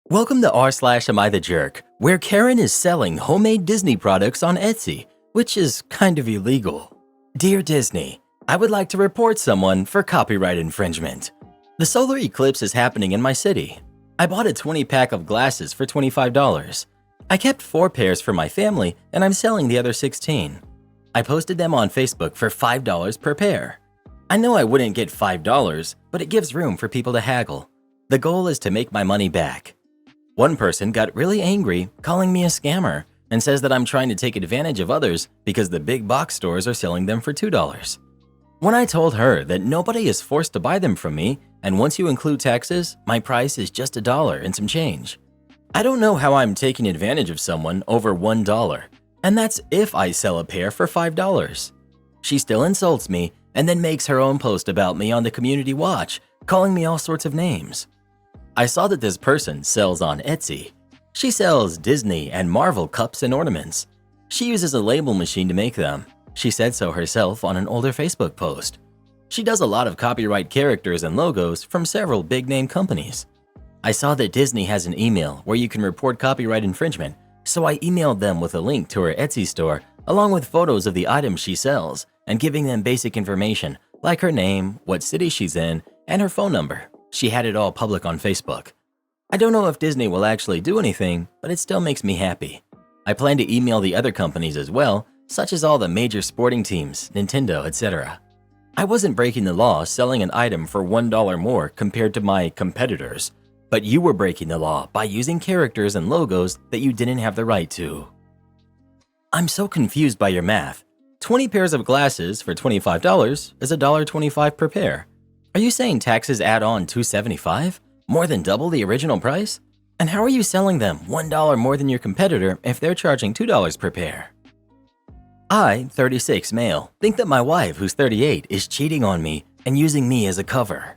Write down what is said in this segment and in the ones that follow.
Welcome to r/Am I the Jerk, where Karen is selling homemade Disney products on Etsy, which is kind of illegal. Dear Disney, I would like to report someone for copyright infringement. The solar eclipse is happening in my city. I bought a 20-pack of glasses for $25. I kept 4 pairs for my family and I'm selling the other 16. I posted them on Facebook for $5 per pair. I know I wouldn't get $5, but it gives room for people to haggle. The goal is to make my money back. One person got really angry, calling me a scammer, and says that I'm trying to take advantage of others because the big box stores are selling them for $2. When I told her that nobody is forced to buy them from me, and once you include taxes, my price is just $1 and some change. I don't know how I'm taking advantage of someone over $1, and that's if I sell a pair for $5. She still insults me and then makes her own post about me on the community watch, calling me all sorts of names. I saw that this person sells on Etsy. She sells Disney and Marvel cups and ornaments. She uses a label machine to make them. She said so herself on an older Facebook post. She does a lot of copyright characters and logos from several big-name companies. I saw that Disney has an email where you can report copyright infringement, so I emailed them with a link to her Etsy store along with photos of the items she sells and giving them basic information like her name, what city she's in, and her phone number. She had it all public on Facebook. I don't know if Disney will actually do anything, but it still makes me happy. I plan to email the other companies as well, such as all the major sporting teams, Nintendo, etc. I wasn't breaking the law selling an item for $1 more compared to my competitors, but you were breaking the law by using characters and logos that you didn't have the right to. I'm so confused by your math. 20 pairs of glasses for $25 is $1.25 per pair. Are you saying taxes add on $2.75? More than double the original price? And how are you selling them $1 more than your competitor if they're charging $2 per pair? I, 36 male, think that my wife, who's 38, is cheating on me and using me as a cover.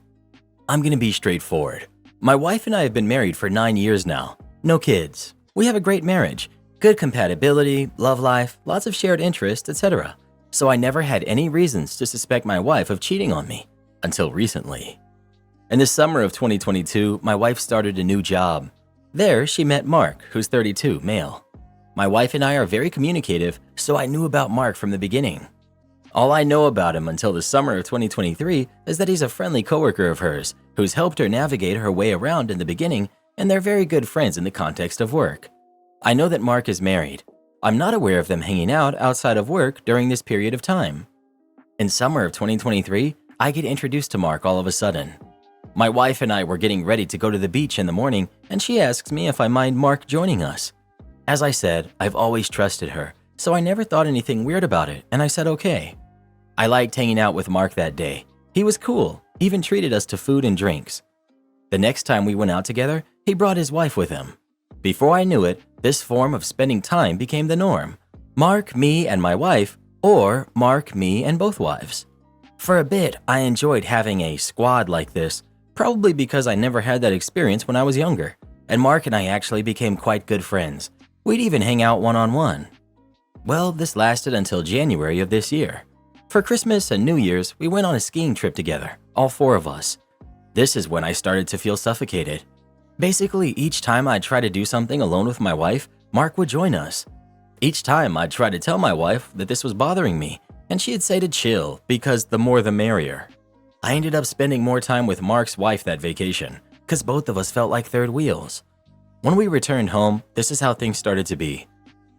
I'm gonna be straightforward. My wife and I have been married for 9 years now. No kids. We have a great marriage, good compatibility, love life, lots of shared interests, etc. So I never had any reasons to suspect my wife of cheating on me. Until recently. In the summer of 2022, my wife started a new job. There, she met Mark, who's 32, male. My wife and I are very communicative, so I knew about Mark from the beginning. All I know about him until the summer of 2023 is that he's a friendly coworker of hers who's helped her navigate her way around in the beginning, and they're very good friends in the context of work. I know that Mark is married. I'm not aware of them hanging out outside of work during this period of time. In summer of 2023, I get introduced to Mark all of a sudden. My wife and I were getting ready to go to the beach in the morning, and she asks me if I mind Mark joining us. As I said, I've always trusted her, so I never thought anything weird about it, and I said okay. I liked hanging out with Mark that day. He was cool, even treated us to food and drinks. The next time we went out together, he brought his wife with him. Before I knew it, this form of spending time became the norm. Mark, me, and my wife, or Mark, me, and both wives. For a bit, I enjoyed having a squad like this, probably because I never had that experience when I was younger, and Mark and I actually became quite good friends. We'd even hang out one-on-one. Well, this lasted until January of this year. For Christmas and New Year's, we went on a skiing trip together, all 4 of us. This is when I started to feel suffocated. Basically, each time I'd try to do something alone with my wife, Mark would join us. Each time I'd try to tell my wife that this was bothering me, and she'd say to chill because the more the merrier. I ended up spending more time with Mark's wife that vacation because both of us felt like third wheels. When we returned home, this is how things started to be.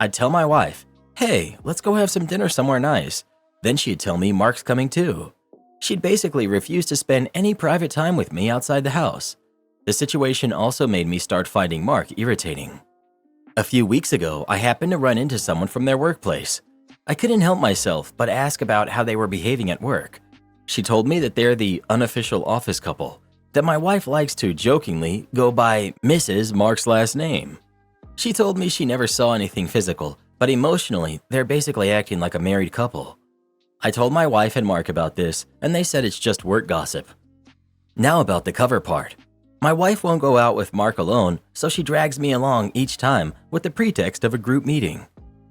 I'd tell my wife, hey, let's go have some dinner somewhere nice. Then she'd tell me Mark's coming too. She'd basically refuse to spend any private time with me outside the house. The situation also made me start finding Mark irritating. A few weeks ago, I happened to run into someone from their workplace. I couldn't help myself but ask about how they were behaving at work. She told me that they're the unofficial office couple, that my wife likes to jokingly go by Mrs. Mark's last name. She told me she never saw anything physical, but emotionally, they're basically acting like a married couple. I told my wife and Mark about this, and they said it's just work gossip. Now about the cover part. My wife won't go out with Mark alone, so she drags me along each time with the pretext of a group meeting.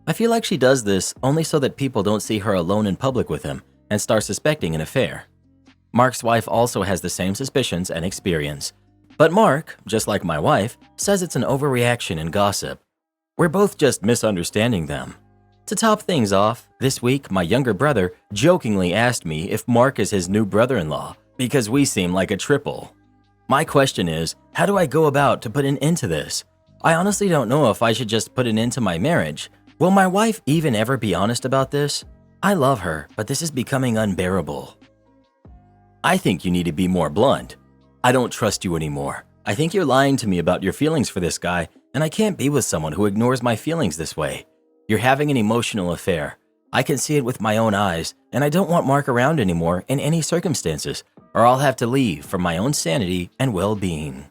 I feel like she does this only so that people don't see her alone in public with him and start suspecting an affair. Mark's wife also has the same suspicions and experience, But Mark, just like my wife, says it's an overreaction and gossip. We're both just misunderstanding them. To top things off, this week my younger brother jokingly asked me if Mark is his new brother-in-law because we seem like a triple. My question is, how do I go about to put an end to this? I honestly don't know if I should just put an end to my marriage. Will my wife even ever be honest about this? I love her, but this is becoming unbearable. I think you need to be more blunt. I don't trust you anymore. I think you're lying to me about your feelings for this guy, and I can't be with someone who ignores my feelings this way. You're having an emotional affair. I can see it with my own eyes, and I don't want Mark around anymore in any circumstances, or I'll have to leave for my own sanity and well-being.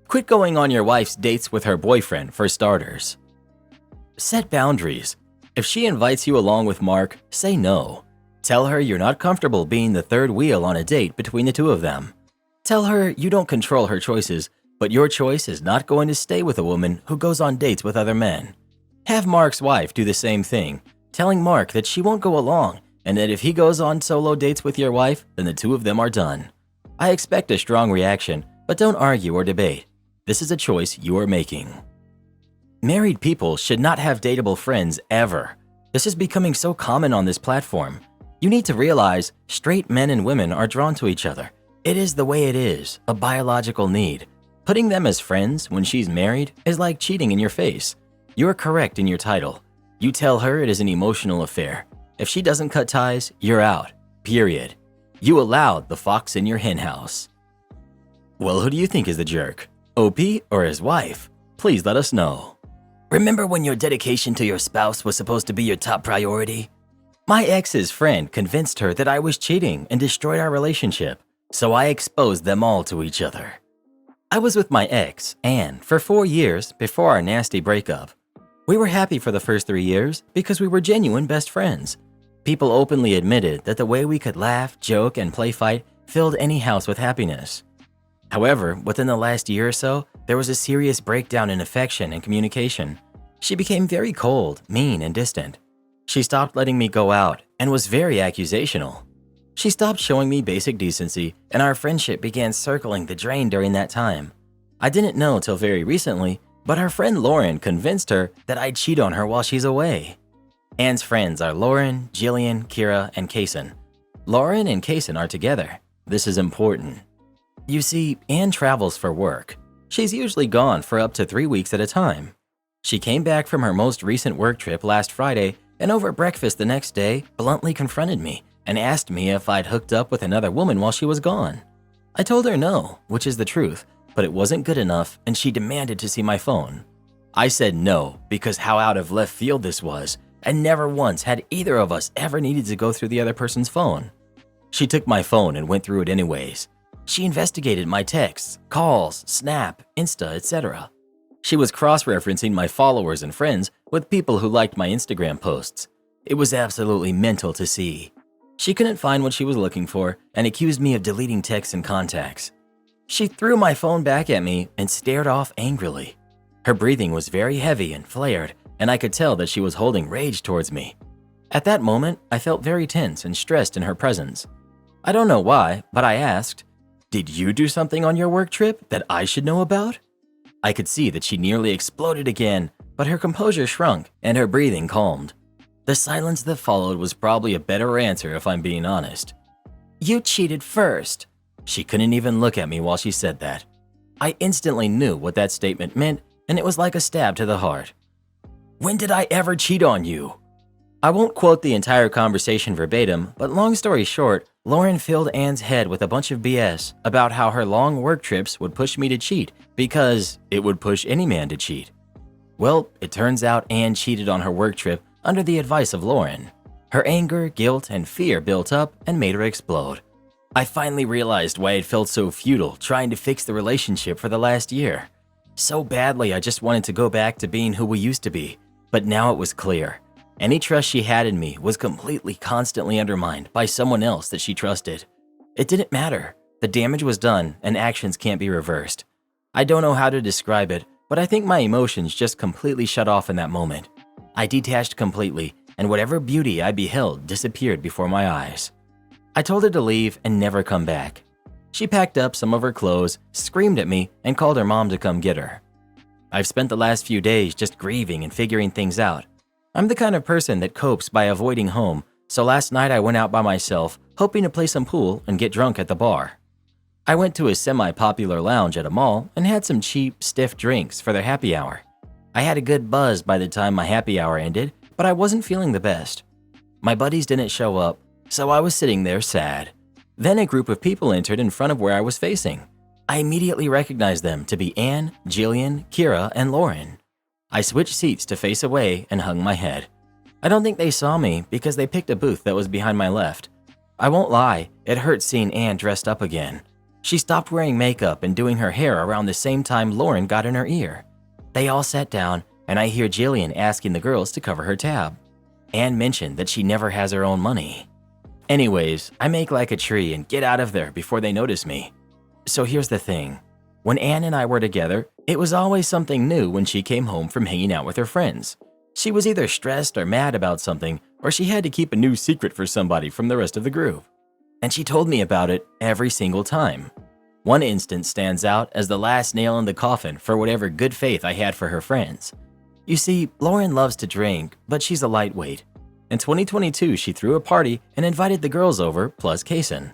Quit going on your wife's dates with her boyfriend, for starters. Set boundaries. If she invites you along with Mark, say no. Tell her you're not comfortable being the third wheel on a date between the two of them. Tell her you don't control her choices, but your choice is not going to stay with a woman who goes on dates with other men. Have Mark's wife do the same thing, telling Mark that she won't go along and that if he goes on solo dates with your wife, then the two of them are done. I expect a strong reaction, but don't argue or debate. This is a choice you are making. Married people should not have dateable friends ever. This is becoming so common on this platform. You need to realize straight men and women are drawn to each other. It is the way it is, a biological need. Putting them as friends when she's married is like cheating in your face. You're correct in your title. You tell her it is an emotional affair. If she doesn't cut ties, you're out. Period. You allowed the fox in your henhouse. Well, who do you think is the jerk? OP or his wife? Please let us know. Remember when your dedication to your spouse was supposed to be your top priority? My ex's friend convinced her that I was cheating and destroyed our relationship, so I exposed them all to each other. I was with my ex, Anne, for 4 years before our nasty breakup. We were happy for the first 3 years because we were genuine best friends. People openly admitted that the way we could laugh, joke, and play fight filled any house with happiness. However, within the last year or so, there was a serious breakdown in affection and communication. She became very cold, mean, and distant. She stopped letting me go out and was very accusational. She stopped showing me basic decency, and our friendship began circling the drain during that time. I didn't know till very recently, but her friend Lauren convinced her that I'd cheat on her while she's away. Anne's friends are Lauren, Jillian, Kira, and Kaysen. Lauren and Kaysen are together. This is important. You see, Anne travels for work. She's usually gone for up to 3 weeks at a time. She came back from her most recent work trip last Friday and over breakfast the next day bluntly confronted me and asked me if I'd hooked up with another woman while she was gone. I told her no, which is the truth, but it wasn't good enough and she demanded to see my phone. I said no because how out of left field this was, and never once had either of us ever needed to go through the other person's phone. She took my phone and went through it anyways. She investigated my texts, calls, Snap, Insta, etc. She was cross-referencing my followers and friends with people who liked my Instagram posts. It was absolutely mental to see. She couldn't find what she was looking for and accused me of deleting texts and contacts. She threw my phone back at me and stared off angrily. Her breathing was very heavy and flared, and I could tell that she was holding rage towards me. At that moment, I felt very tense and stressed in her presence. I don't know why, but I asked, "Did you do something on your work trip that I should know about?" I could see that she nearly exploded again, but her composure shrunk and her breathing calmed. The silence that followed was probably a better answer if I'm being honest. "You cheated first." She couldn't even look at me while she said that. I instantly knew what that statement meant, and it was like a stab to the heart. "When did I ever cheat on you?" I won't quote the entire conversation verbatim, but long story short, Lauren filled Anne's head with a bunch of BS about how her long work trips would push me to cheat because it would push any man to cheat. Well, it turns out Anne cheated on her work trip under the advice of Lauren. Her anger, guilt, and fear built up and made her explode. I finally realized why it felt so futile trying to fix the relationship for the last year. So badly I just wanted to go back to being who we used to be, but now it was clear. Any trust she had in me was completely constantly undermined by someone else that she trusted. It didn't matter. The damage was done and actions can't be reversed. I don't know how to describe it, but I think my emotions just completely shut off in that moment. I detached completely, and whatever beauty I beheld disappeared before my eyes. I told her to leave and never come back. She packed up some of her clothes, screamed at me, and called her mom to come get her. I've spent the last few days just grieving and figuring things out. I'm the kind of person that copes by avoiding home, so last night I went out by myself, hoping to play some pool and get drunk at the bar. I went to a semi-popular lounge at a mall and had some cheap, stiff drinks for their happy hour. I had a good buzz by the time my happy hour ended, but I wasn't feeling the best. My buddies didn't show up, so I was sitting there sad. Then a group of people entered in front of where I was facing. I immediately recognized them to be Anne, Jillian, Kira, and Lauren. I switched seats to face away and hung my head. I don't think they saw me because they picked a booth that was behind my left. I won't lie, it hurt seeing Anne dressed up again. She stopped wearing makeup and doing her hair around the same time Lauren got in her ear. They all sat down, and I hear Jillian asking the girls to cover her tab. Anne mentioned that she never has her own money. Anyways, I make like a tree and get out of there before they notice me. So here's the thing. When Anne and I were together, it was always something new when she came home from hanging out with her friends. She was either stressed or mad about something, or she had to keep a new secret for somebody from the rest of the group. And she told me about it every single time. One instance stands out as the last nail in the coffin for whatever good faith I had for her friends. You see, Lauren loves to drink, but she's a lightweight. In 2022, she threw a party and invited the girls over, plus Kaysen.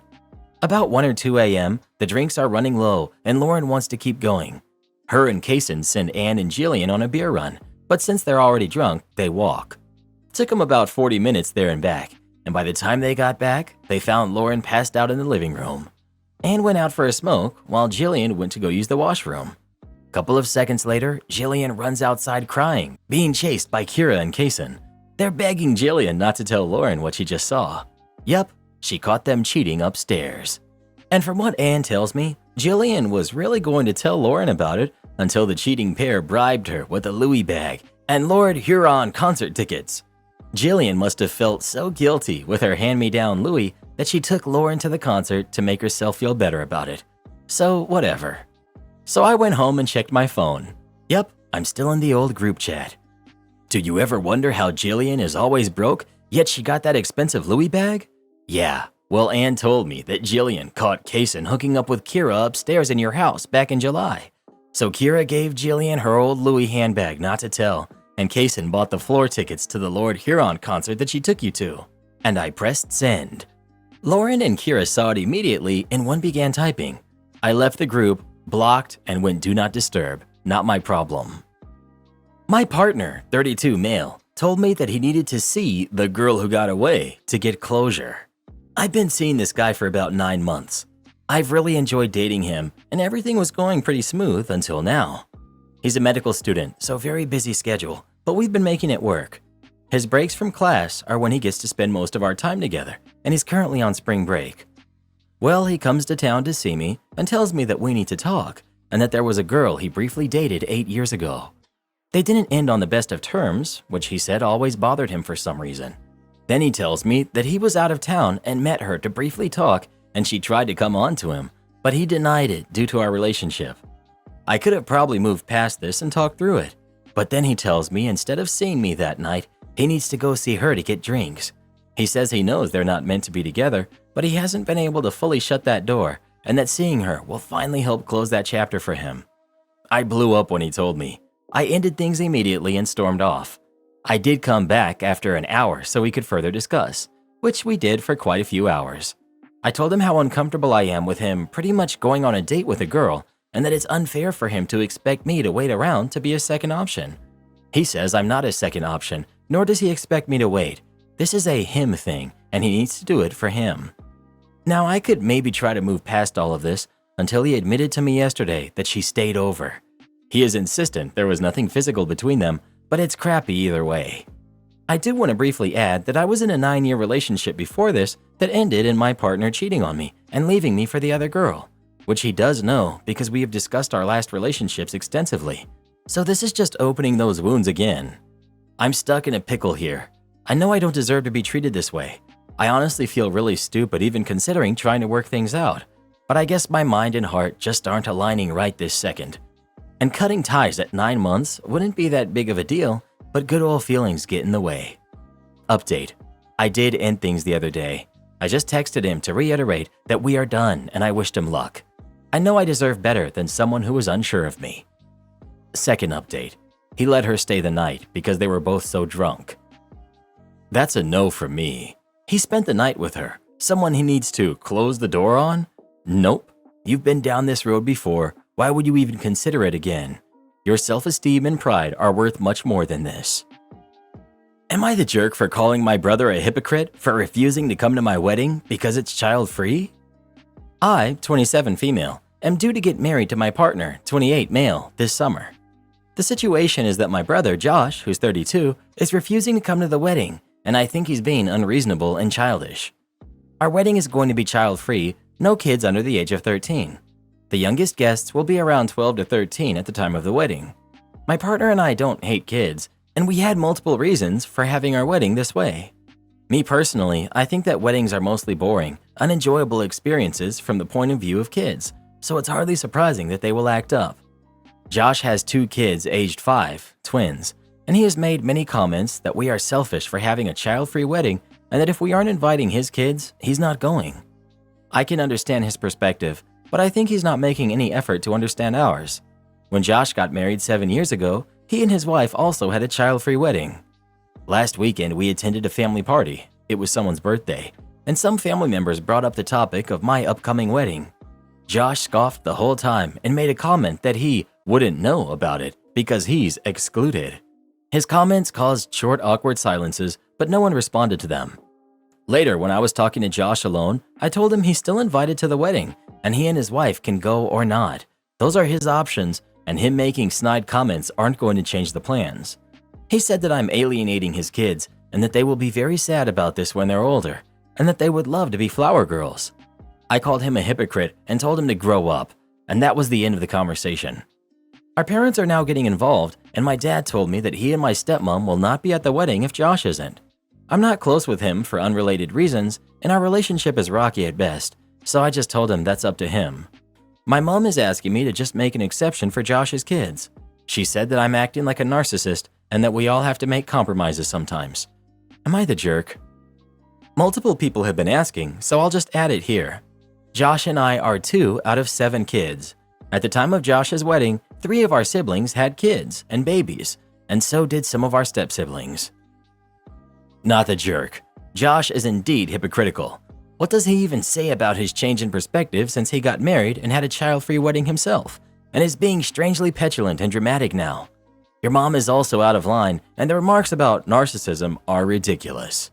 About 1 or 2 a.m., the drinks are running low and Lauren wants to keep going. Her and Kaysen send Anne and Jillian on a beer run, but since they're already drunk, they walk. Took them about 40 minutes there and back, and by the time they got back, they found Lauren passed out in the living room. Anne went out for a smoke while Jillian went to go use the washroom. Couple of seconds later, Jillian runs outside crying, being chased by Kira and Kaysen. They're begging Jillian not to tell Lauren what she just saw. Yep, she caught them cheating upstairs. And from what Anne tells me, Jillian was really going to tell Lauren about it until the cheating pair bribed her with a Louis bag and Lord Huron concert tickets. Jillian must have felt so guilty with her hand-me-down Louis that she took Lauren to the concert to make herself feel better about it. So whatever. So I went home and checked my phone. Yep, I'm still in the old group chat. Do you ever wonder how Jillian is always broke, yet she got that expensive Louis bag? Yeah, well, Anne told me that Jillian caught Kaysen hooking up with Kira upstairs in your house back in July. So Kira gave Jillian her old Louis handbag not to tell, and Kaysen bought the floor tickets to the Lord Huron concert that she took you to. And I pressed send. Lauren and Kira saw it immediately and one began typing. I left the group, blocked, and went do not disturb. Not my problem. My partner, 32 male, told me that he needed to see the girl who got away to get closure. I've been seeing this guy for about 9 months. I've really enjoyed dating him and everything was going pretty smooth until now. He's a medical student, so very busy schedule, but we've been making it work. His breaks from class are when he gets to spend most of our time together, and he's currently on spring break. Well, he comes to town to see me and tells me that we need to talk and that there was a girl he briefly dated 8 years ago. They didn't end on the best of terms, which he said always bothered him for some reason. Then he tells me that he was out of town and met her to briefly talk and she tried to come on to him, but he denied it due to our relationship. I could have probably moved past this and talked through it, but then he tells me instead of seeing me that night, he needs to go see her to get drinks. He says he knows they're not meant to be together, but he hasn't been able to fully shut that door and that seeing her will finally help close that chapter for him. I blew up when he told me. I ended things immediately and stormed off. I did come back after an hour so we could further discuss, which we did for quite a few hours. I told him how uncomfortable I am with him pretty much going on a date with a girl and that it's unfair for him to expect me to wait around to be a second option. He says I'm not a second option, nor does he expect me to wait. This is a him thing, and he needs to do it for him. Now, I could maybe try to move past all of this until he admitted to me yesterday that she stayed over. He is insistent there was nothing physical between them, but it's crappy either way. I do want to briefly add that I was in a 9-year relationship before this that ended in my partner cheating on me and leaving me for the other girl, which he does know because we have discussed our last relationships extensively. So this is just opening those wounds again. I'm stuck in a pickle here. I know I don't deserve to be treated this way. I honestly feel really stupid even considering trying to work things out, but I guess my mind and heart just aren't aligning right this second. And cutting ties at 9 months wouldn't be that big of a deal, but good old feelings get in the way. Update. I did end things the other day. I just texted him to reiterate that we are done and I wished him luck. I know I deserve better than someone who is unsure of me. Second update. He let her stay the night because they were both so drunk. That's a no from me. He spent the night with her. Someone he needs to close the door on? Nope. You've been down this road before. Why would you even consider it again? Your self-esteem and pride are worth much more than this. Am I the jerk for calling my brother a hypocrite for refusing to come to my wedding because it's child-free? I, 27 female, am due to get married to my partner, 28 male, this summer. The situation is that my brother, Josh, who's 32, is refusing to come to the wedding, and I think he's being unreasonable and childish. Our wedding is going to be child-free, no kids under the age of 13. The youngest guests will be around 12 to 13 at the time of the wedding. My partner and I don't hate kids, and we had multiple reasons for having our wedding this way. Me personally, I think that weddings are mostly boring, unenjoyable experiences from the point of view of kids, so it's hardly surprising that they will act up. Josh has 2 kids aged 5, twins, and he has made many comments that we are selfish for having a child-free wedding and that if we aren't inviting his kids, he's not going. I can understand his perspective, but I think he's not making any effort to understand ours. When Josh got married 7 years ago, he and his wife also had a child-free wedding. Last weekend, we attended a family party. It was someone's birthday, and some family members brought up the topic of my upcoming wedding. Josh scoffed the whole time and made a comment that he wouldn't know about it because he's excluded. His comments caused short, awkward silences, but no one responded to them. Later, when I was talking to Josh alone, I told him he's still invited to the wedding, and he and his wife can go or not. Those are his options, and him making snide comments aren't going to change the plans. He said that I'm alienating his kids, and that they will be very sad about this when they're older, and that they would love to be flower girls. I called him a hypocrite and told him to grow up, and that was the end of the conversation. Our parents are now getting involved, and my dad told me that he and my stepmom will not be at the wedding if Josh isn't. I'm not close with him for unrelated reasons, and our relationship is rocky at best, so I just told him that's up to him. My mom is asking me to just make an exception for Josh's kids. She said that I'm acting like a narcissist and that we all have to make compromises sometimes. Am I the jerk? Multiple people have been asking, so I'll just add it here. Josh and I are 2 out of 7 kids. At the time of Josh's wedding, 3 of our siblings had kids and babies, and so did some of our step-siblings. Not the jerk. Josh is indeed hypocritical. What does he even say about his change in perspective since he got married and had a child-free wedding himself, and is being strangely petulant and dramatic now? Your mom is also out of line, and the remarks about narcissism are ridiculous.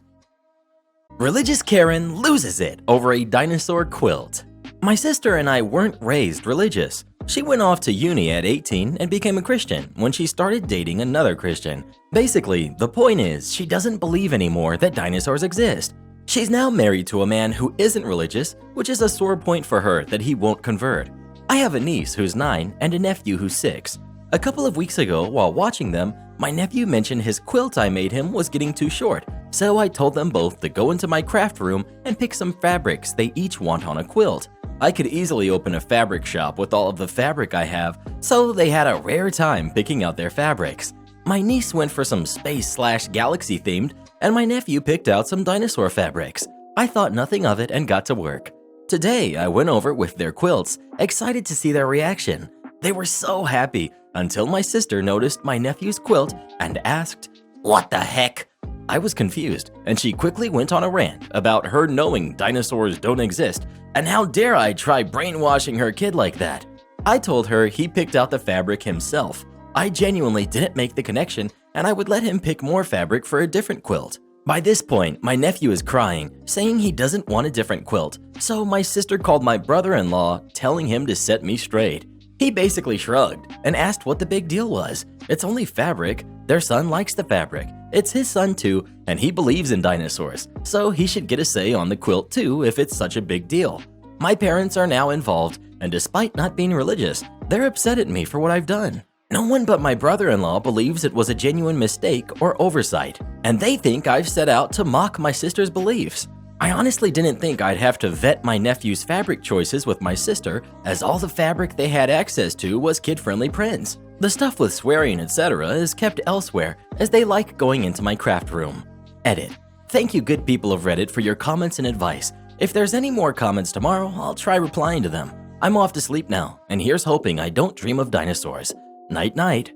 Religious Karen loses it over a dinosaur quilt. My sister and I weren't raised religious. She went off to uni at 18 and became a Christian when she started dating another Christian. Basically, the point is she doesn't believe anymore that dinosaurs exist. She's now married to a man who isn't religious, which is a sore point for her that he won't convert. I have a niece who's 9 and a nephew who's 6. A couple of weeks ago, while watching them, my nephew mentioned his quilt I made him was getting too short, so I told them both to go into my craft room and pick some fabrics they each want on a quilt. I could easily open a fabric shop with all of the fabric I have, so they had a rare time picking out their fabrics. My niece went for some space/galaxy themed, and my nephew picked out some dinosaur fabrics. I thought nothing of it and got to work. Today, I went over with their quilts, excited to see their reaction. They were so happy until my sister noticed my nephew's quilt and asked, "What the heck?" I was confused, and she quickly went on a rant about her knowing dinosaurs don't exist, and how dare I try brainwashing her kid like that. I told her he picked out the fabric himself. I genuinely didn't make the connection, and I would let him pick more fabric for a different quilt. By this point, my nephew is crying, saying he doesn't want a different quilt, so my sister called my brother-in-law, telling him to set me straight. He basically shrugged and asked what the big deal was. It's only fabric. Their son likes the fabric. It's his son too, and he believes in dinosaurs, so he should get a say on the quilt too if it's such a big deal. My parents are now involved, and despite not being religious, they're upset at me for what I've done. No one but my brother-in-law believes it was a genuine mistake or oversight, and they think I've set out to mock my sister's beliefs. I honestly didn't think I'd have to vet my nephew's fabric choices with my sister, as all the fabric they had access to was kid-friendly prints. The stuff with swearing, etc. is kept elsewhere, as they like going into my craft room. Edit. Thank you, good people of Reddit, for your comments and advice. If there's any more comments tomorrow, I'll try replying to them. I'm off to sleep now, and here's hoping I don't dream of dinosaurs. Night night.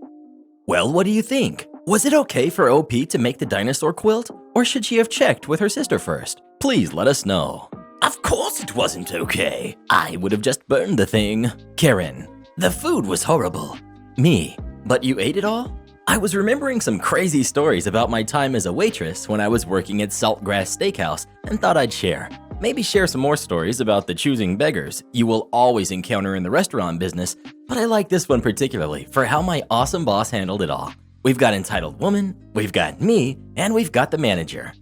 Well, what do you think? Was it okay for OP to make the dinosaur quilt? Or should she have checked with her sister first? Please let us know. Of course it wasn't okay. I would have just burned the thing. Karen. The food was horrible. Me. But you ate it all? I was remembering some crazy stories about my time as a waitress when I was working at Saltgrass Steakhouse and thought I'd share. Maybe share some more stories about the choosing beggars you will always encounter in the restaurant business, but I like this one particularly for how my awesome boss handled it all. We've got entitled woman, we've got me, and we've got the manager.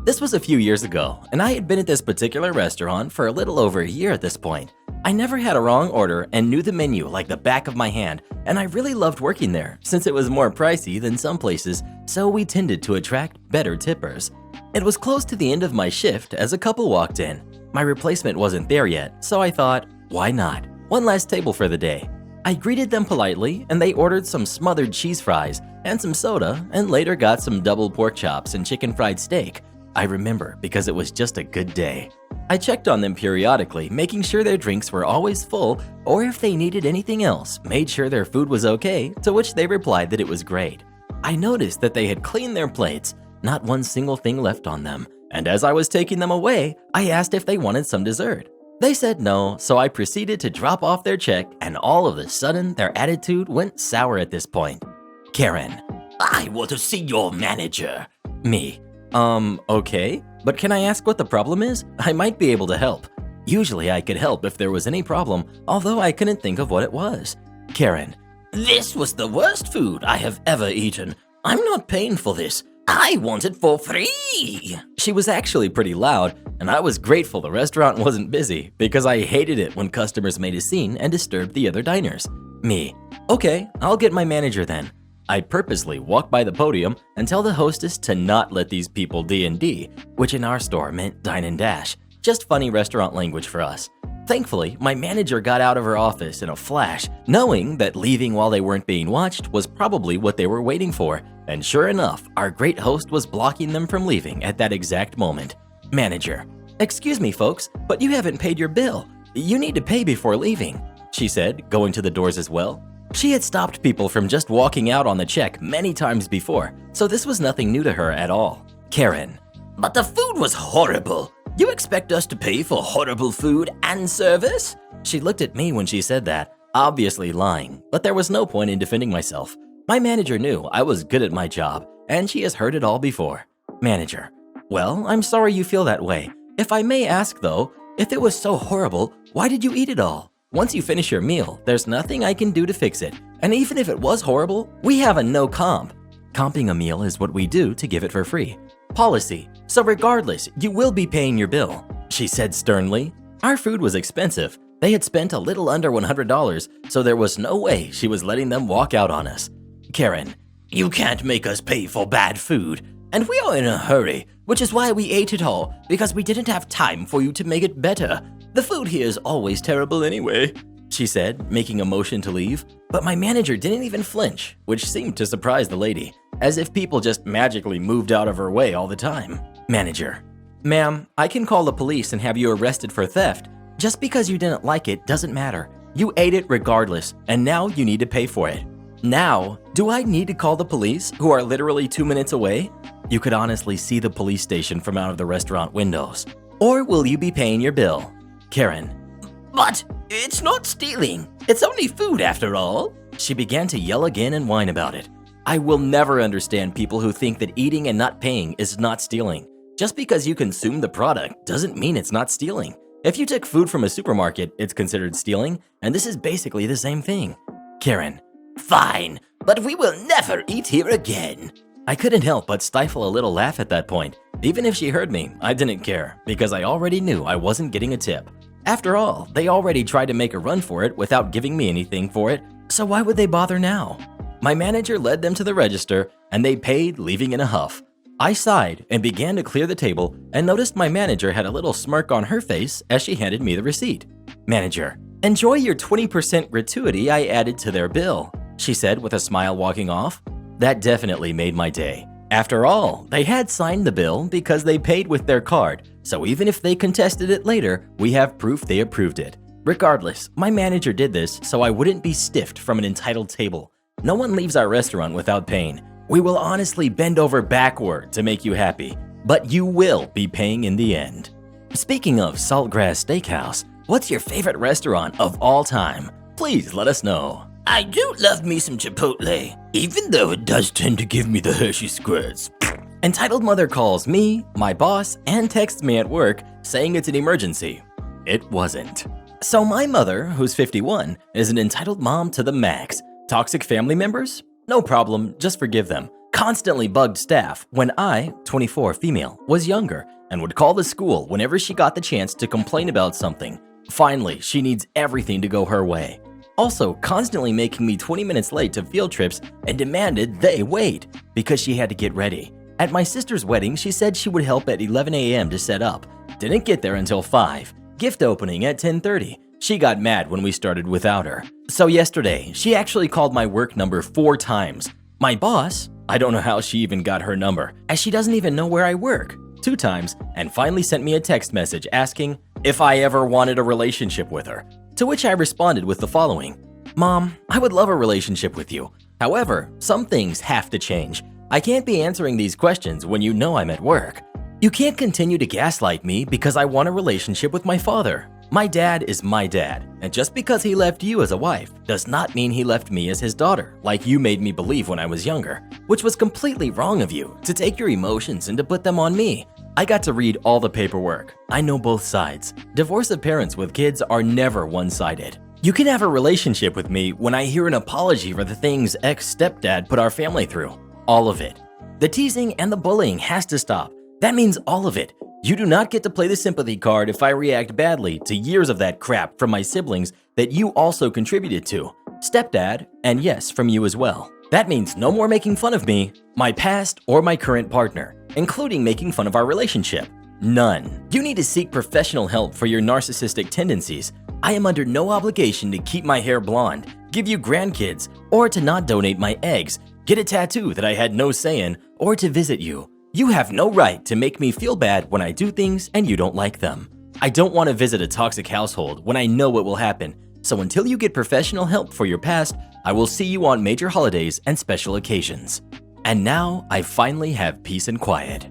This was a few years ago, and I had been at this particular restaurant for a little over a year at this point. I never had a wrong order and knew the menu like the back of my hand, and I really loved working there since it was more pricey than some places, so we tended to attract better tippers. It was close to the end of my shift as a couple walked in. My replacement wasn't there yet, so I thought, why not? One last table for the day. I greeted them politely, and they ordered some smothered cheese fries and some soda, and later got some double pork chops and chicken fried steak. I remember because it was just a good day. I checked on them periodically, making sure their drinks were always full, or if they needed anything else, made sure their food was okay, to which they replied that it was great. I noticed that they had cleaned their plates, not one single thing left on them, and as I was taking them away, I asked if they wanted some dessert. They said no, so I proceeded to drop off their check, and all of a sudden, their attitude went sour at this point. Karen. I want to see your manager. Me. Okay, but can I ask what the problem is? I might be able to help. Usually I could help if there was any problem, although I couldn't think of what it was. Karen. This was the worst food I have ever eaten. I'm not paying for this. I want it for free. She was actually pretty loud, and I was grateful the restaurant wasn't busy because I hated it when customers made a scene and disturbed the other diners. Me. Okay, I'll get my manager then. I purposely walk by the podium and tell the hostess to not let these people D&D, which in our store meant dine and dash, just funny restaurant language for us. Thankfully, my manager got out of her office in a flash, knowing that leaving while they weren't being watched was probably what they were waiting for, and sure enough, our great host was blocking them from leaving at that exact moment. Manager. Excuse me folks, but you haven't paid your bill. You need to pay before leaving, she said, going to the doors as well. She had stopped people from just walking out on the check many times before, so this was nothing new to her at all. Karen. But the food was horrible. You expect us to pay for horrible food and service? She looked at me when she said that, obviously lying, but there was no point in defending myself. My manager knew I was good at my job, and she has heard it all before. Manager. Well, I'm sorry you feel that way. If I may ask though, if it was so horrible, why did you eat it all? Once you finish your meal, there's nothing I can do to fix it. And even if it was horrible, we have a no comp. Comping a meal is what we do to give it for free. Policy. So regardless, you will be paying your bill, she said sternly. Our food was expensive. They had spent a little under $100, so there was no way she was letting them walk out on us. Karen. You can't make us pay for bad food. And we are in a hurry, which is why we ate it all, because we didn't have time for you to make it better. The food here is always terrible anyway, she said, making a motion to leave. But my manager didn't even flinch, which seemed to surprise the lady, as if people just magically moved out of her way all the time. Manager. Ma'am, I can call the police and have you arrested for theft. Just because you didn't like it doesn't matter. You ate it regardless, and now you need to pay for it. Now, do I need to call the police, who are literally 2 minutes away? You could honestly see the police station from out of the restaurant windows. Or will you be paying your bill? Karen. But it's not stealing. It's only food after all. She began to yell again and whine about it. I will never understand people who think that eating and not paying is not stealing. Just because you consume the product doesn't mean it's not stealing. If you took food from a supermarket, it's considered stealing, and this is basically the same thing. Karen. Fine, but we will never eat here again. I couldn't help but stifle a little laugh at that point. Even if she heard me, I didn't care, because I already knew I wasn't getting a tip. After all, they already tried to make a run for it without giving me anything for it, so why would they bother now? My manager led them to the register, and they paid, leaving in a huff. I sighed and began to clear the table and noticed my manager had a little smirk on her face as she handed me the receipt. Manager. Enjoy your 20% gratuity I added to their bill, she said with a smile walking off. That definitely made my day. After all, they had signed the bill because they paid with their card, so even if they contested it later, we have proof they approved it. Regardless, my manager did this so I wouldn't be stiffed from an entitled table. No one leaves our restaurant without paying. We will honestly bend over backward to make you happy, but you will be paying in the end. Speaking of Saltgrass Steakhouse, what's your favorite restaurant of all time? Please let us know. I do love me some Chipotle, even though it does tend to give me the Hershey squirts. Entitled mother calls me, my boss, and texts me at work saying it's an emergency. It wasn't. So my mother, who's 51, is an entitled mom to the max. Toxic family members? No problem, just forgive them. Constantly bugged staff when I, 24 female, was younger and would call the school whenever she got the chance to complain about something. Finally, she needs everything to go her way. Also, constantly making me 20 minutes late to field trips and demanded they wait because she had to get ready. At my sister's wedding, she said she would help at 11 a.m. to set up. Didn't get there until 5. Gift opening at 10:30. She got mad when we started without her. So yesterday, she actually called my work number 4 times. My boss, I don't know how she even got her number, as she doesn't even know where I work, 2 times, and finally sent me a text message asking if I ever wanted a relationship with her. To which I responded with the following: Mom, I would love a relationship with you. However, some things have to change. I can't be answering these questions when you know I'm at work. You can't continue to gaslight me because I want a relationship with my father. My dad is my dad, and just because he left you as a wife does not mean he left me as his daughter, like you made me believe when I was younger, which was completely wrong of you to take your emotions and to put them on me. I got to read all the paperwork. I know both sides. Divorce of parents with kids are never one-sided. You can have a relationship with me when I hear an apology for the things ex-stepdad put our family through. All of it. The teasing and the bullying has to stop. That means all of it. You do not get to play the sympathy card if I react badly to years of that crap from my siblings that you also contributed to. Stepdad, and yes, from you as well. That means no more making fun of me, my past, or my current partner, including making fun of our relationship. None. You need to seek professional help for your narcissistic tendencies. I am under no obligation to keep my hair blonde, give you grandkids, or to not donate my eggs, get a tattoo that I had no say in, or to visit you. You have no right to make me feel bad when I do things and you don't like them. I don't want to visit a toxic household when I know what will happen, so until you get professional help for your past, I will see you on major holidays and special occasions. And now I finally have peace and quiet.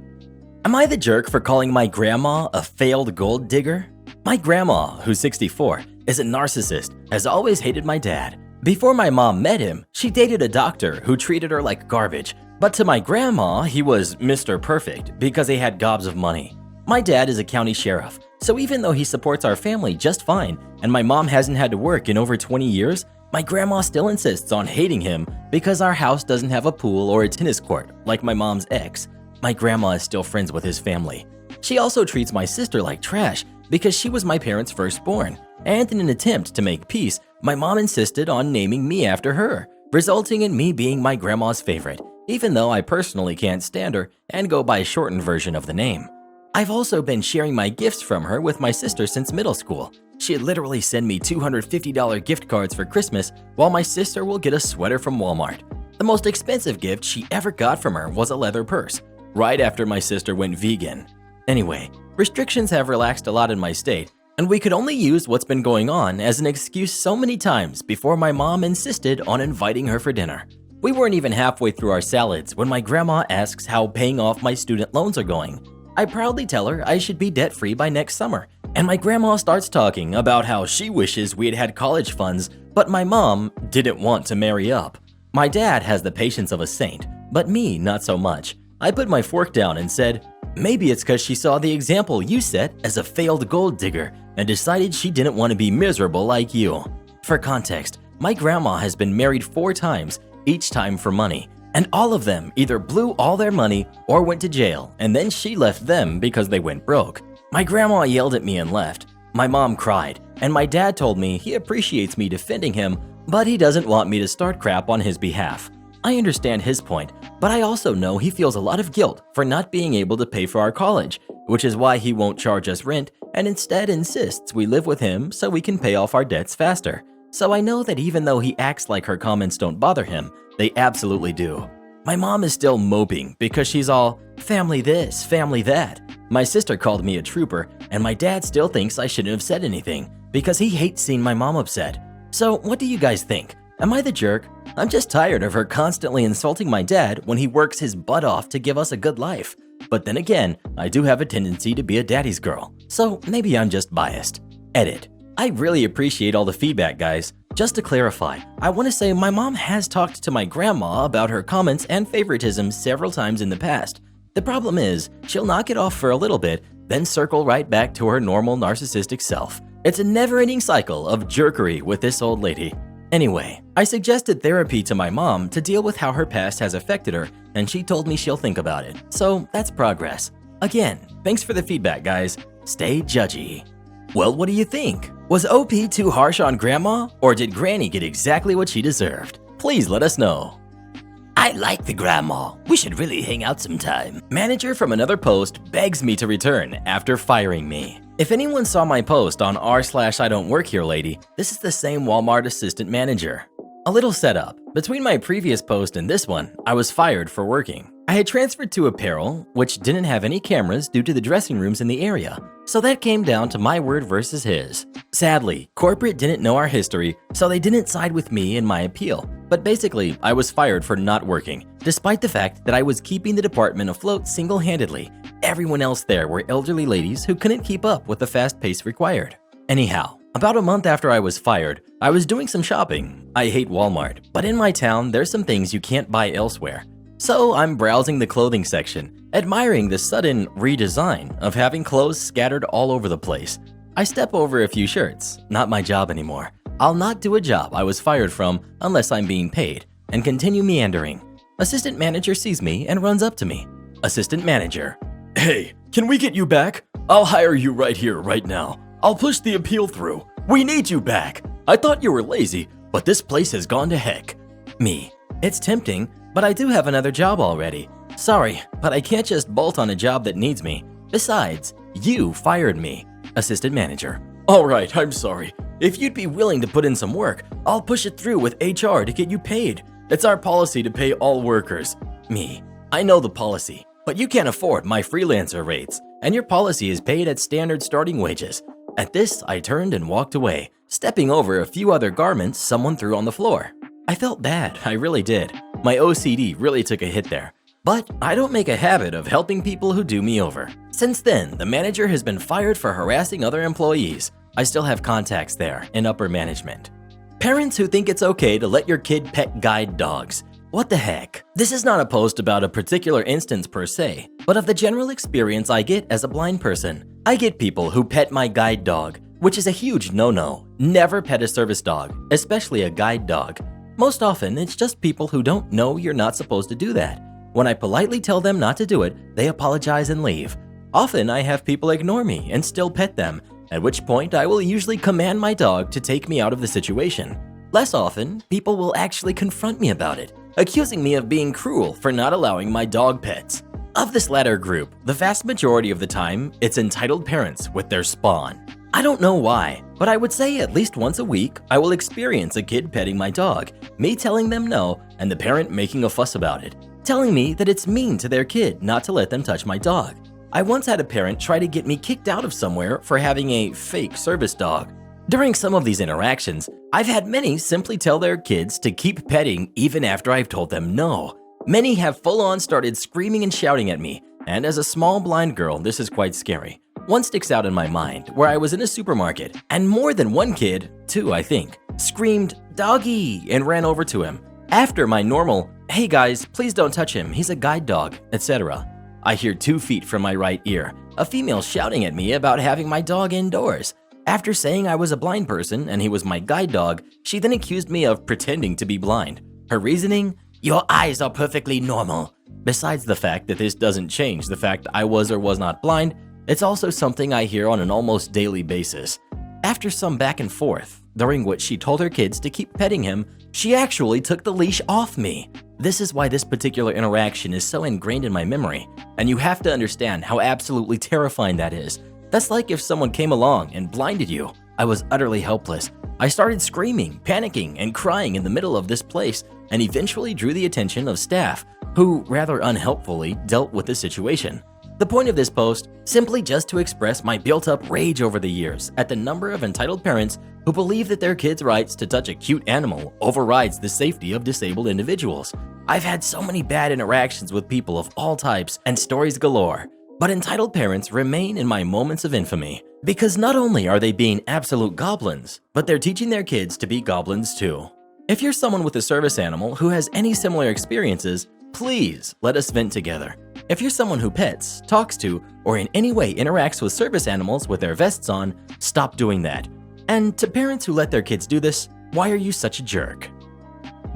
Am I the jerk for calling my grandma a failed gold digger? My grandma, who's 64, is a narcissist, has always hated my dad. Before my mom met him, she dated a doctor who treated her like garbage. But to my grandma, he was Mr. Perfect because he had gobs of money. My dad is a county sheriff, so even though he supports our family just fine and my mom hasn't had to work in over 20 years, my grandma still insists on hating him because our house doesn't have a pool or a tennis court like my mom's ex. My grandma is still friends with his family. She also treats my sister like trash because she was my parents' firstborn, and in an attempt to make peace, my mom insisted on naming me after her, resulting in me being my grandma's favorite, even though I personally can't stand her and go by a shortened version of the name. I've also been sharing my gifts from her with my sister since middle school. She'd literally send me $250 gift cards for Christmas, while my sister will get a sweater from Walmart. The most expensive gift she ever got from her was a leather purse, right after my sister went vegan. Anyway, restrictions have relaxed a lot in my state, and we could only use what's been going on as an excuse so many times before my mom insisted on inviting her for dinner. We weren't even halfway through our salads when my grandma asks how paying off my student loans are going. I proudly tell her I should be debt-free by next summer, and my grandma starts talking about how she wishes we had had college funds, but my mom didn't want to marry up. My dad has the patience of a saint, but me not so much. I put my fork down and said, maybe it's because she saw the example you set as a failed gold digger and decided she didn't want to be miserable like you. For context, my grandma has been married 4 times, each time for money, and all of them either blew all their money or went to jail, and then she left them because they went broke. My grandma yelled at me and left. My mom cried, and my dad told me he appreciates me defending him, but he doesn't want me to start crap on his behalf. I understand his point, but I also know he feels a lot of guilt for not being able to pay for our college, which is why he won't charge us rent and instead insists we live with him so we can pay off our debts faster. So I know that even though he acts like her comments don't bother him, they absolutely do. My mom is still moping because she's all, family this, family that. My sister called me a trooper, and my dad still thinks I shouldn't have said anything because he hates seeing my mom upset. So what do you guys think? Am I the jerk? I'm just tired of her constantly insulting my dad when he works his butt off to give us a good life. But then again, I do have a tendency to be a daddy's girl, so maybe I'm just biased. Edit. I really appreciate all the feedback, guys. Just to clarify, I want to say my mom has talked to my grandma about her comments and favoritism several times in the past. The problem is, she'll knock it off for a little bit, then circle right back to her normal narcissistic self. It's a never-ending cycle of jerkery with this old lady. Anyway, I suggested therapy to my mom to deal with how her past has affected her, and she told me she'll think about it. So that's progress. Again, thanks for the feedback, guys. Stay judgy. Well, what do you think? Was OP too harsh on Grandma, or did Granny get exactly what she deserved? Please let us know. I like the grandma. We should really hang out sometime. Manager from another post begs me to return after firing me. If anyone saw my post on r/I don't work here lady, this is the same Walmart assistant manager. A little setup. Between my previous post and this one, I was fired for working. I had transferred to apparel, which didn't have any cameras due to the dressing rooms in the area, so that came down to my word versus his. Sadly, corporate didn't know our history, so they didn't side with me in my appeal. But basically, I was fired for not working, despite the fact that I was keeping the department afloat single-handedly. Everyone else there were elderly ladies who couldn't keep up with the fast pace required. Anyhow, about a month after I was fired, I was doing some shopping. I hate Walmart, but in my town, there's some things you can't buy elsewhere. So I'm browsing the clothing section, admiring the sudden redesign of having clothes scattered all over the place. I step over a few shirts, not my job anymore. I'll not do a job I was fired from unless I'm being paid, and continue meandering. Assistant manager sees me and runs up to me. Assistant manager. Hey, can we get you back? I'll hire you right here, right now. I'll push the appeal through. We need you back. I thought you were lazy, but this place has gone to heck. Me. It's tempting, but I do have another job already. Sorry, but I can't just bolt on a job that needs me. Besides, you fired me. Assistant manager. All right, I'm sorry. If you'd be willing to put in some work, I'll push it through with HR to get you paid. It's our policy to pay all workers. Me. I know the policy, but you can't afford my freelancer rates, and your policy is paid at standard starting wages. At this, I turned and walked away, stepping over a few other garments someone threw on the floor. I felt bad, I really did. My OCD really took a hit there. But I don't make a habit of helping people who do me over. Since then, the manager has been fired for harassing other employees. I still have contacts there in upper management. Parents who think it's okay to let your kid pet guide dogs. What the heck? This is not a post about a particular instance per se, but of the general experience I get as a blind person. I get people who pet my guide dog, which is a huge no-no. Never pet a service dog, especially a guide dog. Most often, it's just people who don't know you're not supposed to do that. When I politely tell them not to do it, they apologize and leave. Often, I have people ignore me and still pet them, at which point I will usually command my dog to take me out of the situation. Less often, people will actually confront me about it, accusing me of being cruel for not allowing my dog pets. Of this latter group, the vast majority of the time, it's entitled parents with their spawn. I don't know why, but I would say at least once a week, I will experience a kid petting my dog, me telling them no, and the parent making a fuss about it, telling me that it's mean to their kid not to let them touch my dog. I once had a parent try to get me kicked out of somewhere for having a fake service dog. During some of these interactions, I've had many simply tell their kids to keep petting even after I've told them no. Many have full-on started screaming and shouting at me, and as a small blind girl, this is quite scary. One sticks out in my mind where I was in a supermarket, and more than one kid, two I think, screamed, "Doggy!" and ran over to him. After my normal, "Hey guys, please don't touch him, he's a guide dog," etc. I hear 2 feet from my right ear, a female shouting at me about having my dog indoors. After saying I was a blind person and he was my guide dog, she then accused me of pretending to be blind. Her reasoning? "Your eyes are perfectly normal." Besides the fact that this doesn't change the fact I was or was not blind, it's also something I hear on an almost daily basis. After some back and forth, during which she told her kids to keep petting him, she actually took the leash off me. This is why this particular interaction is so ingrained in my memory, and you have to understand how absolutely terrifying that is. That's like if someone came along and blinded you. I was utterly helpless. I started screaming, panicking, and crying in the middle of this place, and eventually drew the attention of staff, who rather unhelpfully dealt with the situation. The point of this post, simply just to express my built-up rage over the years at the number of entitled parents who believe that their kids' rights to touch a cute animal overrides the safety of disabled individuals. I've had so many bad interactions with people of all types and stories galore, but entitled parents remain in my moments of infamy because not only are they being absolute goblins, but they're teaching their kids to be goblins too. If you're someone with a service animal who has any similar experiences, please let us vent together. If you're someone who pets, talks to, or in any way interacts with service animals with their vests on, stop doing that. And to parents who let their kids do this, why are you such a jerk?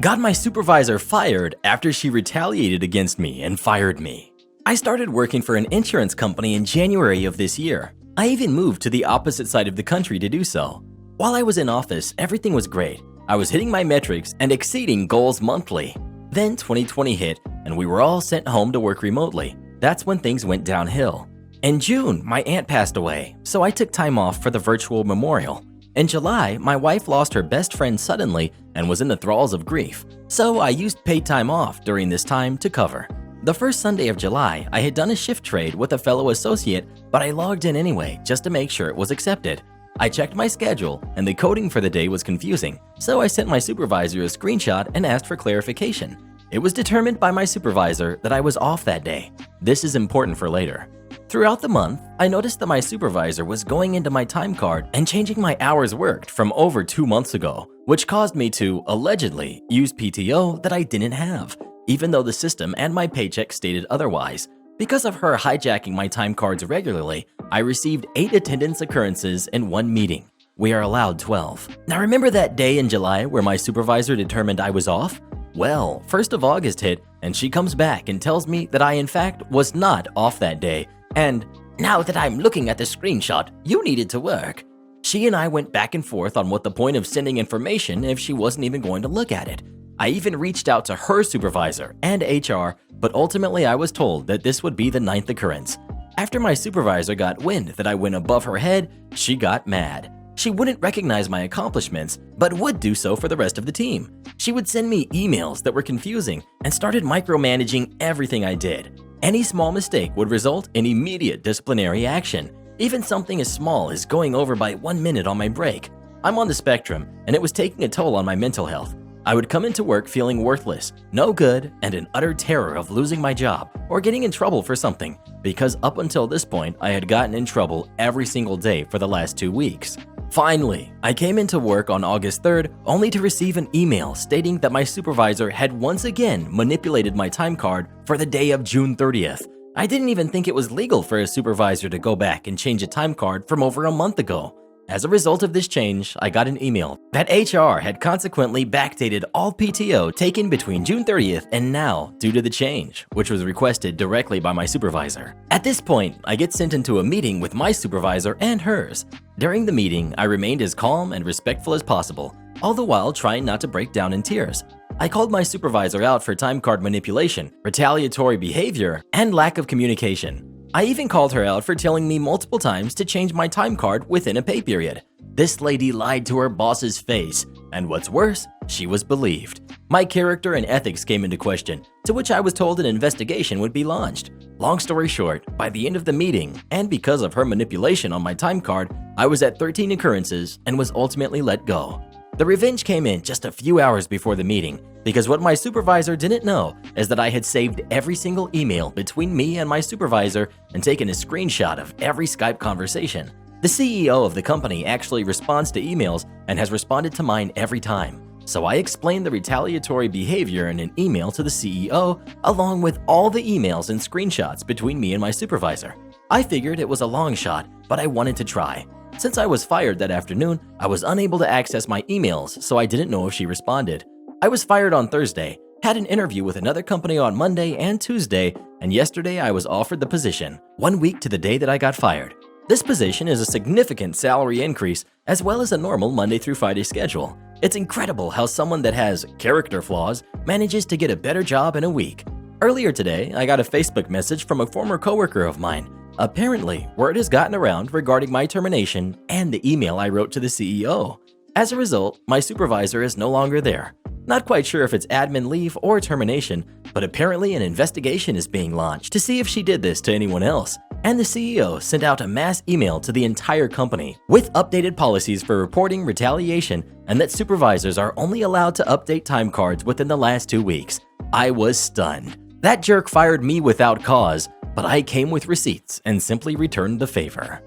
Got my supervisor fired after she retaliated against me and fired me. I started working for an insurance company in January of this year. I even moved to the opposite side of the country to do so. While I was in office, everything was great. I was hitting my metrics and exceeding goals monthly. Then 2020 hit and we were all sent home to work remotely. That's when things went downhill. In June, my aunt passed away, so I took time off for the virtual memorial. In July, my wife lost her best friend suddenly and was in the thralls of grief, so I used paid time off during this time to cover. The first Sunday of July, I had done a shift trade with a fellow associate, but I logged in anyway just to make sure it was accepted. I checked my schedule and the coding for the day was confusing, so I sent my supervisor a screenshot and asked for clarification. It was determined by my supervisor that I was off that day. This is important for later. Throughout the month, I noticed that my supervisor was going into my time card and changing my hours worked from over 2 months ago, which caused me to, allegedly, use PTO that I didn't have, even though the system and my paycheck stated otherwise. Because of her hijacking my time cards regularly, I received 8 attendance occurrences in one meeting. We are allowed 12. Now remember that day in July where my supervisor determined I was off? Well, 1st of August hit and she comes back and tells me that I in fact was not off that day. And now that I'm looking at the screenshot, you needed to work. She and I went back and forth on what the point of sending information if she wasn't even going to look at it. I even reached out to her supervisor and HR, but ultimately I was told that this would be the 9th occurrence. After my supervisor got wind that I went above her head, she got mad. She wouldn't recognize my accomplishments, but would do so for the rest of the team. She would send me emails that were confusing and started micromanaging everything I did. Any small mistake would result in immediate disciplinary action, even something as small as going over by 1 minute on my break. I'm on the spectrum, and it was taking a toll on my mental health. I would come into work feeling worthless, no good, and in utter terror of losing my job or getting in trouble for something, because up until this point, I had gotten in trouble every single day for the last 2 weeks. Finally, I came into work on August 3rd only to receive an email stating that my supervisor had once again manipulated my time card for the day of June 30th. I didn't even think it was legal for a supervisor to go back and change a time card from over a month ago. As a result of this change, I got an email that HR had consequently backdated all PTO taken between June 30th and now due to the change, which was requested directly by my supervisor. At this point, I get sent into a meeting with my supervisor and hers. During the meeting, I remained as calm and respectful as possible, all the while trying not to break down in tears. I called my supervisor out for time card manipulation, retaliatory behavior, and lack of communication. I even called her out for telling me multiple times to change my time card within a pay period. This lady lied to her boss's face, and what's worse, she was believed. My character and ethics came into question, to which I was told an investigation would be launched. Long story short, by the end of the meeting, and because of her manipulation on my time card, I was at 13 occurrences and was ultimately let go. The revenge came in just a few hours before the meeting, because what my supervisor didn't know is that I had saved every single email between me and my supervisor and taken a screenshot of every Skype conversation. The CEO of the company actually responds to emails and has responded to mine every time. So I explained the retaliatory behavior in an email to the CEO, along with all the emails and screenshots between me and my supervisor. I figured it was a long shot, but I wanted to try. Since I was fired that afternoon, I was unable to access my emails, so I didn't know if she responded. I was fired on Thursday, had an interview with another company on Monday and Tuesday, and yesterday I was offered the position, 1 week to the day that I got fired. This position is a significant salary increase, as well as a normal Monday through Friday schedule. It's incredible how someone that has character flaws manages to get a better job in a week. Earlier today, I got a Facebook message from a former coworker of mine. Apparently, word has gotten around regarding my termination and the email I wrote to the CEO. As a result, my supervisor is no longer there. Not quite sure if it's admin leave or termination, but apparently an investigation is being launched to see if she did this to anyone else. And the CEO sent out a mass email to the entire company with updated policies for reporting retaliation and that supervisors are only allowed to update time cards within the last 2 weeks. I was stunned. That jerk fired me without cause, but I came with receipts and simply returned the favor.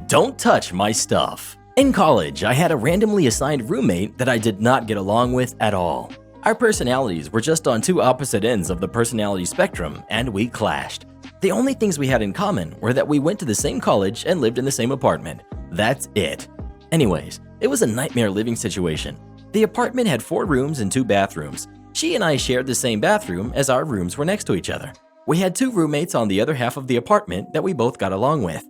Don't touch my stuff. In college, I had a randomly assigned roommate that I did not get along with at all. Our personalities were just on two opposite ends of the personality spectrum, and we clashed. The only things we had in common were that we went to the same college and lived in the same apartment. That's it. Anyways, it was a nightmare living situation. The apartment had 4 rooms and 2 bathrooms. She and I shared the same bathroom as our rooms were next to each other. We had 2 roommates on the other half of the apartment that we both got along with.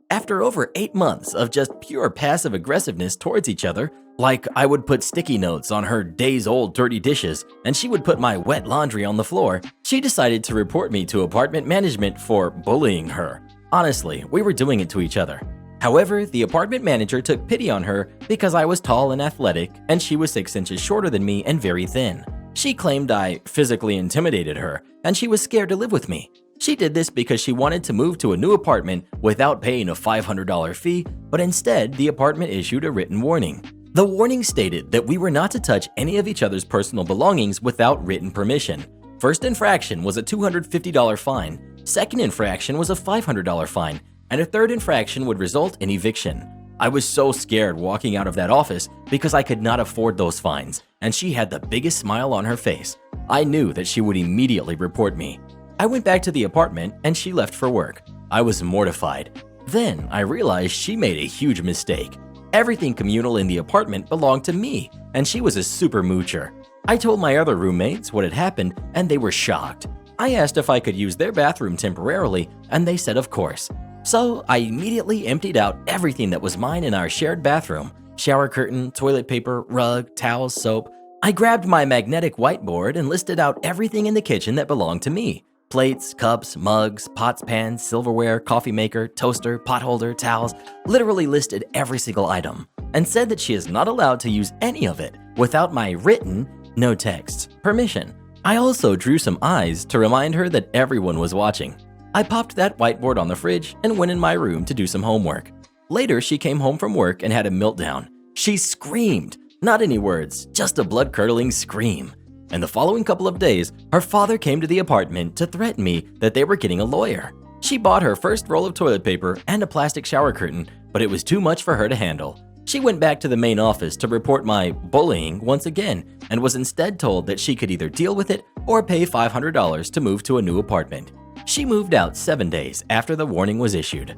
After over 8 months of just pure passive aggressiveness towards each other, like I would put sticky notes on her days-old dirty dishes and she would put my wet laundry on the floor, she decided to report me to apartment management for bullying her. Honestly, we were doing it to each other. However, the apartment manager took pity on her because I was tall and athletic and she was 6 inches shorter than me and very thin. She claimed I physically intimidated her and she was scared to live with me. She did this because she wanted to move to a new apartment without paying a $500 fee, but instead the apartment issued a written warning. The warning stated that we were not to touch any of each other's personal belongings without written permission. First infraction was a $250 fine, second infraction was a $500 fine, and a third infraction would result in eviction. I was so scared walking out of that office because I could not afford those fines, and she had the biggest smile on her face. I knew that she would immediately report me. I went back to the apartment and she left for work. I was mortified. Then I realized she made a huge mistake. Everything communal in the apartment belonged to me, and she was a super moocher. I told my other roommates what had happened, and they were shocked. I asked if I could use their bathroom temporarily, and they said of course. So I immediately emptied out everything that was mine in our shared bathroom: shower curtain, toilet paper, rug, towels, soap. I grabbed my magnetic whiteboard and listed out everything in the kitchen that belonged to me. Plates, cups, mugs, pots, pans, silverware, coffee maker, toaster, pot holder, towels, literally listed every single item, and said that she is not allowed to use any of it without my written, no text, permission. I also drew some eyes to remind her that everyone was watching. I popped that whiteboard on the fridge and went in my room to do some homework. Later, she came home from work and had a meltdown. She screamed, not any words, just a blood-curdling scream. And the following couple of days, her father came to the apartment to threaten me that they were getting a lawyer. She bought her first roll of toilet paper and a plastic shower curtain, but it was too much for her to handle. She went back to the main office to report my bullying once again and was instead told that she could either deal with it or pay $500 to move to a new apartment. She moved out 7 days after the warning was issued.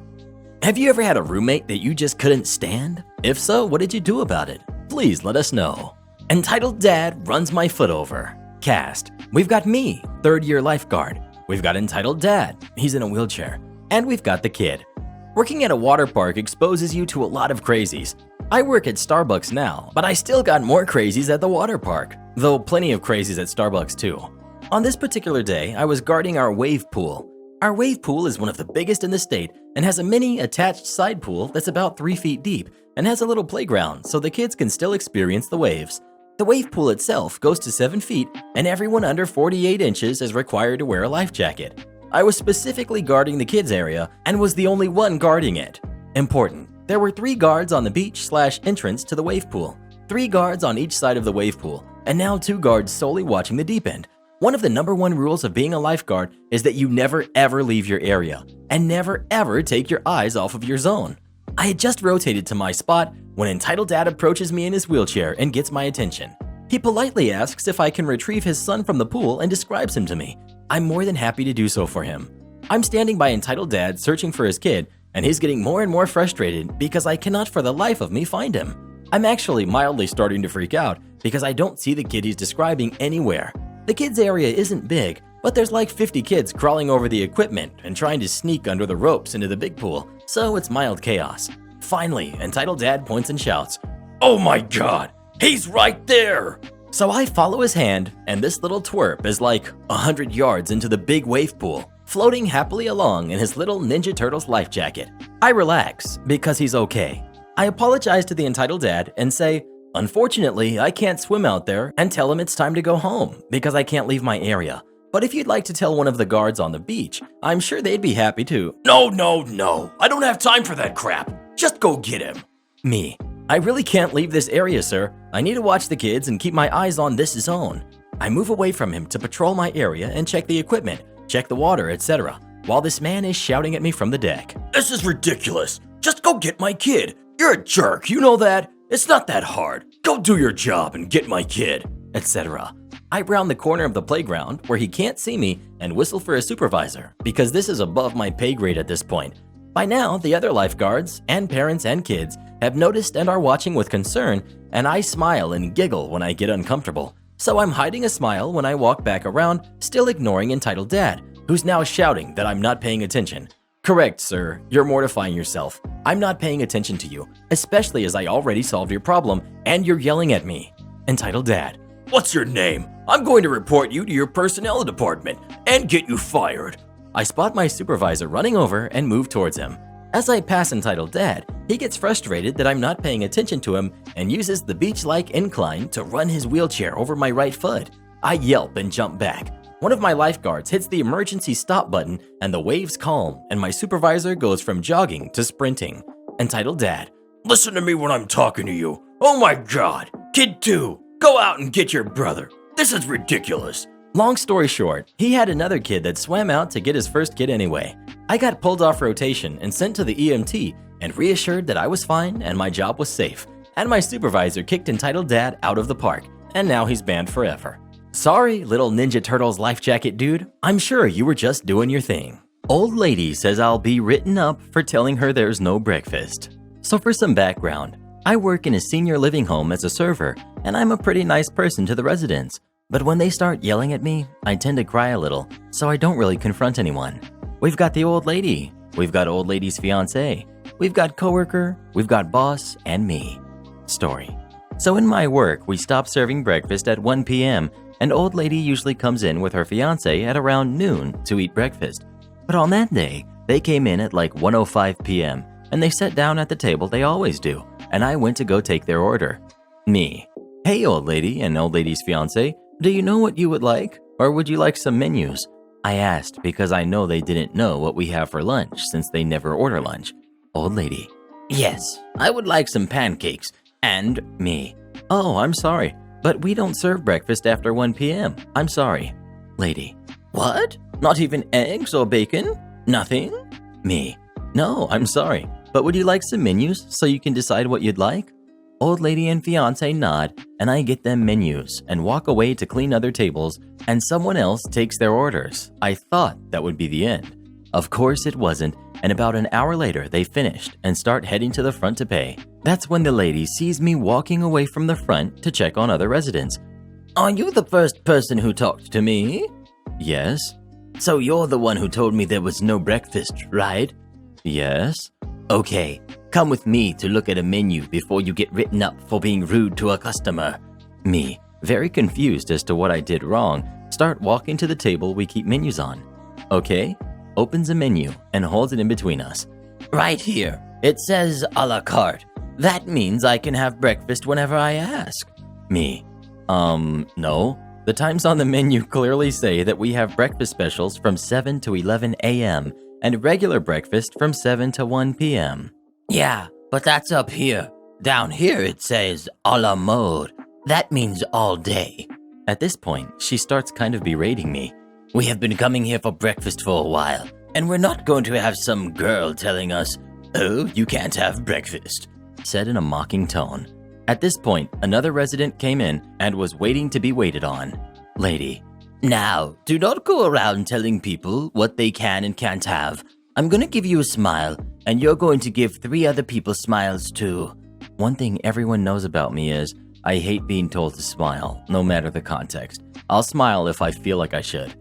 Have you ever had a roommate that you just couldn't stand? If so, what did you do about it? Please let us know. Entitled Dad runs my foot over. Cast. We've got me, 3rd-year lifeguard. We've got Entitled Dad. He's in a wheelchair. And we've got the kid. Working at a water park exposes you to a lot of crazies. I work at Starbucks now, but I still got more crazies at the water park, though plenty of crazies at Starbucks too. On this particular day, I was guarding our wave pool. Our wave pool is one of the biggest in the state and has a mini attached side pool that's about 3 feet deep and has a little playground so the kids can still experience the waves. The wave pool itself goes to 7 feet and everyone under 48 inches is required to wear a life jacket. I was specifically guarding the kids area and was the only one guarding it. Important, there were 3 guards on the beach/entrance to the wave pool, 3 guards on each side of the wave pool, and now 2 guards solely watching the deep end. One of the #1 rules of being a lifeguard is that you never ever leave your area and never ever take your eyes off of your zone. I had just rotated to my spot when Entitled Dad approaches me in his wheelchair and gets my attention. He politely asks if I can retrieve his son from the pool and describes him to me. I'm more than happy to do so for him. I'm standing by Entitled Dad searching for his kid, and he's getting more and more frustrated because I cannot for the life of me find him. I'm actually mildly starting to freak out because I don't see the kid he's describing anywhere. The kids area isn't big, but there's like 50 kids crawling over the equipment and trying to sneak under the ropes into the big pool, so it's mild chaos. Finally, Entitled Dad points and shouts, "Oh my God, he's right there!" So I follow his hand, and this little twerp is like 100 yards into the big wave pool, floating happily along in his little Ninja Turtles life jacket. I relax because he's okay. I apologize to the Entitled Dad and say, Unfortunately, I can't swim out there and tell him it's time to go home because I can't leave my area. But if you'd like to tell one of the guards on the beach, I'm sure they'd be happy to. No. I don't have time for that crap. Just go get him. Me. I really can't leave this area, sir. I need to watch the kids and keep my eyes on this zone. I move away from him to patrol my area and check the equipment, check the water, etc., while this man is shouting at me from the deck. This is ridiculous. Just go get my kid. You're a jerk, you know that? It's not that hard. Go do your job and get my kid, etc. I round the corner of the playground where he can't see me and whistle for a supervisor because this is above my pay grade at this point. By now, the other lifeguards and parents and kids have noticed and are watching with concern, and I smile and giggle when I get uncomfortable. So I'm hiding a smile when I walk back around, still ignoring entitled dad, who's now shouting that I'm not paying attention. Correct, sir. You're mortifying yourself. I'm not paying attention to you, especially as I already solved your problem and you're yelling at me. Entitled dad. What's your name? I'm going to report you to your personnel department and get you fired. I spot my supervisor running over and move towards him. As I pass entitled dad, he gets frustrated that I'm not paying attention to him and uses the beach-like incline to run his wheelchair over my right foot. I yelp and jump back. One of my lifeguards hits the emergency stop button and the waves calm and my supervisor goes from jogging to sprinting. Entitled dad. Listen to me when I'm talking to you. Oh my God. Kid 2, go out and get your brother. This is ridiculous. Long story short, he had another kid that swam out to get his first kid anyway. I got pulled off rotation and sent to the EMT and reassured that I was fine and my job was safe. And my supervisor kicked entitled dad out of the park, and now he's banned forever. Sorry, little Ninja Turtles life jacket dude. I'm sure you were just doing your thing. Old lady says I'll be written up for telling her there's no breakfast. So for some background, I work in a senior living home as a server, and I'm a pretty nice person to the residents. But when they start yelling at me, I tend to cry a little, so I don't really confront anyone. We've got the old lady, we've got old lady's fiance, we've got coworker, we've got boss, and me. Story. So in my work, we stop serving breakfast at 1 p.m., and old lady usually comes in with her fiance at around noon to eat breakfast. But on that day, they came in at like 1:05 p.m., and they sat down at the table they always do, and I went to go take their order. Me. Hey, old lady and old lady's fiance, do you know what you would like? Or would you like some menus? I asked because I know they didn't know what we have for lunch since they never order lunch. Old lady. Yes, I would like some pancakes. And me. Oh, I'm sorry, but we don't serve breakfast after 1 p.m. I'm sorry. Lady. What? Not even eggs or bacon? Nothing? Me. No, I'm sorry, but would you like some menus so you can decide what you'd like? Old lady and fiance nod, and I get them menus and walk away to clean other tables, and someone else takes their orders. I thought that would be the end. Of course it wasn't, and about an hour later they finished and start heading to the front to pay. That's when the lady sees me walking away from the front to check on other residents. Are you the first person who talked to me? Yes. So you're the one who told me there was no breakfast, right? Yes. Okay, come with me to look at a menu before you get written up for being rude to a customer. Me, very confused as to what I did wrong, start walking to the table we keep menus on. Okay, opens a menu and holds it in between us. Right here, it says a la carte. That means I can have breakfast whenever I ask. Me, no. The times on the menu clearly say that we have breakfast specials from 7 to 11 a.m. and regular breakfast from 7 to 1 p.m. Yeah, but that's up here. Down here it says a la mode. That means all day. At this point, she starts kind of berating me. We have been coming here for breakfast for a while, and we're not going to have some girl telling us, oh, you can't have breakfast, said in a mocking tone. At this point, another resident came in and was waiting to be waited on. Lady. Now, do not go around telling people what they can and can't have. I'm going to give you a smile, and you're going to give 3 other people smiles too. One thing everyone knows about me is I hate being told to smile, no matter the context. I'll smile if I feel like I should.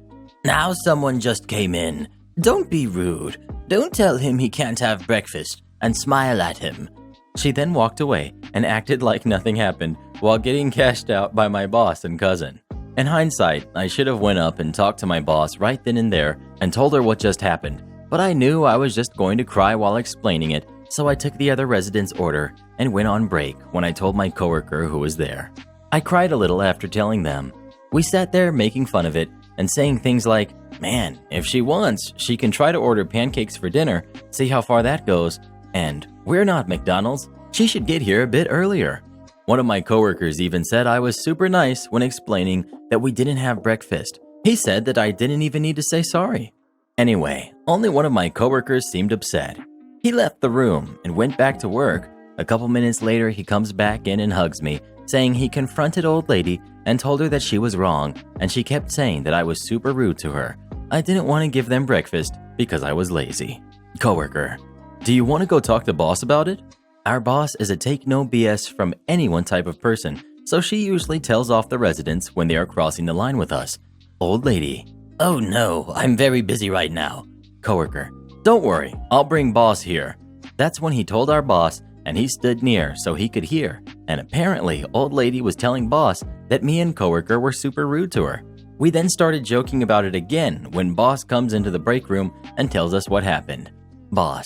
Now someone just came in. Don't be rude. Don't tell him he can't have breakfast, and smile at him. She then walked away and acted like nothing happened while getting cashed out by my boss and cousin. In hindsight, I should have went up and talked to my boss right then and there and told her what just happened, but I knew I was just going to cry while explaining it, so I took the other resident's order and went on break when I told my coworker who was there. I cried a little after telling them. We sat there making fun of it and saying things like, man, if she wants, she can try to order pancakes for dinner, see how far that goes, and we're not McDonald's, she should get here a bit earlier. One of my coworkers even said I was super nice when explaining that we didn't have breakfast. He said that I didn't even need to say sorry. Anyway, only one of my coworkers seemed upset. He left the room and went back to work. A couple minutes later, he comes back in and hugs me, saying he confronted old lady and told her that she was wrong, and she kept saying that I was super rude to her. I didn't want to give them breakfast because I was lazy. Coworker, do you want to go talk to boss about it? Our boss is a take no BS from anyone type of person, so she usually tells off the residents when they are crossing the line with us. Old lady, oh no, I'm very busy right now. Coworker, don't worry, I'll bring boss here. That's when he told our boss, and he stood near so he could hear, and apparently old lady was telling boss that me and coworker were super rude to her. We then started joking about it again when boss comes into the break room and tells us what happened. Boss,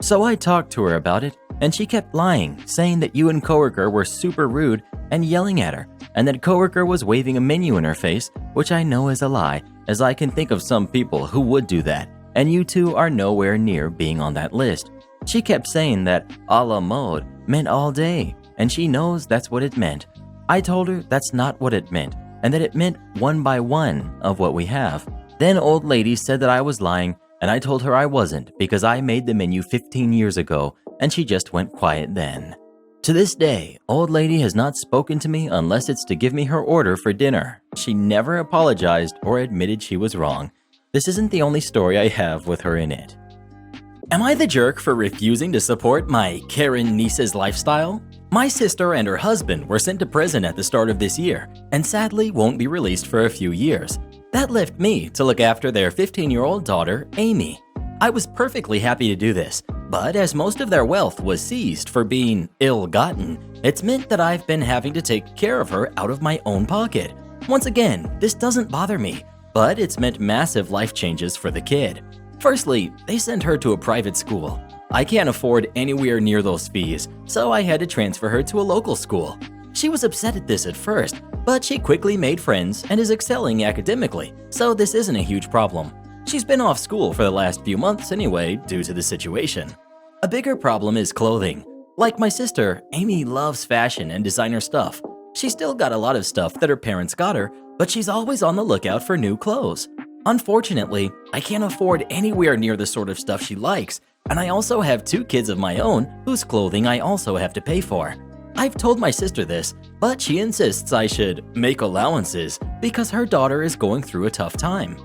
so I talked to her about it, and she kept lying, saying that you and coworker were super rude and yelling at her, and that coworker was waving a menu in her face, which I know is a lie, as I can think of some people who would do that, and you two are nowhere near being on that list. She kept saying that a la mode meant all day, and she knows that's what it meant. I told her that's not what it meant, and that it meant one by one of what we have. Then old lady said that I was lying, and I told her I wasn't because I made the menu 15 years ago, and she just went quiet then. To this day, old lady has not spoken to me unless it's to give me her order for dinner. She never apologized or admitted she was wrong. This isn't the only story I have with her in it. Am I the jerk for refusing to support my Karen niece's lifestyle? My sister and her husband were sent to prison at the start of this year, and sadly won't be released for a few years. That left me to look after their 15-year-old daughter, Amy. I was perfectly happy to do this, but as most of their wealth was seized for being ill-gotten, it's meant that I've been having to take care of her out of my own pocket. Once again, this doesn't bother me, but it's meant massive life changes for the kid. Firstly, they sent her to a private school. I can't afford anywhere near those fees, so I had to transfer her to a local school. She was upset at this at first, but she quickly made friends and is excelling academically, so this isn't a huge problem. She's been off school for the last few months anyway due to the situation. A bigger problem is clothing. Like my sister, Amy loves fashion and designer stuff. She's still got a lot of stuff that her parents got her, but she's always on the lookout for new clothes. Unfortunately, I can't afford anywhere near the sort of stuff she likes, and I also have 2 kids of my own whose clothing I also have to pay for. I've told my sister this, but she insists I should make allowances because her daughter is going through a tough time.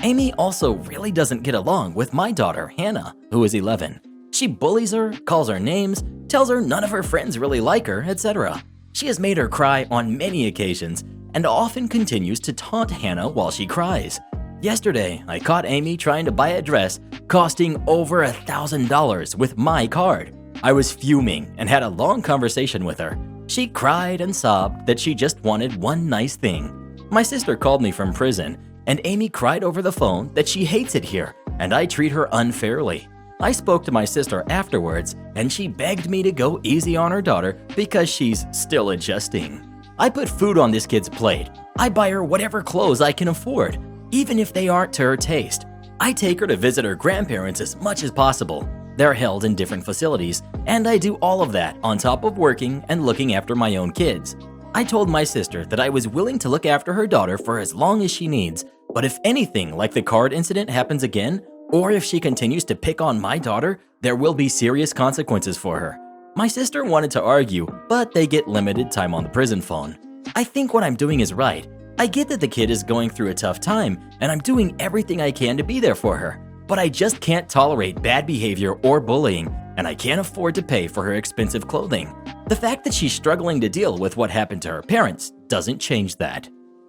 Amy also really doesn't get along with my daughter, Hannah, who is 11. She bullies her, calls her names, tells her none of her friends really like her, etc. She has made her cry on many occasions and often continues to taunt Hannah while she cries. Yesterday, I caught Amy trying to buy a dress costing over $1,000 with my card. I was fuming and had a long conversation with her. She cried and sobbed that she just wanted one nice thing. My sister called me from prison, and Amy cried over the phone that she hates it here and I treat her unfairly. I spoke to my sister afterwards, and she begged me to go easy on her daughter because she's still adjusting. I put food on this kid's plate. I buy her whatever clothes I can afford, even if they aren't to her taste. I take her to visit her grandparents as much as possible. They're held in different facilities, and I do all of that on top of working and looking after my own kids. I told my sister that I was willing to look after her daughter for as long as she needs, but if anything like the card incident happens again, or if she continues to pick on my daughter, there will be serious consequences for her. My sister wanted to argue, but they get limited time on the prison phone. I think what I'm doing is right. I get that the kid is going through a tough time, and I'm doing everything I can to be there for her. But I just can't tolerate bad behavior or bullying, and I can't afford to pay for her expensive clothing. The fact that she's struggling to deal with what happened to her parents doesn't change that.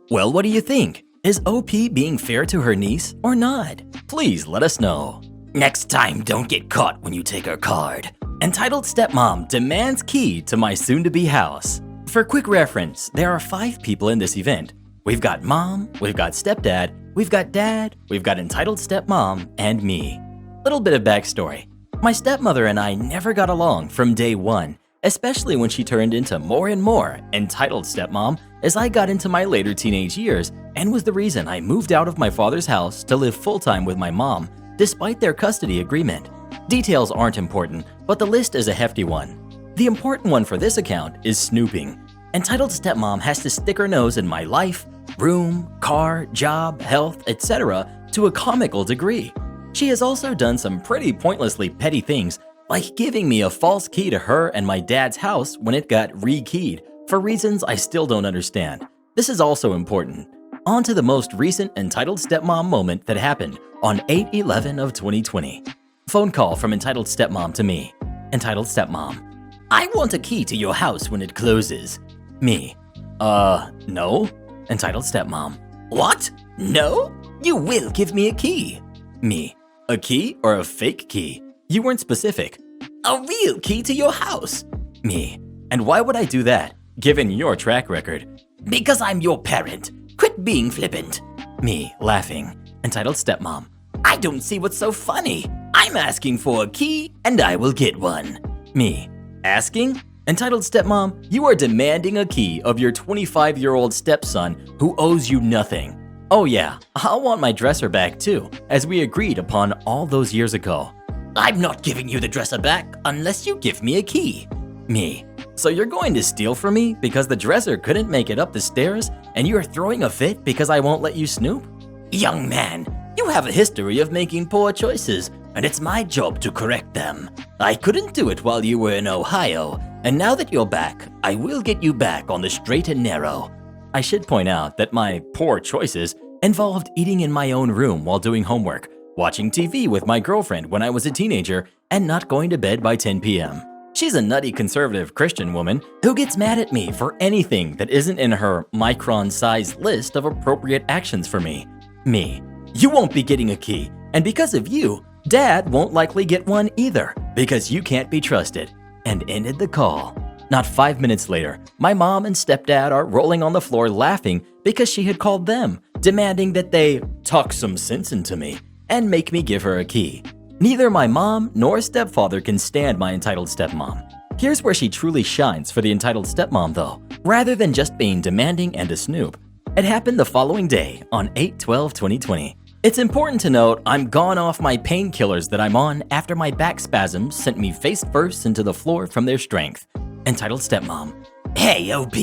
Well, what do you think? Is OP being fair to her niece or not? Please let us know. Next time, don't get caught when you take her card. Entitled Stepmom demands key to my soon-to-be house. For quick reference, there are 5 people in this event. We've got mom, we've got stepdad, we've got dad, we've got entitled stepmom, and me. Little bit of backstory. My stepmother and I never got along from day one, especially when she turned into more and more entitled stepmom as I got into my later teenage years, and was the reason I moved out of my father's house to live full-time with my mom, despite their custody agreement. Details aren't important, but the list is a hefty one. The important one for this account is snooping. Entitled stepmom has to stick her nose in my life, room, car, job, health, etc. to a comical degree. She has also done some pretty pointlessly petty things, like giving me a false key to her and my dad's house when it got re-keyed, for reasons I still don't understand. This is also important. On to the most recent entitled stepmom moment that happened on 8/11 of 2020. Phone call from entitled stepmom to me. Entitled stepmom: I want a key to your house when it closes. Me: no. Entitled stepmom: What? No? You will give me a key. Me: A key or a fake key? You weren't specific. A real key to your house. Me: And why would I do that, given your track record? Because I'm your parent. Quit being flippant. Me, laughing. Entitled stepmom: I don't see what's so funny. I'm asking for a key and I will get one. Me: Asking? Entitled stepmom, you are demanding a key of your 25-year-old stepson who owes you nothing. Oh yeah, I'll want my dresser back too, as we agreed upon all those years ago. I'm not giving you the dresser back unless you give me a key. Me: So you're going to steal from me because the dresser couldn't make it up the stairs and you're throwing a fit because I won't let you snoop? Young man, you have a history of making poor choices, and it's my job to correct them. I couldn't do it while you were in Ohio, and now that you're back, I will get you back on the straight and narrow. I should point out that my poor choices involved eating in my own room while doing homework, watching TV with my girlfriend when I was a teenager, and not going to bed by 10 p.m. She's a nutty conservative Christian woman who gets mad at me for anything that isn't in her micron-sized list of appropriate actions for me. Me: You won't be getting a key, and because of you, Dad won't likely get one either, because you can't be trusted. And ended the call. Not 5 minutes later, my mom and stepdad are rolling on the floor laughing because she had called them, demanding that they talk some sense into me and make me give her a key. Neither my mom nor stepfather can stand my entitled stepmom. Here's where she truly shines for the entitled stepmom though, rather than just being demanding and a snoop. It happened the following day on 8/12/2020. It's important to note I'm gone off my painkillers that I'm on after my back spasms sent me face first into the floor from their strength. Entitled stepmom: Hey OP,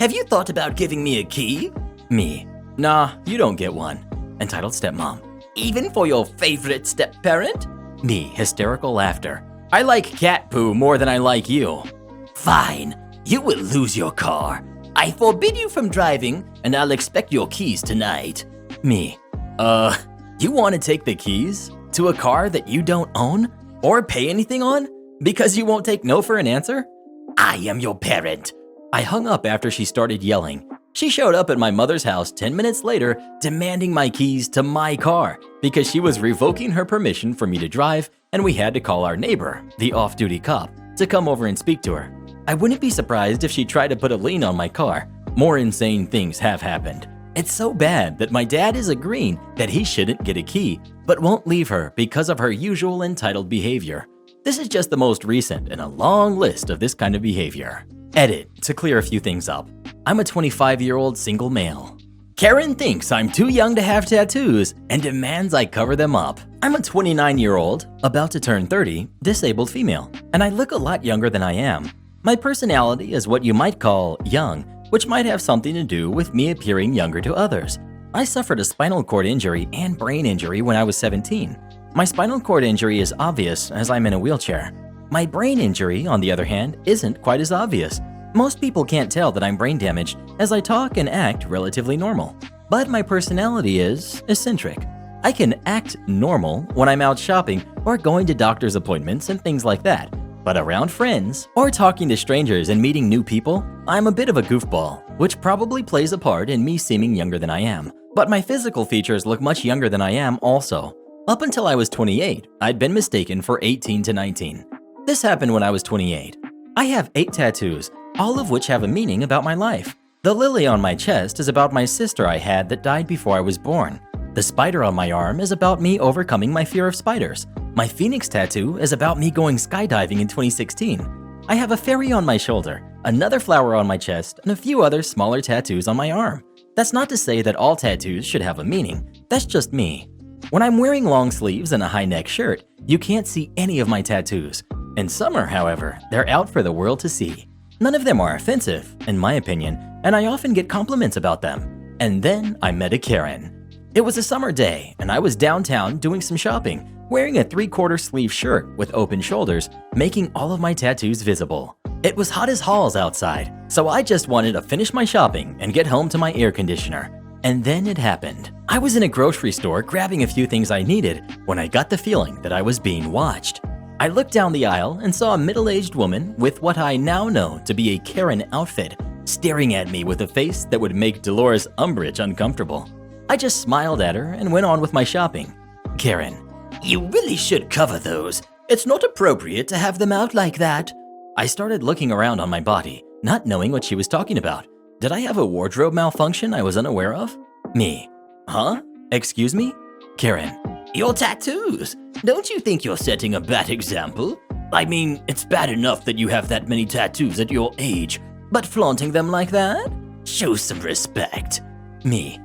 have you thought about giving me a key? Me: Nah, you don't get one. Entitled stepmom: Even for your favorite step-parent? Me, hysterical laughter: I like cat poo more than I like you. Fine, you will lose your car. I forbid you from driving, and I'll expect your keys tonight. Me: You want to take the keys to a car that you don't own or pay anything on because you won't take no for an answer? I am your parent. I hung up after she started yelling. She showed up at my mother's house 10 minutes later demanding my keys to my car because she was revoking her permission for me to drive, and we had to call our neighbor, the off-duty cop, to come over and speak to her. I wouldn't be surprised if she tried to put a lien on my car. More insane things have happened. It's so bad that my dad is agreeing that he shouldn't get a key, but won't leave her because of her usual entitled behavior. This is just the most recent in a long list of this kind of behavior. Edit to clear a few things up. I'm a 25-year-old single male. Karen thinks I'm too young to have tattoos and demands I cover them up. I'm a 29-year-old, about to turn 30, disabled female, and I look a lot younger than I am. My personality is what you might call young, which might have something to do with me appearing younger to others. I suffered a spinal cord injury and brain injury when I was 17. My spinal cord injury is obvious as I'm in a wheelchair. My brain injury, on the other hand, isn't quite as obvious. Most people can't tell that I'm brain damaged as I talk and act relatively normal. But my personality is eccentric. I can act normal when I'm out shopping or going to doctor's appointments and things like that. But around friends or talking to strangers and meeting new people, I'm a bit of a goofball, which probably plays a part in me seeming younger than I am. But my physical features look much younger than I am also. Up until I was 28, I'd been mistaken for 18 to 19. This happened when I was 28. I have 8 tattoos, all of which have a meaning about my life. The lily on my chest is about my sister I had that died before I was born. The spider on my arm is about me overcoming my fear of spiders. My Phoenix tattoo is about me going skydiving in 2016. I have a fairy on my shoulder, another flower on my chest, and a few other smaller tattoos on my arm. That's not to say that all tattoos should have a meaning, that's just me. When I'm wearing long sleeves and a high neck shirt, you can't see any of my tattoos. In summer, however, they're out for the world to see. None of them are offensive, in my opinion, and I often get compliments about them. And then I met a Karen. It was a summer day, and I was downtown doing some shopping, wearing a 3/4 sleeve shirt with open shoulders, making all of my tattoos visible. It was hot as halls outside, so I just wanted to finish my shopping and get home to my air conditioner. And then it happened. I was in a grocery store grabbing a few things I needed when I got the feeling that I was being watched. I looked down the aisle and saw a middle-aged woman with what I now know to be a Karen outfit, staring at me with a face that would make Dolores Umbridge uncomfortable. I just smiled at her and went on with my shopping. Karen: "You really should cover those. It's not appropriate to have them out like that." I started looking around on my body, not knowing what she was talking about. Did I have a wardrobe malfunction I was unaware of? Me: "Huh? Excuse me?" Karen: "Your tattoos. Don't you think you're setting a bad example? I mean, it's bad enough that you have that many tattoos at your age, but flaunting them like that? Show some respect." Me: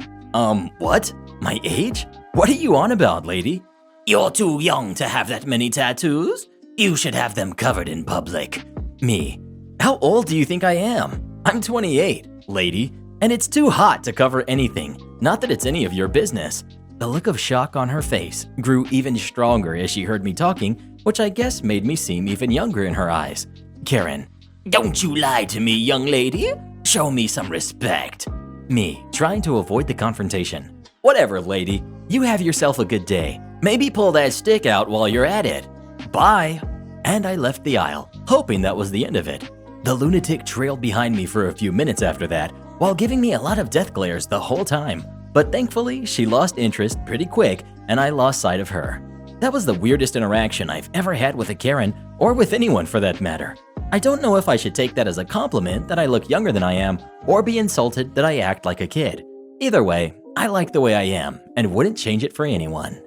What? My age? What are you on about, lady? You're too young to have that many tattoos. You should have them covered in public." Me: "How old do you think I am? I'm 28, lady, and it's too hot to cover anything. Not that it's any of your business." The look of shock on her face grew even stronger as she heard me talking, which I guess made me seem even younger in her eyes. Karen: "Don't you lie to me, young lady. Show me some respect." Me, trying to avoid the confrontation: "Whatever, lady. You have yourself a good day. Maybe pull that stick out while you're at it. Bye." And I left the aisle, hoping that was the end of it. The lunatic trailed behind me for a few minutes after that, while giving me a lot of death glares the whole time. But thankfully, she lost interest pretty quick, and I lost sight of her. That was the weirdest interaction I've ever had with a Karen, or with anyone for that matter. I don't know if I should take that as a compliment that I look younger than I am, or be insulted that I act like a kid. Either way, I like the way I am, and wouldn't change it for anyone.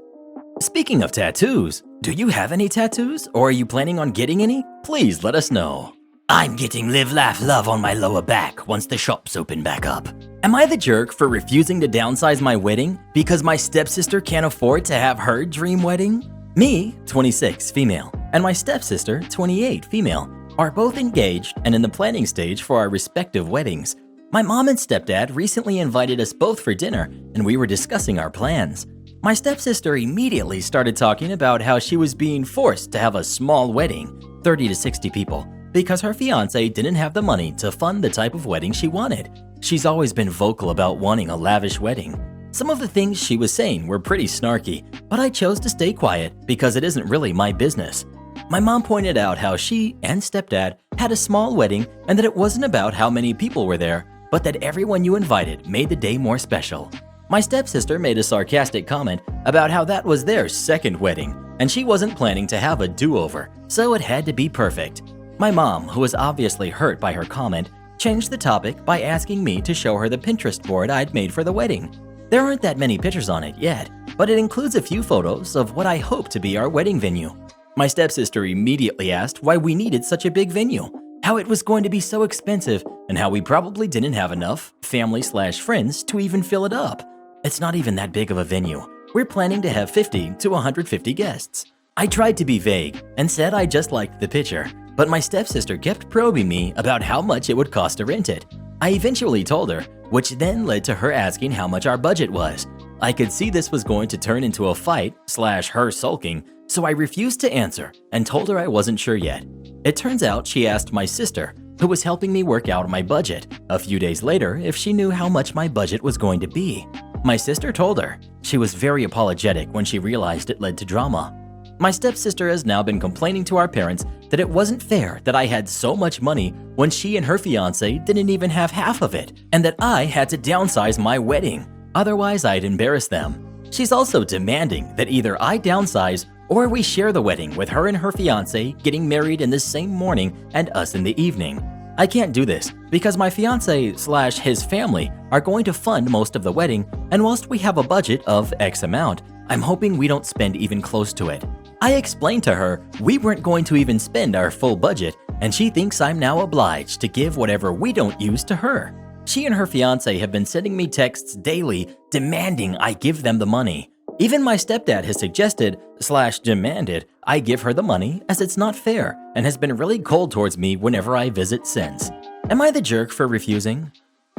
Speaking of tattoos, do you have any tattoos, or are you planning on getting any? Please let us know. I'm getting live, laugh, love on my lower back once the shops open back up. Am I the jerk for refusing to downsize my wedding because my stepsister can't afford to have her dream wedding? Me, 26, female, and my stepsister, 28, female, are both engaged and in the planning stage for our respective weddings. My mom and stepdad recently invited us both for dinner, and we were discussing our plans. My stepsister immediately started talking about how she was being forced to have a small wedding, 30 to 60 people, because her fiance didn't have the money to fund the type of wedding she wanted. She's always been vocal about wanting a lavish wedding. Some of the things she was saying were pretty snarky, but I chose to stay quiet because it isn't really my business. My mom pointed out how she and stepdad had a small wedding and that it wasn't about how many people were there, but that everyone you invited made the day more special. My stepsister made a sarcastic comment about how that was their second wedding, and she wasn't planning to have a do-over, so it had to be perfect. My mom, who was obviously hurt by her comment, changed the topic by asking me to show her the Pinterest board I'd made for the wedding. There aren't that many pictures on it yet, but it includes a few photos of what I hope to be our wedding venue. My stepsister immediately asked why we needed such a big venue, how it was going to be so expensive, and how we probably didn't have enough family/friends to even fill it up. It's not even that big of a venue. We're planning to have 50 to 150 guests. I tried to be vague and said I just liked the picture, but my stepsister kept probing me about how much it would cost to rent it. I eventually told her, which then led to her asking how much our budget was. I could see this was going to turn into a fight/her sulking, so I refused to answer and told her I wasn't sure yet. It turns out she asked my sister, who was helping me work out my budget, a few days later if she knew how much my budget was going to be. My sister told her. She was very apologetic when she realized it led to drama. My stepsister has now been complaining to our parents that it wasn't fair that I had so much money when she and her fiance didn't even have half of it, and that I had to downsize my wedding. Otherwise, I'd embarrass them. She's also demanding that either I downsize or we share the wedding with her and her fiance getting married in the same morning and us in the evening. I can't do this because my fiance/his family are going to fund most of the wedding, and whilst we have a budget of X amount, I'm hoping we don't spend even close to it. I explained to her we weren't going to even spend our full budget, and she thinks I'm now obliged to give whatever we don't use to her. She and her fiance have been sending me texts daily demanding I give them the money. Even my stepdad has suggested/demanded I give her the money as it's not fair and has been really cold towards me whenever I visit since. Am I the jerk for refusing?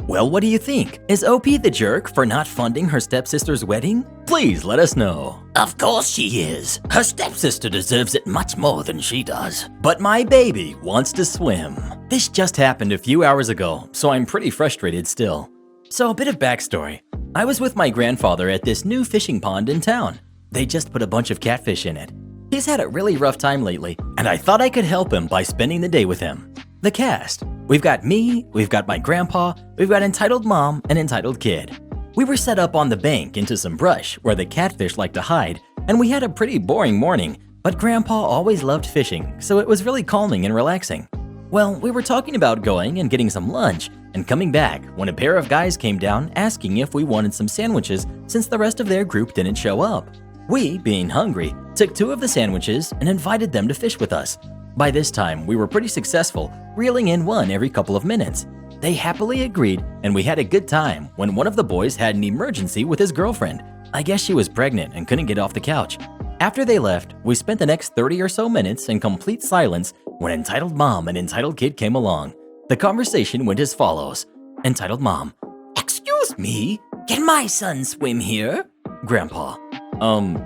Well, what do you think? Is OP the jerk for not funding her stepsister's wedding? Please let us know. Of course she is. Her stepsister deserves it much more than she does. But my baby wants to swim. This just happened a few hours ago, so I'm pretty frustrated still. So a bit of backstory. I was with my grandfather at this new fishing pond in town. They just put a bunch of catfish in it. He's had a really rough time lately, and I thought I could help him by spending the day with him. The cast. We've got me, we've got my grandpa, we've got entitled mom and entitled kid. We were set up on the bank into some brush where the catfish like to hide, and we had a pretty boring morning, but grandpa always loved fishing, so it was really calming and relaxing. Well, we were talking about going and getting some lunch and coming back when a pair of guys came down asking if we wanted some sandwiches since the rest of their group didn't show up. We, being hungry, took 2 of the sandwiches and invited them to fish with us. By this time, we were pretty successful, reeling in one every couple of minutes. They happily agreed, and we had a good time when one of the boys had an emergency with his girlfriend. I guess she was pregnant and couldn't get off the couch. After they left, we spent the next 30 or so minutes in complete silence when entitled mom and entitled kid came along. The conversation went as follows. Entitled mom, Excuse me, can my son swim here? Grandpa,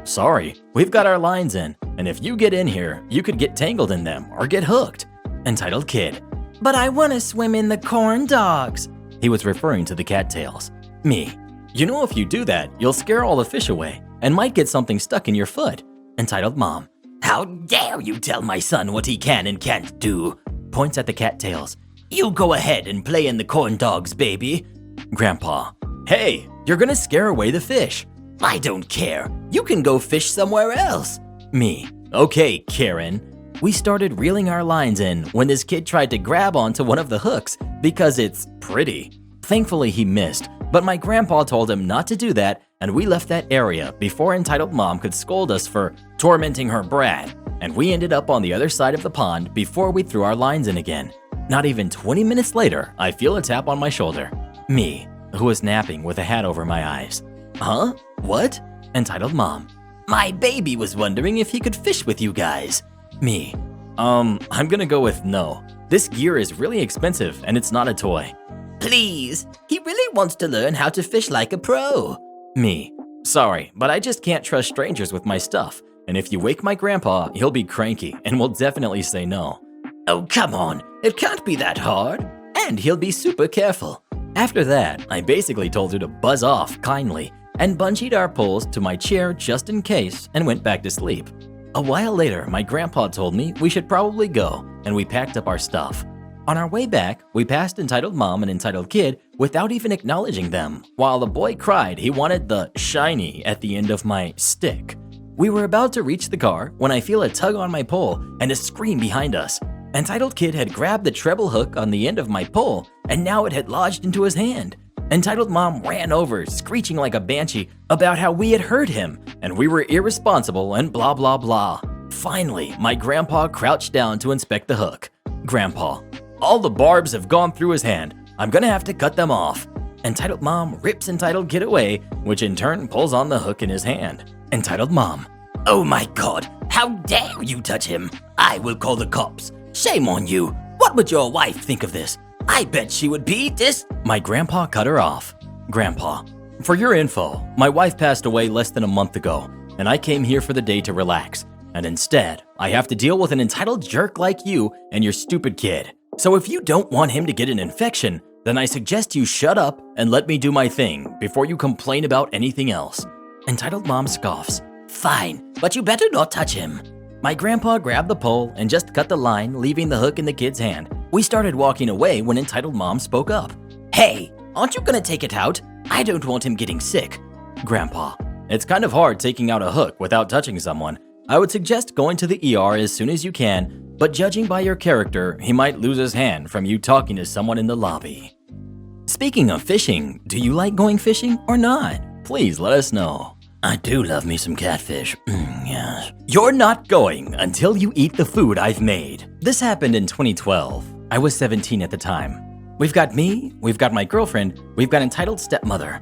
sorry, we've got our lines in, and if you get in here, you could get tangled in them or get hooked. Entitled kid, But I want to swim in the corn dogs. he was referring to the cattails. Me, you know if you do that, you'll scare all the fish away and might get something stuck in your foot. Entitled mom, How dare you tell my son what he can and can't do? points at the cattails. You go ahead and play in the corn dogs, baby. Grandpa, hey, you're gonna scare away the fish. I don't care. You can go fish somewhere else. Me, okay, Karen. We started reeling our lines in when this kid tried to grab onto one of the hooks because it's pretty. Thankfully, he missed, but my grandpa told him not to do that, and we left that area before entitled mom could scold us for tormenting her brat, and we ended up on the other side of the pond before we threw our lines in again. Not even 20 minutes later, I feel a tap on my shoulder. Me, who was napping with a hat over my eyes. Huh? What? Entitled mom. My baby was wondering if he could fish with you guys. Me. I'm gonna go with no. This gear is really expensive and it's not a toy. Please, he really wants to learn how to fish like a pro. Me. Sorry, but I just can't trust strangers with my stuff. And if you wake my grandpa, he'll be cranky and will definitely say no. Oh, come on. It can't be that hard. And he'll be super careful. After that, I basically told her to buzz off kindly and bungeed our poles to my chair just in case and went back to sleep. A while later, my grandpa told me we should probably go, and we packed up our stuff. On our way back, we passed entitled mom and entitled kid without even acknowledging them, while the boy cried he wanted the shiny at the end of my stick. We were about to reach the car when I feel a tug on my pole and a scream behind us. Entitled kid had grabbed the treble hook on the end of my pole, and now it had lodged into his hand. Entitled mom ran over, screeching like a banshee about how we had hurt him, and we were irresponsible and blah blah blah. Finally, my grandpa crouched down to inspect the hook. Grandpa, all the barbs have gone through his hand. I'm gonna have to cut them off. Entitled mom rips entitled kid away, which in turn pulls on the hook in his hand. Entitled mom, Oh my God, how dare you touch him? I will call the cops. Shame on you. What would your wife think of this? I bet she would be My grandpa cut her off. Grandpa, for your info, my wife passed away less than a month ago, and I came here for the day to relax. And instead, I have to deal with an entitled jerk like you and your stupid kid. So if you don't want him to get an infection, then I suggest you shut up and let me do my thing before you complain about anything else. Entitled mom scoffs. Fine, but you better not touch him. My grandpa grabbed the pole and just cut the line, leaving the hook in the kid's hand. We started walking away when entitled mom spoke up. Hey, aren't you gonna take it out? I don't want him getting sick. Grandpa, it's kind of hard taking out a hook without touching someone. I would suggest going to the ER as soon as you can, but judging by your character, he might lose his hand from you talking to someone in the lobby. Speaking of fishing, do you like going fishing or not? Please let us know. I do love me some catfish. Yes. You're not going until you eat the food I've made. This happened in 2012. I was 17 at the time. We've got me, we've got my girlfriend, we've got entitled stepmother.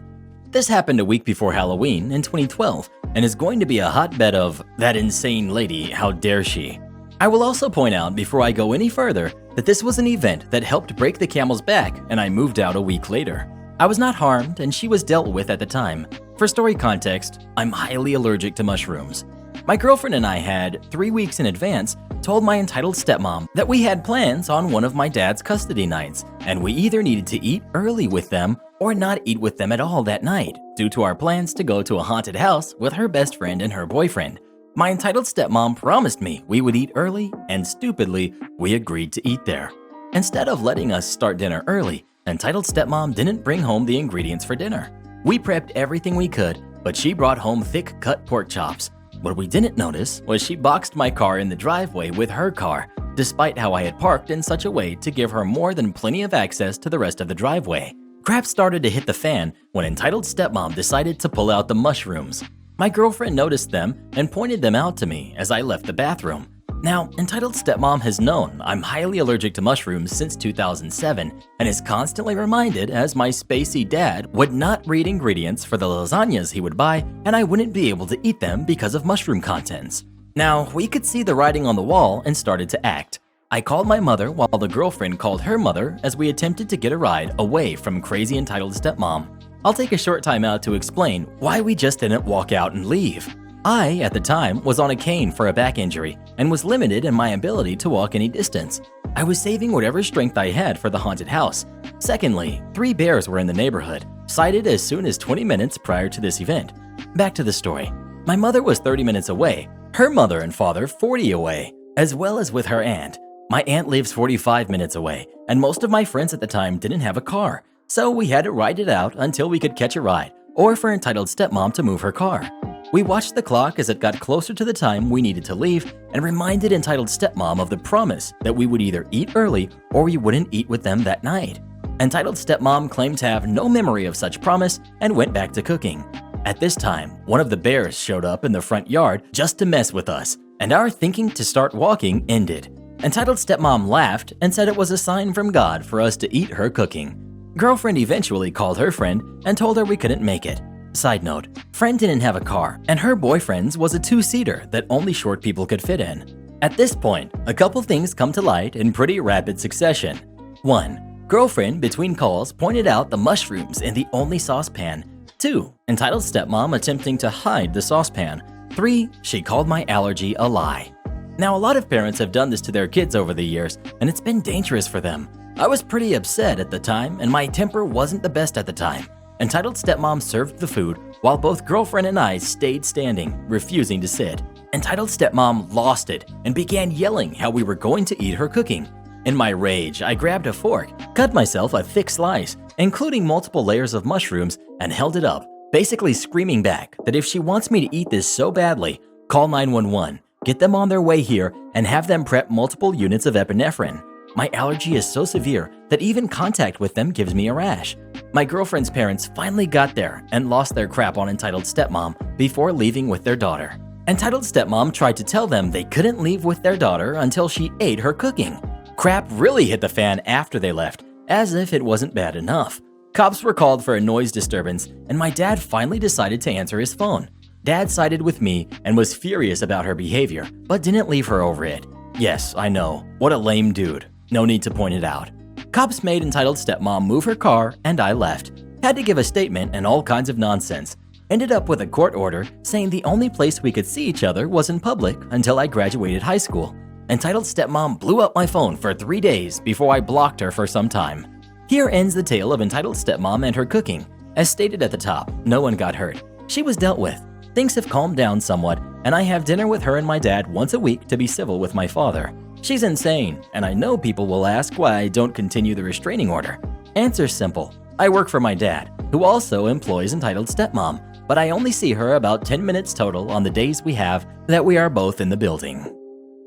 This happened a week before Halloween in 2012 and is going to be a hotbed of that insane lady, how dare she. I will also point out before I go any further that this was an event that helped break the camel's back and I moved out a week later. I was not harmed and she was dealt with at the time. For story context, I'm highly allergic to mushrooms. My girlfriend and I had, 3 weeks in advance, told my entitled stepmom that we had plans on one of my dad's custody nights, and we either needed to eat early with them or not eat with them at all that night, due to our plans to go to a haunted house with her best friend and her boyfriend. My entitled stepmom promised me we would eat early, and stupidly, we agreed to eat there. Instead of letting us start dinner early, entitled stepmom didn't bring home the ingredients for dinner. We prepped everything we could, but she brought home thick-cut pork chops. What we didn't notice was she boxed my car in the driveway with her car, despite how I had parked in such a way to give her more than plenty of access to the rest of the driveway. Crap started to hit the fan when entitled stepmom decided to pull out the mushrooms. My girlfriend noticed them and pointed them out to me as I left the bathroom. Now, entitled stepmom has known I'm highly allergic to mushrooms since 2007 and is constantly reminded as my spacey dad would not read ingredients for the lasagnas he would buy and I wouldn't be able to eat them because of mushroom contents. Now, we could see the writing on the wall and started to act. I called my mother while the girlfriend called her mother as we attempted to get a ride away from crazy entitled stepmom. I'll take a short time out to explain why we just didn't walk out and leave. I, at the time, was on a cane for a back injury and was limited in my ability to walk any distance. I was saving whatever strength I had for the haunted house. Secondly, 3 bears were in the neighborhood, sighted as soon as 20 minutes prior to this event. Back to the story. My mother was 30 minutes away, her mother and father 40 away, as well as with her aunt. My aunt lives 45 minutes away, and most of my friends at the time didn't have a car, so we had to ride it out until we could catch a ride, or for entitled stepmom to move her car. We watched the clock as it got closer to the time we needed to leave and reminded entitled stepmom of the promise that we would either eat early or we wouldn't eat with them that night. Entitled stepmom claimed to have no memory of such promise and went back to cooking. At this time, one of the bears showed up in the front yard just to mess with us, and our thinking to start walking ended. Entitled stepmom laughed and said it was a sign from God for us to eat her cooking. Girlfriend eventually called her friend and told her we couldn't make it. Side note, friend didn't have a car, and her boyfriend's was a 2-seater that only short people could fit in. At this point, a couple things come to light in pretty rapid succession. 1. Girlfriend, between calls, pointed out the mushrooms in the only saucepan. 2. Entitled stepmom attempting to hide the saucepan. 3. She called my allergy a lie. Now, a lot of parents have done this to their kids over the years, and it's been dangerous for them. I was pretty upset at the time, and my temper wasn't the best at the time. Entitled stepmom served the food while both girlfriend and I stayed standing, refusing to sit. Entitled stepmom lost it and began yelling how we were going to eat her cooking. In my rage, I grabbed a fork, cut myself a thick slice, including multiple layers of mushrooms, and held it up, basically screaming back that if she wants me to eat this so badly, call 911, get them on their way here, and have them prep multiple units of epinephrine. My allergy is so severe that even contact with them gives me a rash. My girlfriend's parents finally got there and lost their crap on entitled stepmom before leaving with their daughter. Entitled stepmom tried to tell them they couldn't leave with their daughter until she ate her cooking. Crap really hit the fan after they left, as if it wasn't bad enough. Cops were called for a noise disturbance, and my dad finally decided to answer his phone. Dad sided with me and was furious about her behavior, but didn't leave her over it. Yes, I know, what a lame dude. No need to point it out. Cops made entitled stepmom move her car and I left. Had to give a statement and all kinds of nonsense. Ended up with a court order saying the only place we could see each other was in public until I graduated high school. Entitled stepmom blew up my phone for 3 days before I blocked her for some time. Here ends the tale of entitled stepmom and her cooking. As stated at the top, no one got hurt. She was dealt with. Things have calmed down somewhat, and I have dinner with her and my dad once a week to be civil with my father. She's insane, and I know people will ask why I don't continue the restraining order. Answer's simple. I work for my dad, who also employs entitled stepmom, but I only see her about 10 minutes total on the days we have that we are both in the building.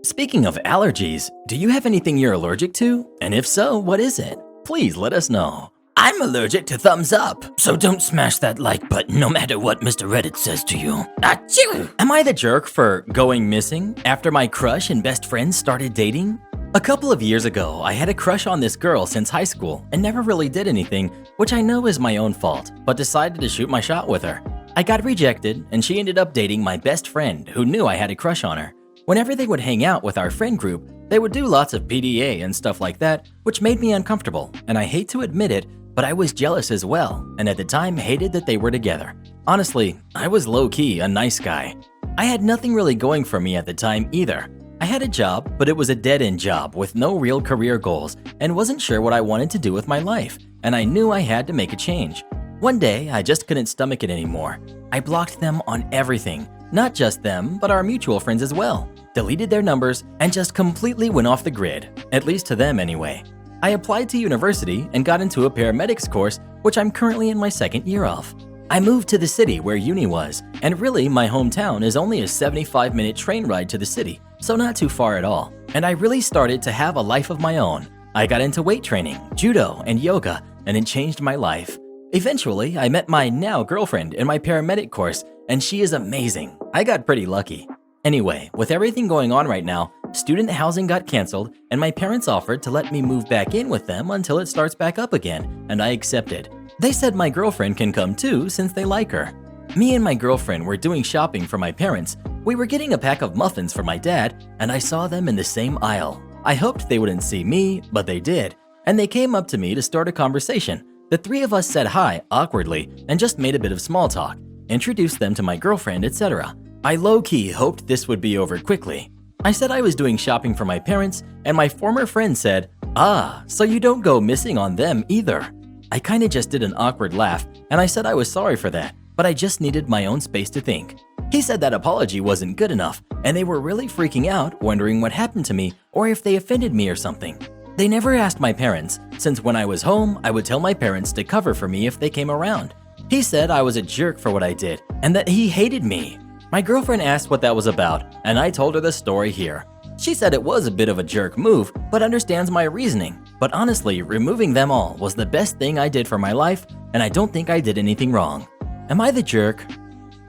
Speaking of allergies, do you have anything you're allergic to? And if so, what is it? Please let us know. I'm allergic to thumbs up, so don't smash that like button no matter what Mr. Reddit says to you. Achoo! Am I the jerk for going missing after my crush and best friend started dating? A couple of years ago, I had a crush on this girl since high school and never really did anything, which I know is my own fault, but decided to shoot my shot with her. I got rejected, and she ended up dating my best friend who knew I had a crush on her. Whenever they would hang out with our friend group, they would do lots of PDA and stuff like that, which made me uncomfortable, and I hate to admit it, but I was jealous as well, and at the time hated that they were together. Honestly, I was low-key a nice guy. I had nothing really going for me at the time either. I had a job, but it was a dead-end job with no real career goals and wasn't sure what I wanted to do with my life, and I knew I had to make a change. One day, I just couldn't stomach it anymore. I blocked them on everything, not just them, but our mutual friends as well, deleted their numbers, and just completely went off the grid, at least to them anyway. I applied to university and got into a paramedics course, which I'm currently in my second year of. I moved to the city where uni was, and really my hometown is only a 75-minute train ride to the city, so not too far at all. And I really started to have a life of my own. I got into weight training, judo, and yoga, and it changed my life. Eventually, I met my now girlfriend in my paramedic course, and she is amazing. I got pretty lucky. Anyway, with everything going on right now, student housing got canceled, and my parents offered to let me move back in with them until it starts back up again, and I accepted. They said my girlfriend can come too since they like her. Me and my girlfriend were doing shopping for my parents. We were getting a pack of muffins for my dad, and I saw them in the same aisle. I hoped they wouldn't see me, but they did, and they came up to me to start a conversation. The three of us said hi awkwardly and just made a bit of small talk, introduced them to my girlfriend, etc. I low-key hoped this would be over quickly. I said I was doing shopping for my parents, and my former friend said, "Ah, so you don't go missing on them either." I kinda just did an awkward laugh, and I said I was sorry for that, but I just needed my own space to think. He said that apology wasn't good enough, and they were really freaking out, wondering what happened to me or if they offended me or something. They never asked my parents, since when I was home, I would tell my parents to cover for me if they came around. He said I was a jerk for what I did, and that he hated me. My girlfriend asked what that was about, and I told her the story here. She said it was a bit of a jerk move, but understands my reasoning. But honestly, removing them all was the best thing I did for my life, and I don't think I did anything wrong. Am I the jerk?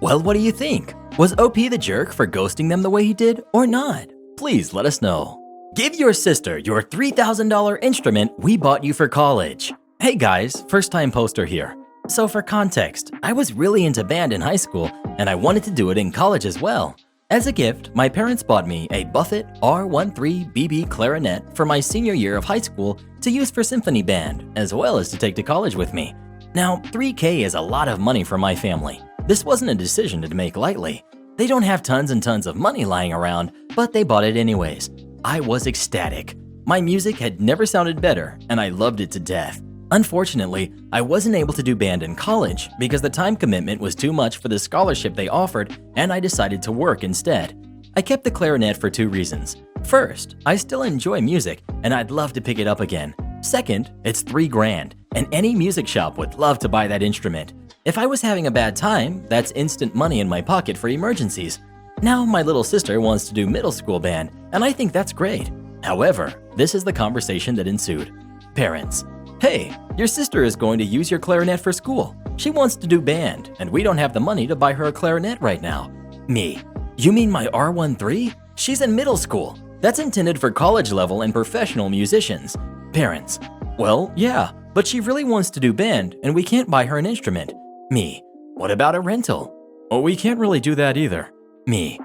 Well, what do you think? Was OP the jerk for ghosting them the way he did, or not? Please let us know. Give your sister your $3,000 instrument we bought you for college. Hey guys, first time poster here. So for context, I was really into band in high school, and I wanted to do it in college as well. As a gift, my parents bought me a Buffett R13BB clarinet for my senior year of high school to use for symphony band, as well as to take to college with me. Now, $3K is a lot of money for my family. This wasn't a decision to make lightly. They don't have tons and tons of money lying around, but they bought it anyways. I was ecstatic. My music had never sounded better, and I loved it to death. Unfortunately, I wasn't able to do band in college because the time commitment was too much for the scholarship they offered, and I decided to work instead. I kept the clarinet for two reasons. First, I still enjoy music, and I'd love to pick it up again. Second, it's $3,000, and any music shop would love to buy that instrument. If I was having a bad time, that's instant money in my pocket for emergencies. Now my little sister wants to do middle school band, and I think that's great. However, this is the conversation that ensued. Parents: hey, your sister is going to use your clarinet for school. She wants to do band, and we don't have the money to buy her a clarinet right now. Me: you mean my R13? She's in middle school. That's intended for college level and professional musicians. Parents: well, yeah, but she really wants to do band, and we can't buy her an instrument. Me: what about a rental? Oh, we can't really do that either. Me: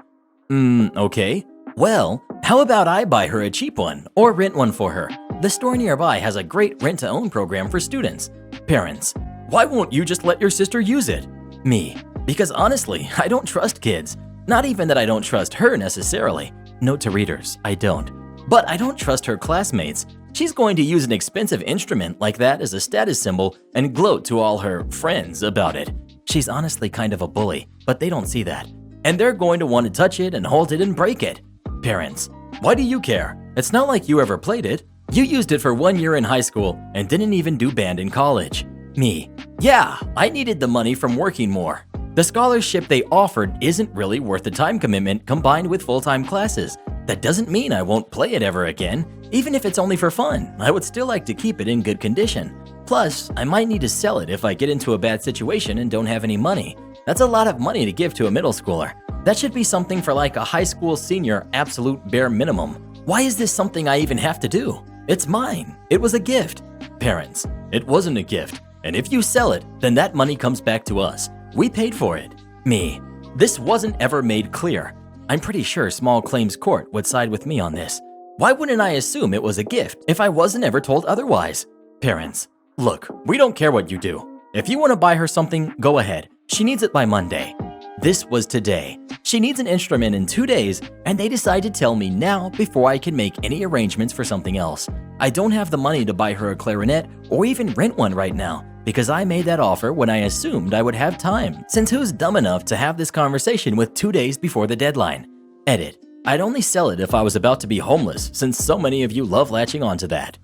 okay. Well, how about I buy her a cheap one or rent one for her? The store nearby has a great rent-to-own program for students. Parents: why won't you just let your sister use it? Me: because honestly, I don't trust kids. Not even that I don't trust her necessarily. Note to readers, I don't. But I don't trust her classmates. She's going to use an expensive instrument like that as a status symbol and gloat to all her friends about it. She's honestly kind of a bully, but they don't see that. And they're going to want to touch it and hold it and break it. Parents: why do you care? It's not like you ever played it. You used it for 1 year in high school and didn't even do band in college. Me: yeah, I needed the money from working more. The scholarship they offered isn't really worth the time commitment combined with full-time classes. That doesn't mean I won't play it ever again. Even if it's only for fun, I would still like to keep it in good condition. Plus, I might need to sell it if I get into a bad situation and don't have any money. That's a lot of money to give to a middle schooler. That should be something for like a high school senior absolute bare minimum. Why is this something I even have to do? It's mine. It was a gift. Parents, it wasn't a gift. And if you sell it, then that money comes back to us. We paid for it. Me, this wasn't ever made clear. I'm pretty sure small claims court would side with me on this. Why wouldn't I assume it was a gift if I wasn't ever told otherwise? Parents, look, we don't care what you do. If you want to buy her something, go ahead. She needs it by Monday. This was today. She needs an instrument in 2 days, and they decide to tell me now before I can make any arrangements for something else. I don't have the money to buy her a clarinet or even rent one right now because I made that offer when I assumed I would have time, since who's dumb enough to have this conversation with 2 days before the deadline? Edit. I'd only sell it if I was about to be homeless, since so many of you love latching onto that.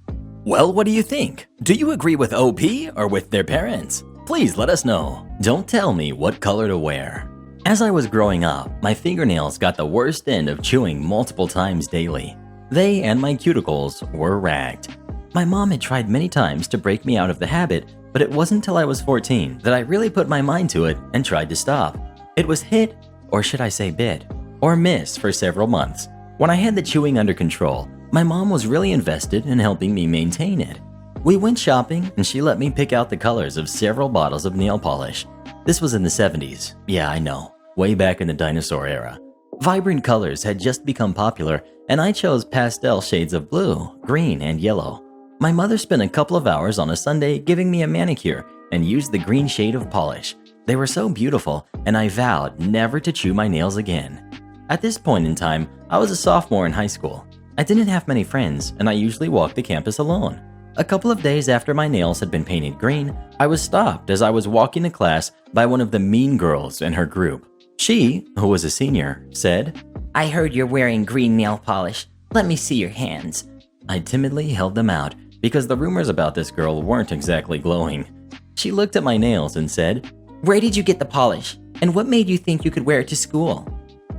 Well, what do you think? Do you agree with OP or with their parents? Please let us know. Don't tell me what color to wear. As I was growing up, my fingernails got the worst end of chewing multiple times daily. They and my cuticles were ragged. My mom had tried many times to break me out of the habit, but it wasn't until I was 14 that I really put my mind to it and tried to stop. It was hit, or should I say bit, or miss for several months. When I had the chewing under control, my mom was really invested in helping me maintain it. We went shopping and she let me pick out the colors of several bottles of nail polish. This was in the 70s. Yeah, I know. Way back in the dinosaur era. Vibrant colors had just become popular and I chose pastel shades of blue, green, and yellow. My mother spent a couple of hours on a Sunday giving me a manicure and used the green shade of polish. They were so beautiful and I vowed never to chew my nails again. At this point in time, I was a sophomore in high school. I didn't have many friends and I usually walked the campus alone. A couple of days after my nails had been painted green, I was stopped as I was walking to class by one of the mean girls in her group. She, who was a senior, said, I heard you're wearing green nail polish. Let me see your hands. I timidly held them out because the rumors about this girl weren't exactly glowing. She looked at my nails and said, Where did you get the polish? And what made you think you could wear it to school?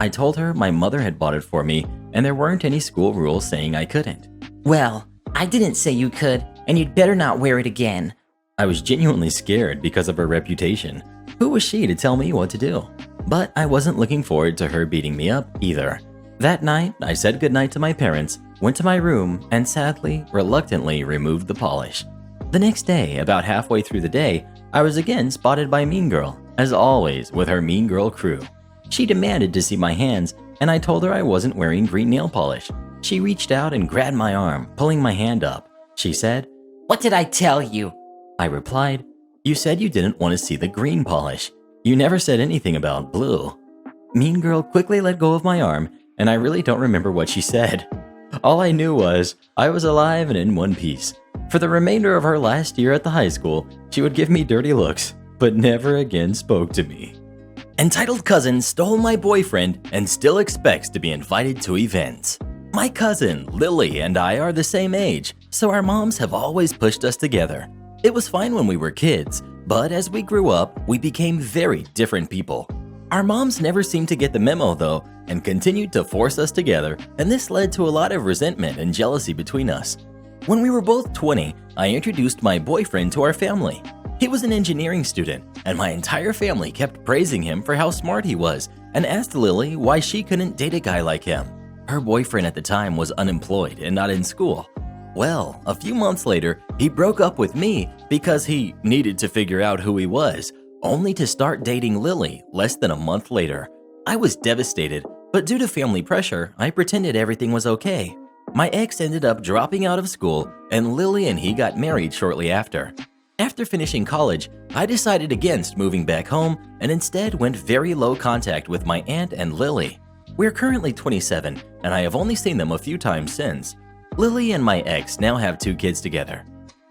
I told her my mother had bought it for me and there weren't any school rules saying I couldn't. Well, I didn't say you could, and you'd better not wear it again. I was genuinely scared because of her reputation. Who was she to tell me what to do? But I wasn't looking forward to her beating me up either. That night, I said goodnight to my parents, went to my room, and sadly, reluctantly removed the polish. The next day, about halfway through the day, I was again spotted by Mean Girl, as always with her Mean Girl crew. She demanded to see my hands, and I told her I wasn't wearing green nail polish. She reached out and grabbed my arm, pulling my hand up. She said, What did I tell you? I replied, You said you didn't want to see the green polish. You never said anything about blue. Mean Girl quickly let go of my arm, and I really don't remember what she said. All I knew was I was alive and in one piece. For the remainder of her last year at the high school, she would give me dirty looks, but never again spoke to me. Entitled cousin stole my boyfriend and still expects to be invited to events. My cousin, Lily, and I are the same age, so our moms have always pushed us together. It was fine when we were kids, but as we grew up, we became very different people. Our moms never seemed to get the memo though, and continued to force us together, and this led to a lot of resentment and jealousy between us. When we were both 20, I introduced my boyfriend to our family. He was an engineering student, and my entire family kept praising him for how smart he was, and asked Lily why she couldn't date a guy like him. Her boyfriend at the time was unemployed and not in school. Well, a few months later, he broke up with me because he needed to figure out who he was, only to start dating Lily less than a month later. I was devastated, but due to family pressure, I pretended everything was okay. My ex ended up dropping out of school, and Lily and he got married shortly after. After finishing college, I decided against moving back home and instead went very low contact with my aunt and Lily. We're currently 27, and I have only seen them a few times since. Lily and my ex now have 2 kids together.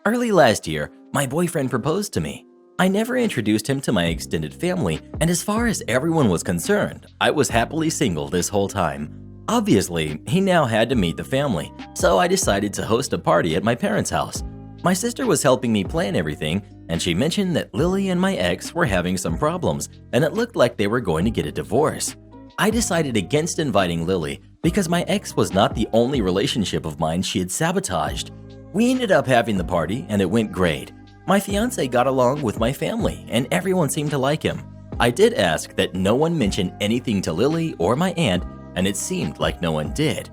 Early last year, my boyfriend proposed to me. I never introduced him to my extended family, and as far as everyone was concerned, I was happily single this whole time. Obviously, he now had to meet the family, so I decided to host a party at my parents' house. My sister was helping me plan everything, and she mentioned that Lily and my ex were having some problems, and it looked like they were going to get a divorce. I decided against inviting Lily because my ex was not the only relationship of mine she had sabotaged. We ended up having the party and it went great. My fiance got along with my family and everyone seemed to like him. I did ask that no one mention anything to Lily or my aunt, and it seemed like no one did.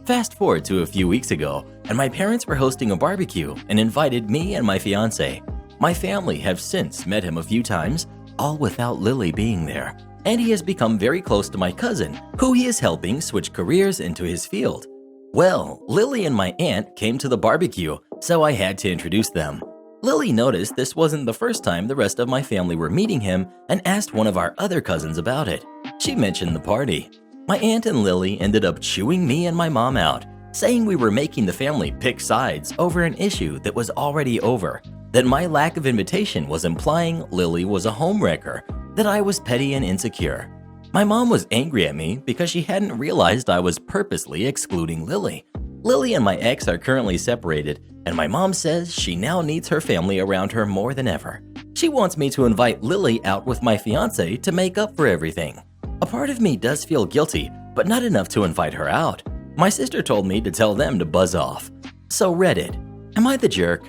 Fast forward to a few weeks ago, and my parents were hosting a barbecue and invited me and my fiance. My family have since met him a few times, all without Lily being there, and he has become very close to my cousin, who he is helping switch careers into his field. Well, Lily and my aunt came to the barbecue, so I had to introduce them. Lily noticed this wasn't the first time the rest of my family were meeting him and asked one of our other cousins about it. She mentioned the party. My aunt and Lily ended up chewing me and my mom out, saying we were making the family pick sides over an issue that was already over, that my lack of invitation was implying Lily was a homewrecker, that I was petty and insecure. My mom was angry at me because she hadn't realized I was purposely excluding Lily. Lily and my ex are currently separated, and my mom says she now needs her family around her more than ever. She wants me to invite Lily out with my fiance to make up for everything. A part of me does feel guilty, but not enough to invite her out. My sister told me to tell them to buzz off. So Reddit, am I the jerk?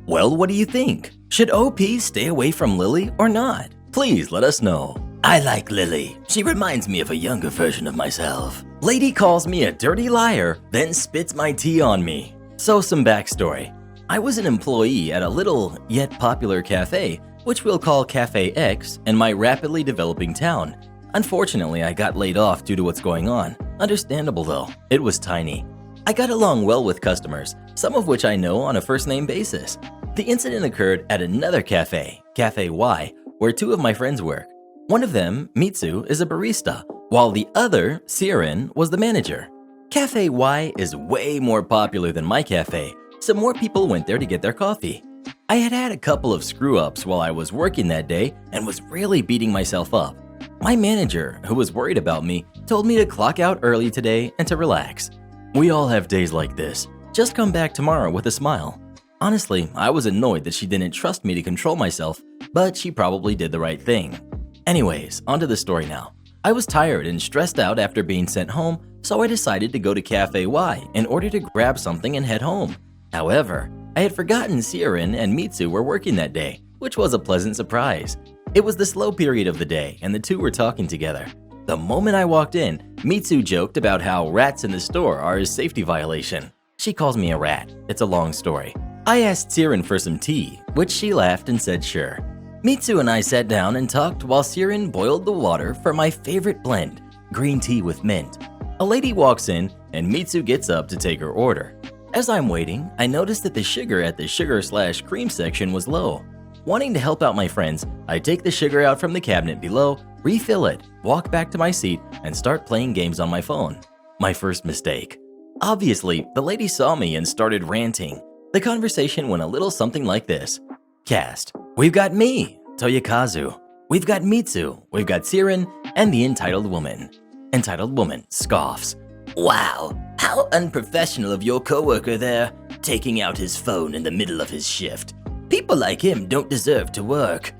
Well, what do you think? Should OP stay away from Lily or not? Please let us know. I like Lily. She reminds me of a younger version of myself. Lady calls me a dirty liar, then spits my tea on me. So some backstory. I was an employee at a little yet popular cafe, which we'll call Cafe X, in my rapidly developing town. Unfortunately, I got laid off due to what's going on. Understandable though, it was tiny. I got along well with customers, some of which I know on a first-name basis. The incident occurred at another cafe, Cafe Y, where two of my friends work. One of them, Mitsu, is a barista, while the other, Siren, was the manager. Cafe Y is way more popular than my cafe, so more people went there to get their coffee. I had had a couple of screw-ups while I was working that day and was really beating myself up. My manager, who was worried about me, told me to clock out early today and to relax. We all have days like this. Just come back tomorrow with a smile. Honestly, I was annoyed that she didn't trust me to control myself, but she probably did the right thing. Anyways, onto the story now. I was tired and stressed out after being sent home, so I decided to go to Cafe Y in order to grab something and head home. However, I had forgotten Siren and Mitsu were working that day, which was a pleasant surprise. It was the slow period of the day and the two were talking together. The moment I walked in, Mitsu joked about how rats in the store are a safety violation. She calls me a rat. It's a long story. I asked Siren for some tea, which she laughed and said sure. Mitsu and I sat down and talked while Siren boiled the water for my favorite blend, green tea with mint. A lady walks in and Mitsu gets up to take her order. As I'm waiting, I noticed that the sugar at the sugar/cream section was low. Wanting to help out my friends, I take the sugar out from the cabinet below, refill it, walk back to my seat, and start playing games on my phone. My first mistake. Obviously, the lady saw me and started ranting. The conversation went a little something like this. Cast. We've got me, Toyokazu. We've got Mitsu. We've got Siren and the entitled woman. Entitled woman scoffs. Wow, how unprofessional of your coworker there, taking out his phone in the middle of his shift. People like him don't deserve to work.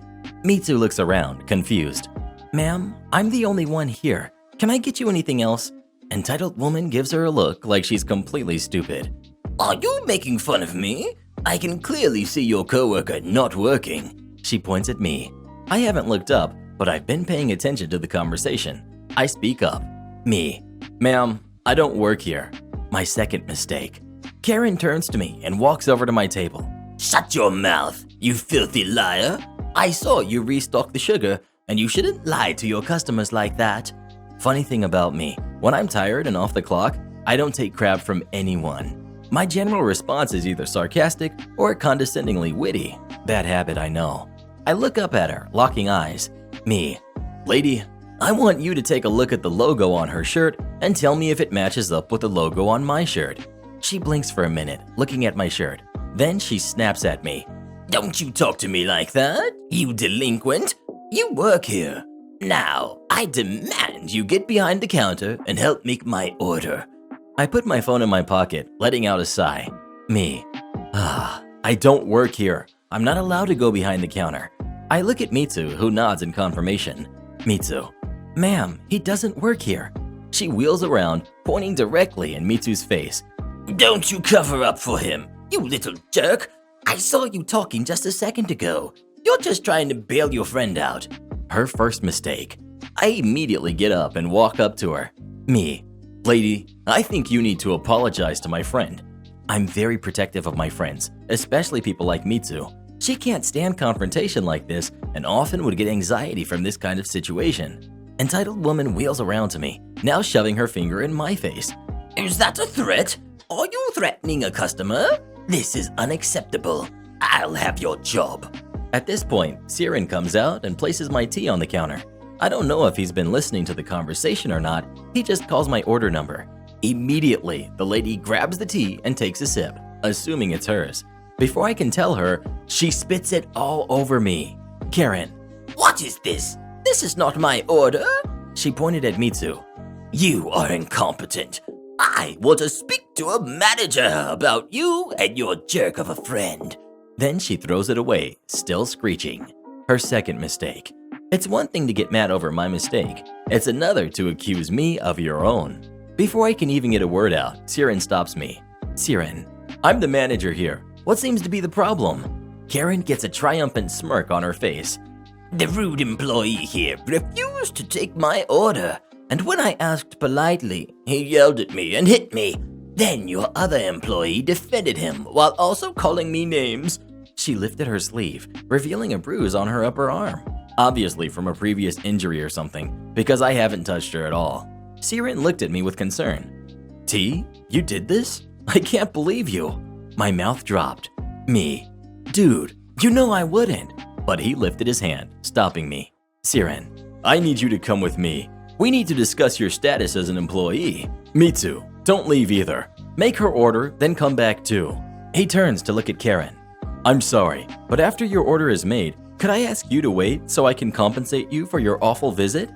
Mitsu looks around, confused. Ma'am, I'm the only one here. Can I get you anything else? Entitled woman gives her a look like she's completely stupid. Are you making fun of me? I can clearly see your coworker not working. She points at me. I haven't looked up, but I've been paying attention to the conversation. I speak up. Me. Ma'am, I don't work here. My second mistake. Karen turns to me and walks over to my table. Shut your mouth, you filthy liar. I saw you restock the sugar, and you shouldn't lie to your customers like that. Funny thing about me, when I'm tired and off the clock, I don't take crap from anyone. My general response is either sarcastic or condescendingly witty. Bad habit, I know. I look up at her, locking eyes. Me. Lady, I want you to take a look at the logo on her shirt and tell me if it matches up with the logo on my shirt. She blinks for a minute, looking at my shirt. Then she snaps at me. Don't you talk to me like that, you delinquent. You work here. Now, I demand you get behind the counter and help make my order. I put my phone in my pocket, letting out a sigh. Me. I don't work here. I'm not allowed to go behind the counter. I look at Mitsu, who nods in confirmation. Mitsu. Ma'am, he doesn't work here. She wheels around, pointing directly in Mitsu's face. Don't you cover up for him, you little jerk. I saw you talking just a second ago. You're just trying to bail your friend out. Her first mistake. I immediately get up and walk up to her. Me. Lady, I think you need to apologize to my friend. I'm very protective of my friends, especially people like Mitsu. She can't stand confrontation like this and often would get anxiety from this kind of situation. Entitled woman wheels around to me, now shoving her finger in my face. Is that a threat? Are you threatening a customer? This is unacceptable. I'll have your job. At this point, Siren comes out and places my tea on the counter. I don't know if he's been listening to the conversation or not, he just calls my order number. Immediately, the lady grabs the tea and takes a sip, assuming it's hers. Before I can tell her, she spits it all over me. Karen. What is this? This is not my order. She pointed at Mitsu. You are incompetent. I want to speak to a manager about you and your jerk of a friend. Then she throws it away, still screeching. Her second mistake. It's one thing to get mad over my mistake. It's another to accuse me of your own. Before I can even get a word out, Siren stops me. Siren, I'm the manager here. What seems to be the problem? Karen gets a triumphant smirk on her face. The rude employee here refused to take my order, and when I asked politely, he yelled at me and hit me. Then your other employee defended him while also calling me names. She lifted her sleeve, revealing a bruise on her upper arm. Obviously from a previous injury or something, because I haven't touched her at all. Siren looked at me with concern. T, you did this? I can't believe you. My mouth dropped. Me. Dude, you know I wouldn't. But he lifted his hand, stopping me. Siren, I need you to come with me. We need to discuss your status as an employee. Mitsu, don't leave either. Make her order, then come back too. He turns to look at Karen. I'm sorry, but after your order is made, could I ask you to wait so I can compensate you for your awful visit?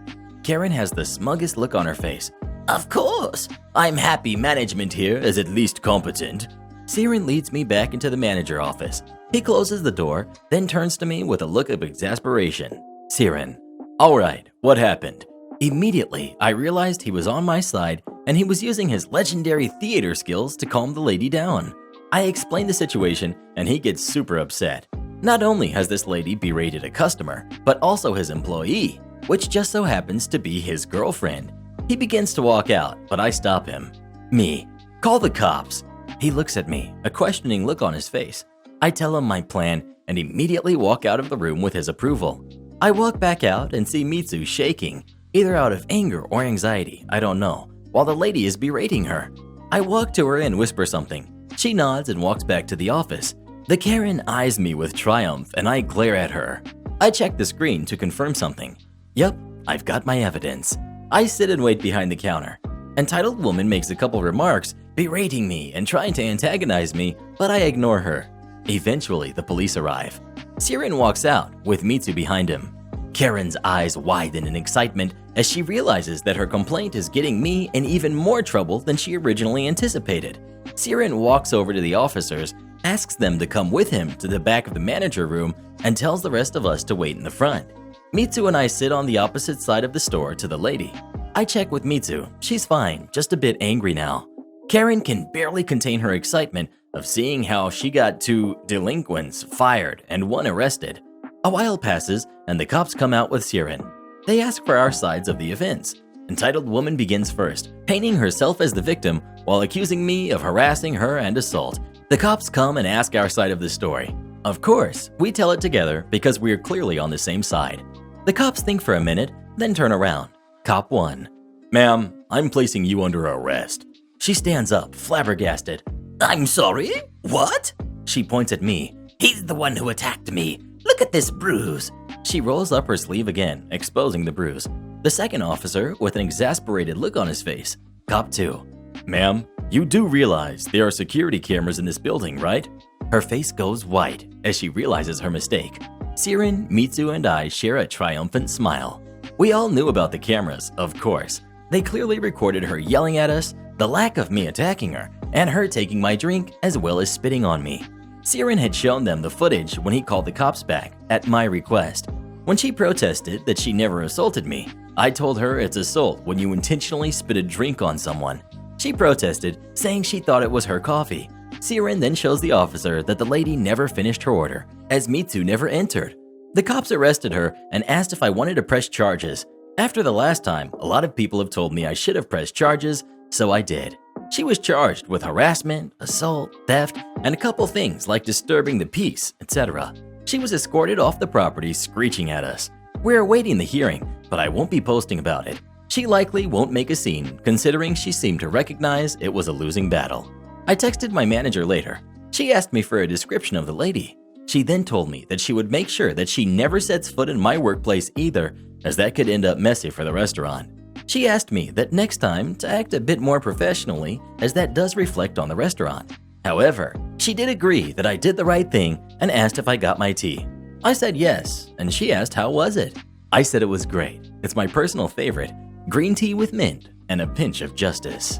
Karen has the smuggest look on her face. Of course. I'm happy management here is at least competent. Siren leads me back into the manager office. He closes the door, then turns to me with a look of exasperation. Siren, all right, what happened? Immediately, I realized he was on my side and he was using his legendary theater skills to calm the lady down. I explained the situation and he gets super upset. Not only has this lady berated a customer, but also his employee, which just so happens to be his girlfriend. He begins to walk out, but I stop him. Me, call the cops. He looks at me, a questioning look on his face. I tell him my plan and immediately walk out of the room with his approval. I walk back out and see Mitsu shaking, either out of anger or anxiety, I don't know, while the lady is berating her. I walk to her and whisper something. She nods and walks back to the office. The Karen eyes me with triumph and I glare at her. I check the screen to confirm something. Yep, I've got my evidence. I sit and wait behind the counter. Entitled woman makes a couple remarks, berating me and trying to antagonize me, but I ignore her. Eventually, the police arrive. Siren walks out, with Mitsu behind him. Karen's eyes widen in excitement as she realizes that her complaint is getting me in even more trouble than she originally anticipated. Siren walks over to the officers, asks them to come with him to the back of the manager room, and tells the rest of us to wait in the front. Mitsu and I sit on the opposite side of the store to the lady. I check with Mitsu. She's fine, just a bit angry now. Karen can barely contain her excitement of seeing how she got 2 delinquents fired and 1 arrested. A while passes and the cops come out with Siren. They ask for our sides of the events. Entitled woman begins first, painting herself as the victim while accusing me of harassing her and assault. The cops come and ask our side of the story. Of course, we tell it together because we are clearly on the same side. The cops think for a minute, then turn around. Cop 1. Ma'am, I'm placing you under arrest. She stands up, flabbergasted. I'm sorry? What? She points at me. He's the one who attacked me. Look at this bruise. She rolls up her sleeve again, exposing the bruise. The second officer, with an exasperated look on his face. Cop 2. Ma'am, you do realize there are security cameras in this building, right? Her face goes white as she realizes her mistake. Siren, Mitsu, and I share a triumphant smile. We all knew about the cameras, of course. They clearly recorded her yelling at us, the lack of me attacking her, and her taking my drink as well as spitting on me. Siren had shown them the footage when he called the cops back, at my request. When she protested that she never assaulted me, I told her it's assault when you intentionally spit a drink on someone. She protested, saying she thought it was her coffee. Siren then shows the officer that the lady never finished her order, as Mitsu never entered. The cops arrested her and asked if I wanted to press charges. After the last time, a lot of people have told me I should have pressed charges, so I did. She was charged with harassment, assault, theft, and a couple things like disturbing the peace, etc. She was escorted off the property screeching at us. We're awaiting the hearing, but I won't be posting about it. She likely won't make a scene, considering she seemed to recognize it was a losing battle. I texted my manager later. She asked me for a description of the lady. She then told me that she would make sure that she never sets foot in my workplace either, as that could end up messy for the restaurant. She asked me that next time to act a bit more professionally, as that does reflect on the restaurant. However, she did agree that I did the right thing and asked if I got my tea. I said yes, and she asked how was it. I said it was great. It's my personal favorite, green tea with mint and a pinch of justice.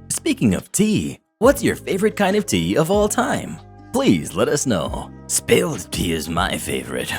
Speaking of tea, what's your favorite kind of tea of all time? Please let us know. Spilled tea is my favorite.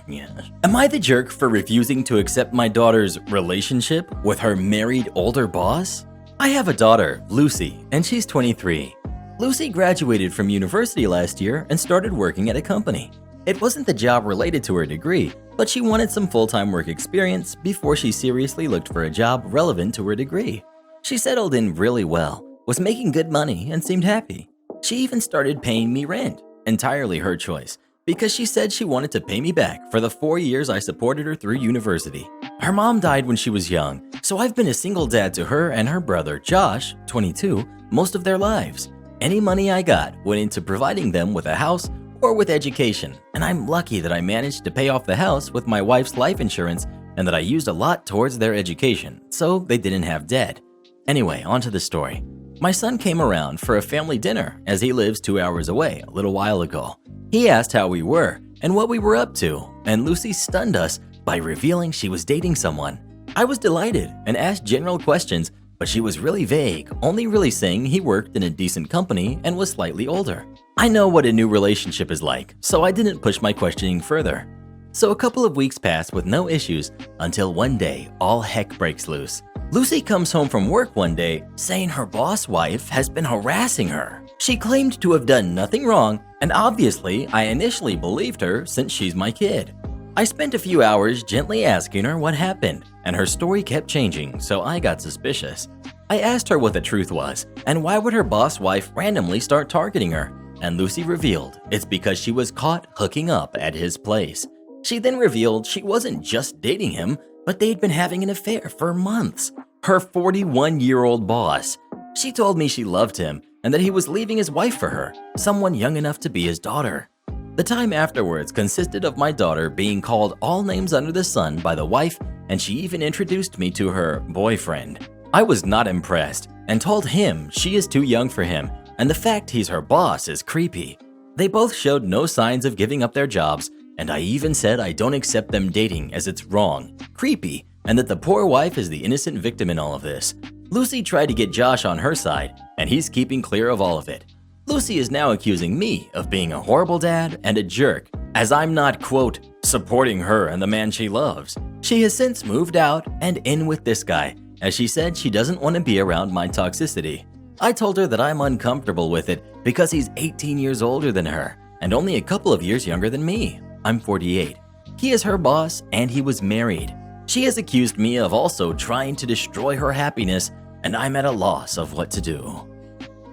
Yes. Am I the jerk for refusing to accept my daughter's relationship with her married older boss? I have a daughter, Lucy, and she's 23. Lucy graduated from university last year and started working at a company. It wasn't the job related to her degree, but she wanted some full-time work experience before she seriously looked for a job relevant to her degree. She settled in really well, was making good money, and seemed happy. She even started paying me rent, entirely her choice, because she said she wanted to pay me back for the 4 years I supported her through university. Her mom died when she was young, so I've been a single dad to her and her brother, Josh, 22, most of their lives. Any money I got went into providing them with a house or with education, and I'm lucky that I managed to pay off the house with my wife's life insurance and that I used a lot towards their education, so they didn't have debt. Anyway, on to the story. My son came around for a family dinner as he lives 2 hours away a little while ago. He asked how we were and what we were up to, and Lucy stunned us by revealing she was dating someone. I was delighted and asked general questions, but she was really vague, only really saying he worked in a decent company and was slightly older. I know what a new relationship is like, so I didn't push my questioning further. So a couple of weeks passed with no issues until one day all heck breaks loose. Lucy comes home from work one day saying her boss wife has been harassing her. She claimed to have done nothing wrong, and obviously I initially believed her since she's my kid. I spent a few hours gently asking her what happened, and her story kept changing, so I got suspicious. I asked her what the truth was, and why would her boss wife randomly start targeting her, and Lucy revealed it's because she was caught hooking up at his place. She then revealed she wasn't just dating him, but they'd been having an affair for months. Her 41-year-old boss. She told me she loved him and that he was leaving his wife for her, someone young enough to be his daughter. The time afterwards consisted of my daughter being called all names under the sun by the wife, and she even introduced me to her boyfriend. I was not impressed and told him she is too young for him, and the fact he's her boss is creepy. They both showed no signs of giving up their jobs, and I even said I don't accept them dating as it's wrong, creepy, and that the poor wife is the innocent victim in all of this. Lucy tried to get Josh on her side, and he's keeping clear of all of it. Lucy is now accusing me of being a horrible dad and a jerk, as I'm not, quote, supporting her and the man she loves. She has since moved out and in with this guy, as she said she doesn't want to be around my toxicity. I told her that I'm uncomfortable with it because he's 18 years older than her and only a couple of years younger than me. I'm 48. He is her boss and he was married. She has accused me of also trying to destroy her happiness, and I'm at a loss of what to do.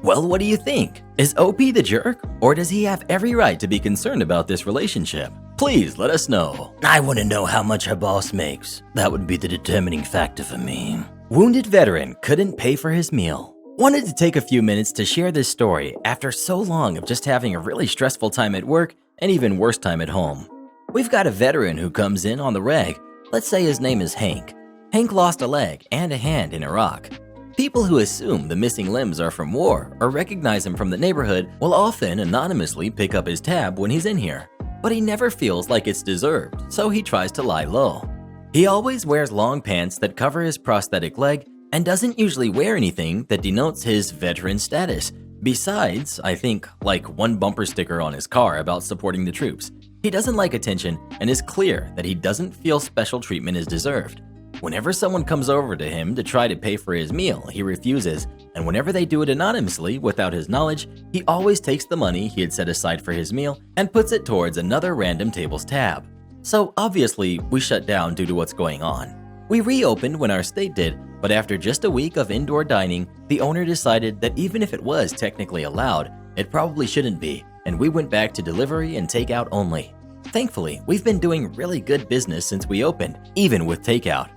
Well, what do you think? Is OP the jerk, or does he have every right to be concerned about this relationship? Please let us know. I want to know how much her boss makes. That would be the determining factor for me. Wounded veteran couldn't pay for his meal. Wanted to take a few minutes to share this story after so long of just having a really stressful time at work and even worse time at home. We've got a veteran who comes in on the reg. Let's say his name is Hank. Hank lost a leg and a hand in Iraq. People who assume the missing limbs are from war or recognize him from the neighborhood will often anonymously pick up his tab when he's in here, but he never feels like it's deserved, so he tries to lie low. He always wears long pants that cover his prosthetic leg and doesn't usually wear anything that denotes his veteran status. Besides, I think, like one bumper sticker on his car about supporting the troops. He doesn't like attention and is clear that he doesn't feel special treatment is deserved. Whenever someone comes over to him to try to pay for his meal, he refuses and whenever they do it anonymously without his knowledge, he always takes the money he had set aside for his meal and puts it towards another random table's tab. So obviously, we shut down due to what's going on. We reopened when our state did, but after just a week of indoor dining, the owner decided that even if it was technically allowed, it probably shouldn't be, and we went back to delivery and takeout only. Thankfully, we've been doing really good business since we opened, even with takeout.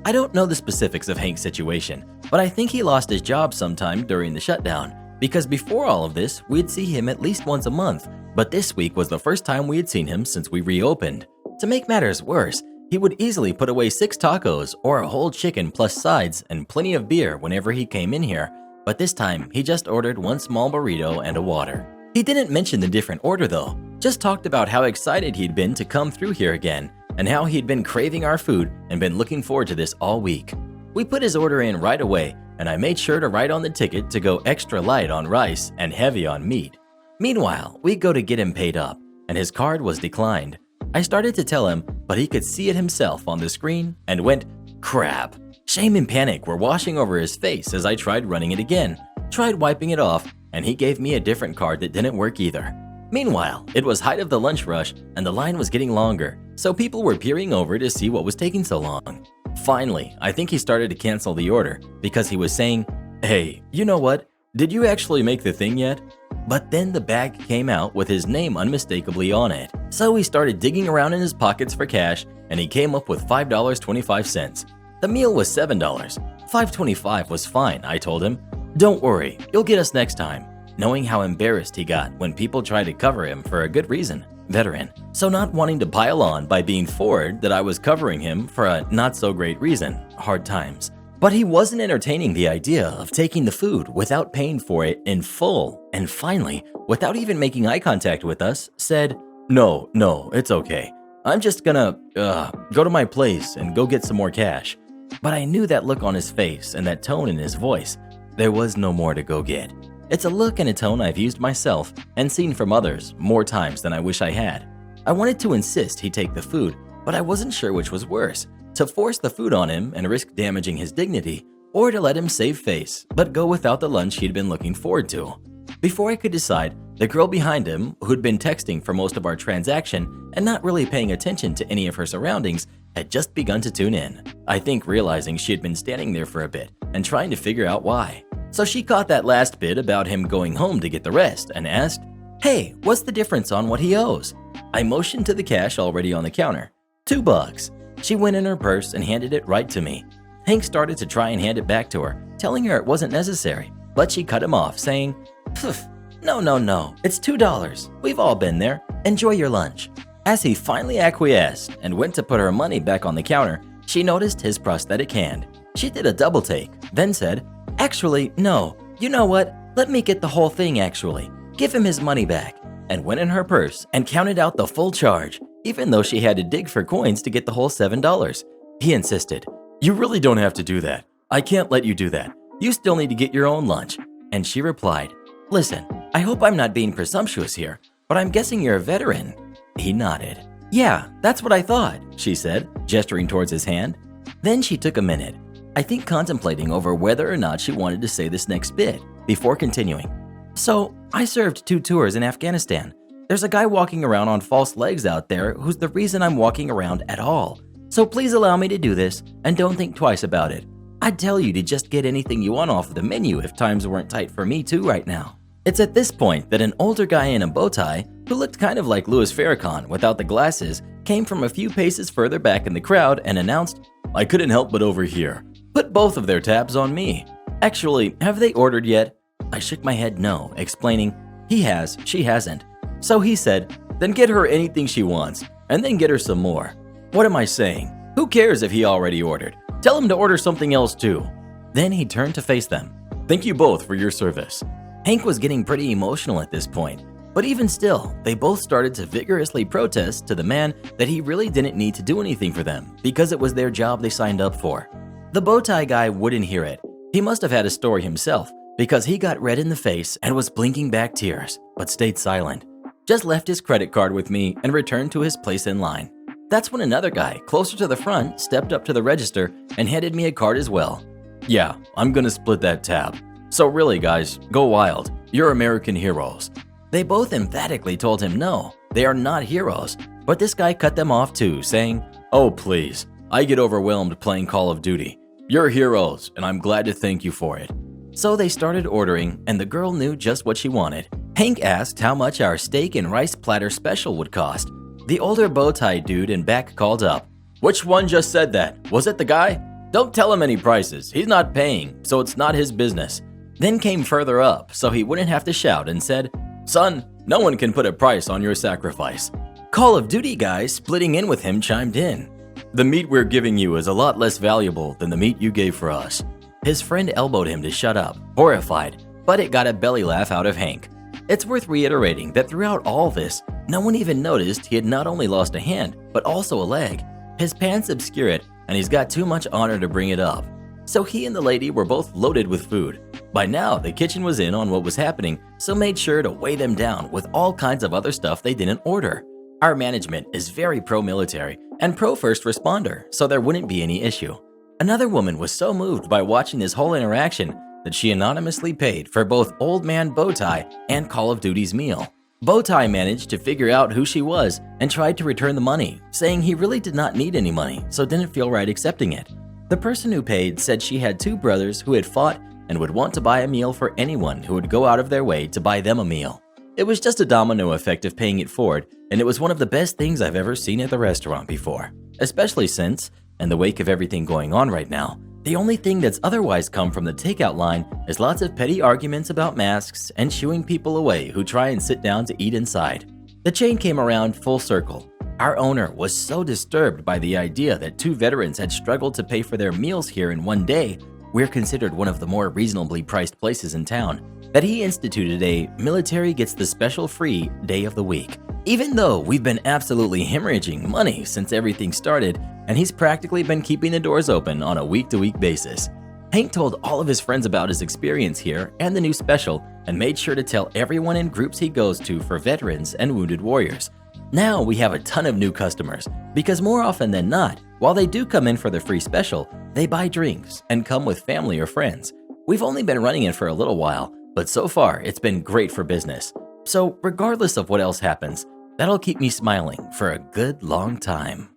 I don't know the specifics of Hank's situation, but I think he lost his job sometime during the shutdown, because before all of this, we'd see him at least once a month, but this week was the first time we had seen him since we reopened. To make matters worse, he would easily put away 6 tacos or a whole chicken plus sides and plenty of beer whenever he came in here, but this time he just ordered 1 small burrito and a water. He didn't mention the different order though, just talked about how excited he'd been to come through here again, and how he'd been craving our food and been looking forward to this all week. We put his order in right away, and I made sure to write on the ticket to go extra light on rice and heavy on meat. Meanwhile, we go to get him paid up, and his card was declined. I started to tell him, but he could see it himself on the screen and went, "Crap." Shame and panic were washing over his face as I tried running it again, tried wiping it off, and he gave me a different card that didn't work either. Meanwhile, it was height of the lunch rush and the line was getting longer, so people were peering over to see what was taking so long. Finally, I think he started to cancel the order because he was saying, "Hey, you know what? Did you actually make the thing yet?" But then the bag came out with his name unmistakably on it. So he started digging around in his pockets for cash and he came up with $5.25. The meal was $7. $5.25 was fine, I told him. "Don't worry, you'll get us next time." Knowing how embarrassed he got when people tried to cover him for a good reason, veteran. So not wanting to pile on by being forward that I was covering him for a not so great reason, hard times. But he wasn't entertaining the idea of taking the food without paying for it in full, and finally, without even making eye contact with us, said, No, it's okay. I'm just gonna, go to my place and go get some more cash." But I knew that look on his face and that tone in his voice. There was no more to go get. It's a look and a tone I've used myself and seen from others more times than I wish I had. I wanted to insist he take the food, but I wasn't sure which was worse, to force the food on him and risk damaging his dignity, or to let him save face, but go without the lunch he'd been looking forward to. Before I could decide, the girl behind him, who'd been texting for most of our transaction and not really paying attention to any of her surroundings, had just begun to tune in, I think realizing she had been standing there for a bit and trying to figure out why. So she caught that last bit about him going home to get the rest and asked, "Hey, what's the difference on what he owes?" I motioned to the cash already on the counter. $2. She went in her purse and handed it right to me. Hank started to try and hand it back to her, telling her it wasn't necessary, but she cut him off, saying, "Pff, no, it's $2. We've all been there. Enjoy your lunch." As he finally acquiesced and went to put her money back on the counter, she noticed his prosthetic hand. She did a double take, then said, "Actually, no. You know what? Let me get the whole thing actually. Give him his money back," and went in her purse and counted out the full charge, even though she had to dig for coins to get the whole $7. He insisted, "You really don't have to do that. I can't let you do that. You still need to get your own lunch." And she replied, "Listen, I hope I'm not being presumptuous here, but I'm guessing you're a veteran." He nodded. "Yeah, that's what I thought," she said, gesturing towards his hand. Then she took a minute, I think contemplating over whether or not she wanted to say this next bit, before continuing. "So, I served 2 tours in Afghanistan. There's a guy walking around on false legs out there who's the reason I'm walking around at all. So please allow me to do this, and don't think twice about it. I'd tell you to just get anything you want off the menu if times weren't tight for me too right now." It's at this point that an older guy in a bow tie, who looked kind of like Louis Farrakhan without the glasses, came from a few paces further back in the crowd and announced, "I couldn't help but overhear. Put both of their tabs on me. Actually, have they ordered yet?" I shook my head no, explaining, "He has, she hasn't." So he said, "Then get her anything she wants, and then get her some more." What am I saying? Who cares if he already ordered? Tell him to order something else too. Then he turned to face them. "Thank you both for your service." Hank was getting pretty emotional at this point, but even still, they both started to vigorously protest to the man that he really didn't need to do anything for them because it was their job they signed up for. The bow tie guy wouldn't hear it. He must have had a story himself because he got red in the face and was blinking back tears, but stayed silent. Just left his credit card with me and returned to his place in line. That's when another guy, closer to the front, stepped up to the register and handed me a card as well. "Yeah, I'm gonna split that tab. So really guys, go wild. You're American heroes. They both emphatically told him no, they are not heroes. But this guy cut them off too, saying, "Oh please, I get overwhelmed playing Call of Duty. You're heroes, and I'm glad to thank you for it." So they started ordering, and the girl knew just what she wanted. Hank asked how much our steak and rice platter special would cost. The older bow tie dude in back called up. "Which one just said that? Was it the guy? Don't tell him any prices. He's not paying, so it's not his business." Then came further up, so he wouldn't have to shout, and said, "Son, no one can put a price on your sacrifice." Call of Duty guy splitting in with him chimed in. "The meat we're giving you is a lot less valuable than the meat you gave for us." His friend elbowed him to shut up, horrified, but it got a belly laugh out of Hank. It's worth reiterating that throughout all this, no one even noticed he had not only lost a hand, but also a leg. His pants obscure it, and he's got too much honor to bring it up. So he and the lady were both loaded with food. By now, the kitchen was in on what was happening, so made sure to weigh them down with all kinds of other stuff they didn't order. Our management is very pro-military and pro-first responder, so there wouldn't be any issue. Another woman was so moved by watching this whole interaction that she anonymously paid for both Old Man Bowtie and Call of Duty's meal. Bowtie managed to figure out who she was and tried to return the money, saying he really did not need any money, so didn't feel right accepting it. The person who paid said she had two brothers who had fought and would want to buy a meal for anyone who would go out of their way to buy them a meal. It was just a domino effect of paying it forward, and it was one of the best things I've ever seen at the restaurant before. Especially since, in the wake of everything going on right now, the only thing that's otherwise come from the takeout line is lots of petty arguments about masks and shooing people away who try and sit down to eat inside. The chain came around full circle. Our owner was so disturbed by the idea that two veterans had struggled to pay for their meals here in one day, we're considered one of the more reasonably priced places in town, that he instituted a military gets the special free day of the week. Even though we've been absolutely hemorrhaging money since everything started, and he's practically been keeping the doors open on a week-to-week basis. Hank told all of his friends about his experience here and the new special, and made sure to tell everyone in groups he goes to for veterans and wounded warriors. Now we have a ton of new customers, because more often than not, while they do come in for the free special, they buy drinks and come with family or friends. We've only been running it for a little while, but so far it's been great for business. So regardless of what else happens, that'll keep me smiling for a good long time.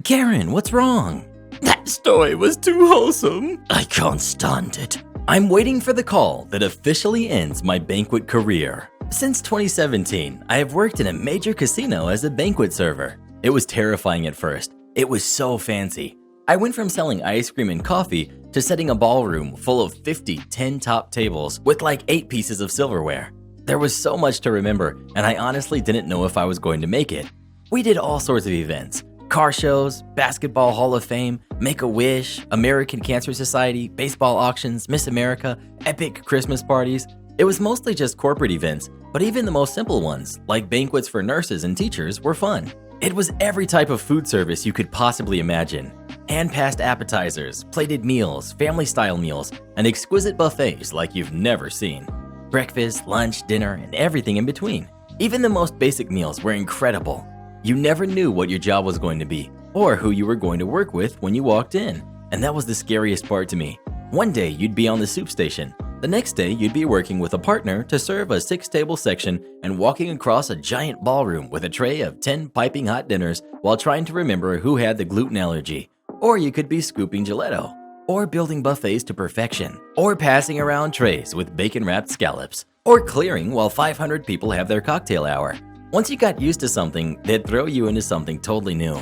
Karen, what's wrong? That story was too wholesome. I can't stand it. I'm waiting for the call that officially ends my banquet career. Since 2017, I have worked in a major casino as a banquet server. It was terrifying at first. It was so fancy. I went from selling ice cream and coffee to setting a ballroom full of 50 10-top tables with like 8 pieces of silverware. There was so much to remember, and I honestly didn't know if I was going to make it. We did all sorts of events. Car shows, Basketball Hall of Fame, Make-A-Wish, American Cancer Society, baseball auctions, Miss America, epic Christmas parties. It was mostly just corporate events, but even the most simple ones, like banquets for nurses and teachers, were fun. It was every type of food service you could possibly imagine. Hand-passed appetizers, plated meals, family-style meals, and exquisite buffets like you've never seen. Breakfast, lunch, dinner, and everything in between. Even the most basic meals were incredible. You never knew what your job was going to be, or who you were going to work with when you walked in, and that was the scariest part to me. One day you'd be on the soup station. The next day you'd be working with a partner to serve a 6-table section and walking across a giant ballroom with a tray of 10 piping hot dinners while trying to remember who had the gluten allergy. Or you could be scooping gelato, or building buffets to perfection, or passing around trays with bacon-wrapped scallops, or clearing while 500 people have their cocktail hour. Once you got used to something, they'd throw you into something totally new.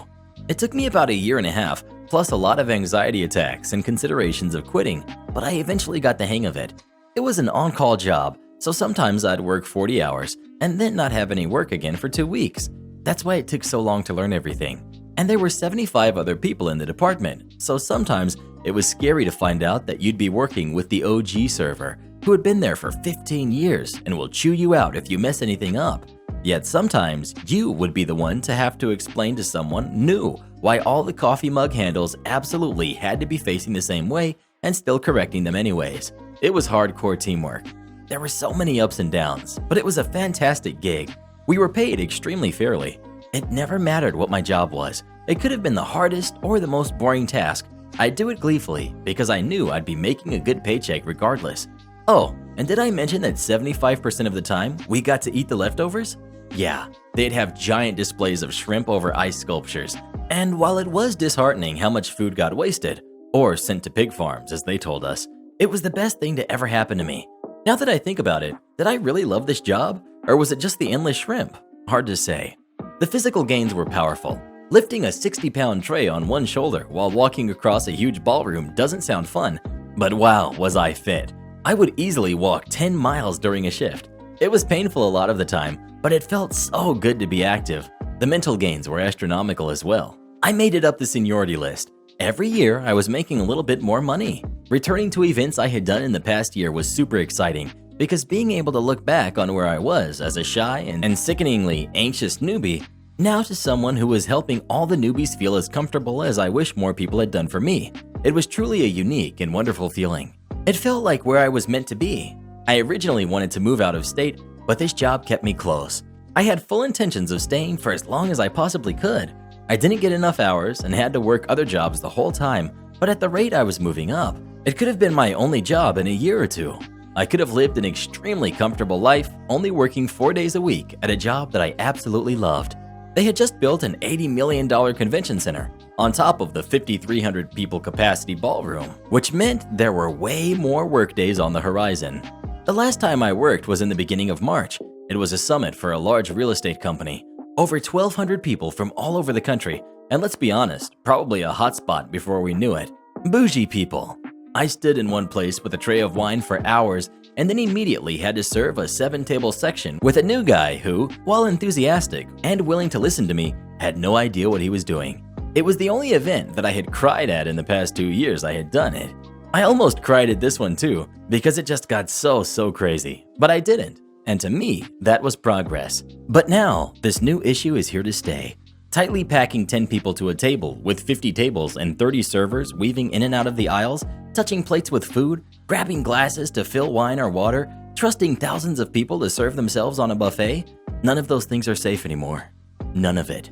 It took me about a year and a half, plus a lot of anxiety attacks and considerations of quitting, but I eventually got the hang of it. It was an on-call job, so sometimes I'd work 40 hours and then not have any work again for 2 weeks. That's why it took so long to learn everything. And there were 75 other people in the department, so sometimes it was scary to find out that you'd be working with the OG server, who had been there for 15 years and will chew you out if you mess anything up. Yet sometimes you would be the one to have to explain to someone new why all the coffee mug handles absolutely had to be facing the same way and still correcting them anyways. It was hardcore teamwork. There were so many ups and downs, but it was a fantastic gig. We were paid extremely fairly. It never mattered what my job was. It could have been the hardest or the most boring task. I'd do it gleefully because I knew I'd be making a good paycheck regardless. Oh, and did I mention that 75% of the time we got to eat the leftovers? Yeah, they'd have giant displays of shrimp over ice sculptures. And while it was disheartening how much food got wasted, or sent to pig farms as they told us, it was the best thing to ever happen to me. Now that I think about it, did I really love this job? Or was it just the endless shrimp? Hard to say. The physical gains were powerful. Lifting a 60-pound tray on one shoulder while walking across a huge ballroom doesn't sound fun, but wow, was I fit. I would easily walk 10 miles during a shift. It was painful a lot of the time, but it felt so good to be active. The mental gains were astronomical as well. I made it up the seniority list. Every year, I was making a little bit more money. Returning to events I had done in the past year was super exciting because being able to look back on where I was as a shy and sickeningly anxious newbie, now to someone who was helping all the newbies feel as comfortable as I wish more people had done for me. It was truly a unique and wonderful feeling. It felt like where I was meant to be. I originally wanted to move out of state, but this job kept me close. I had full intentions of staying for as long as I possibly could. I didn't get enough hours and had to work other jobs the whole time, but at the rate I was moving up, it could have been my only job in a year or two. I could have lived an extremely comfortable life, only working 4 days a week at a job that I absolutely loved. They had just built an $80 million convention center on top of the 5,300 people capacity ballroom, which meant there were way more work days on the horizon. The last time I worked was in the beginning of March. It was a summit for a large real estate company. Over 1,200 people from all over the country, and let's be honest, probably a hotspot before we knew it. Bougie people. I stood in one place with a tray of wine for hours and then immediately had to serve a 7-table section with a new guy who, while enthusiastic and willing to listen to me, had no idea what he was doing. It was the only event that I had cried at in the past 2 years I had done it. I almost cried at this one too, because it just got so crazy, but I didn't. And to me, that was progress. But now, this new issue is here to stay. Tightly packing 10 people to a table with 50 tables and 30 servers weaving in and out of the aisles, touching plates with food, grabbing glasses to fill wine or water, trusting thousands of people to serve themselves on a buffet, none of those things are safe anymore. None of it.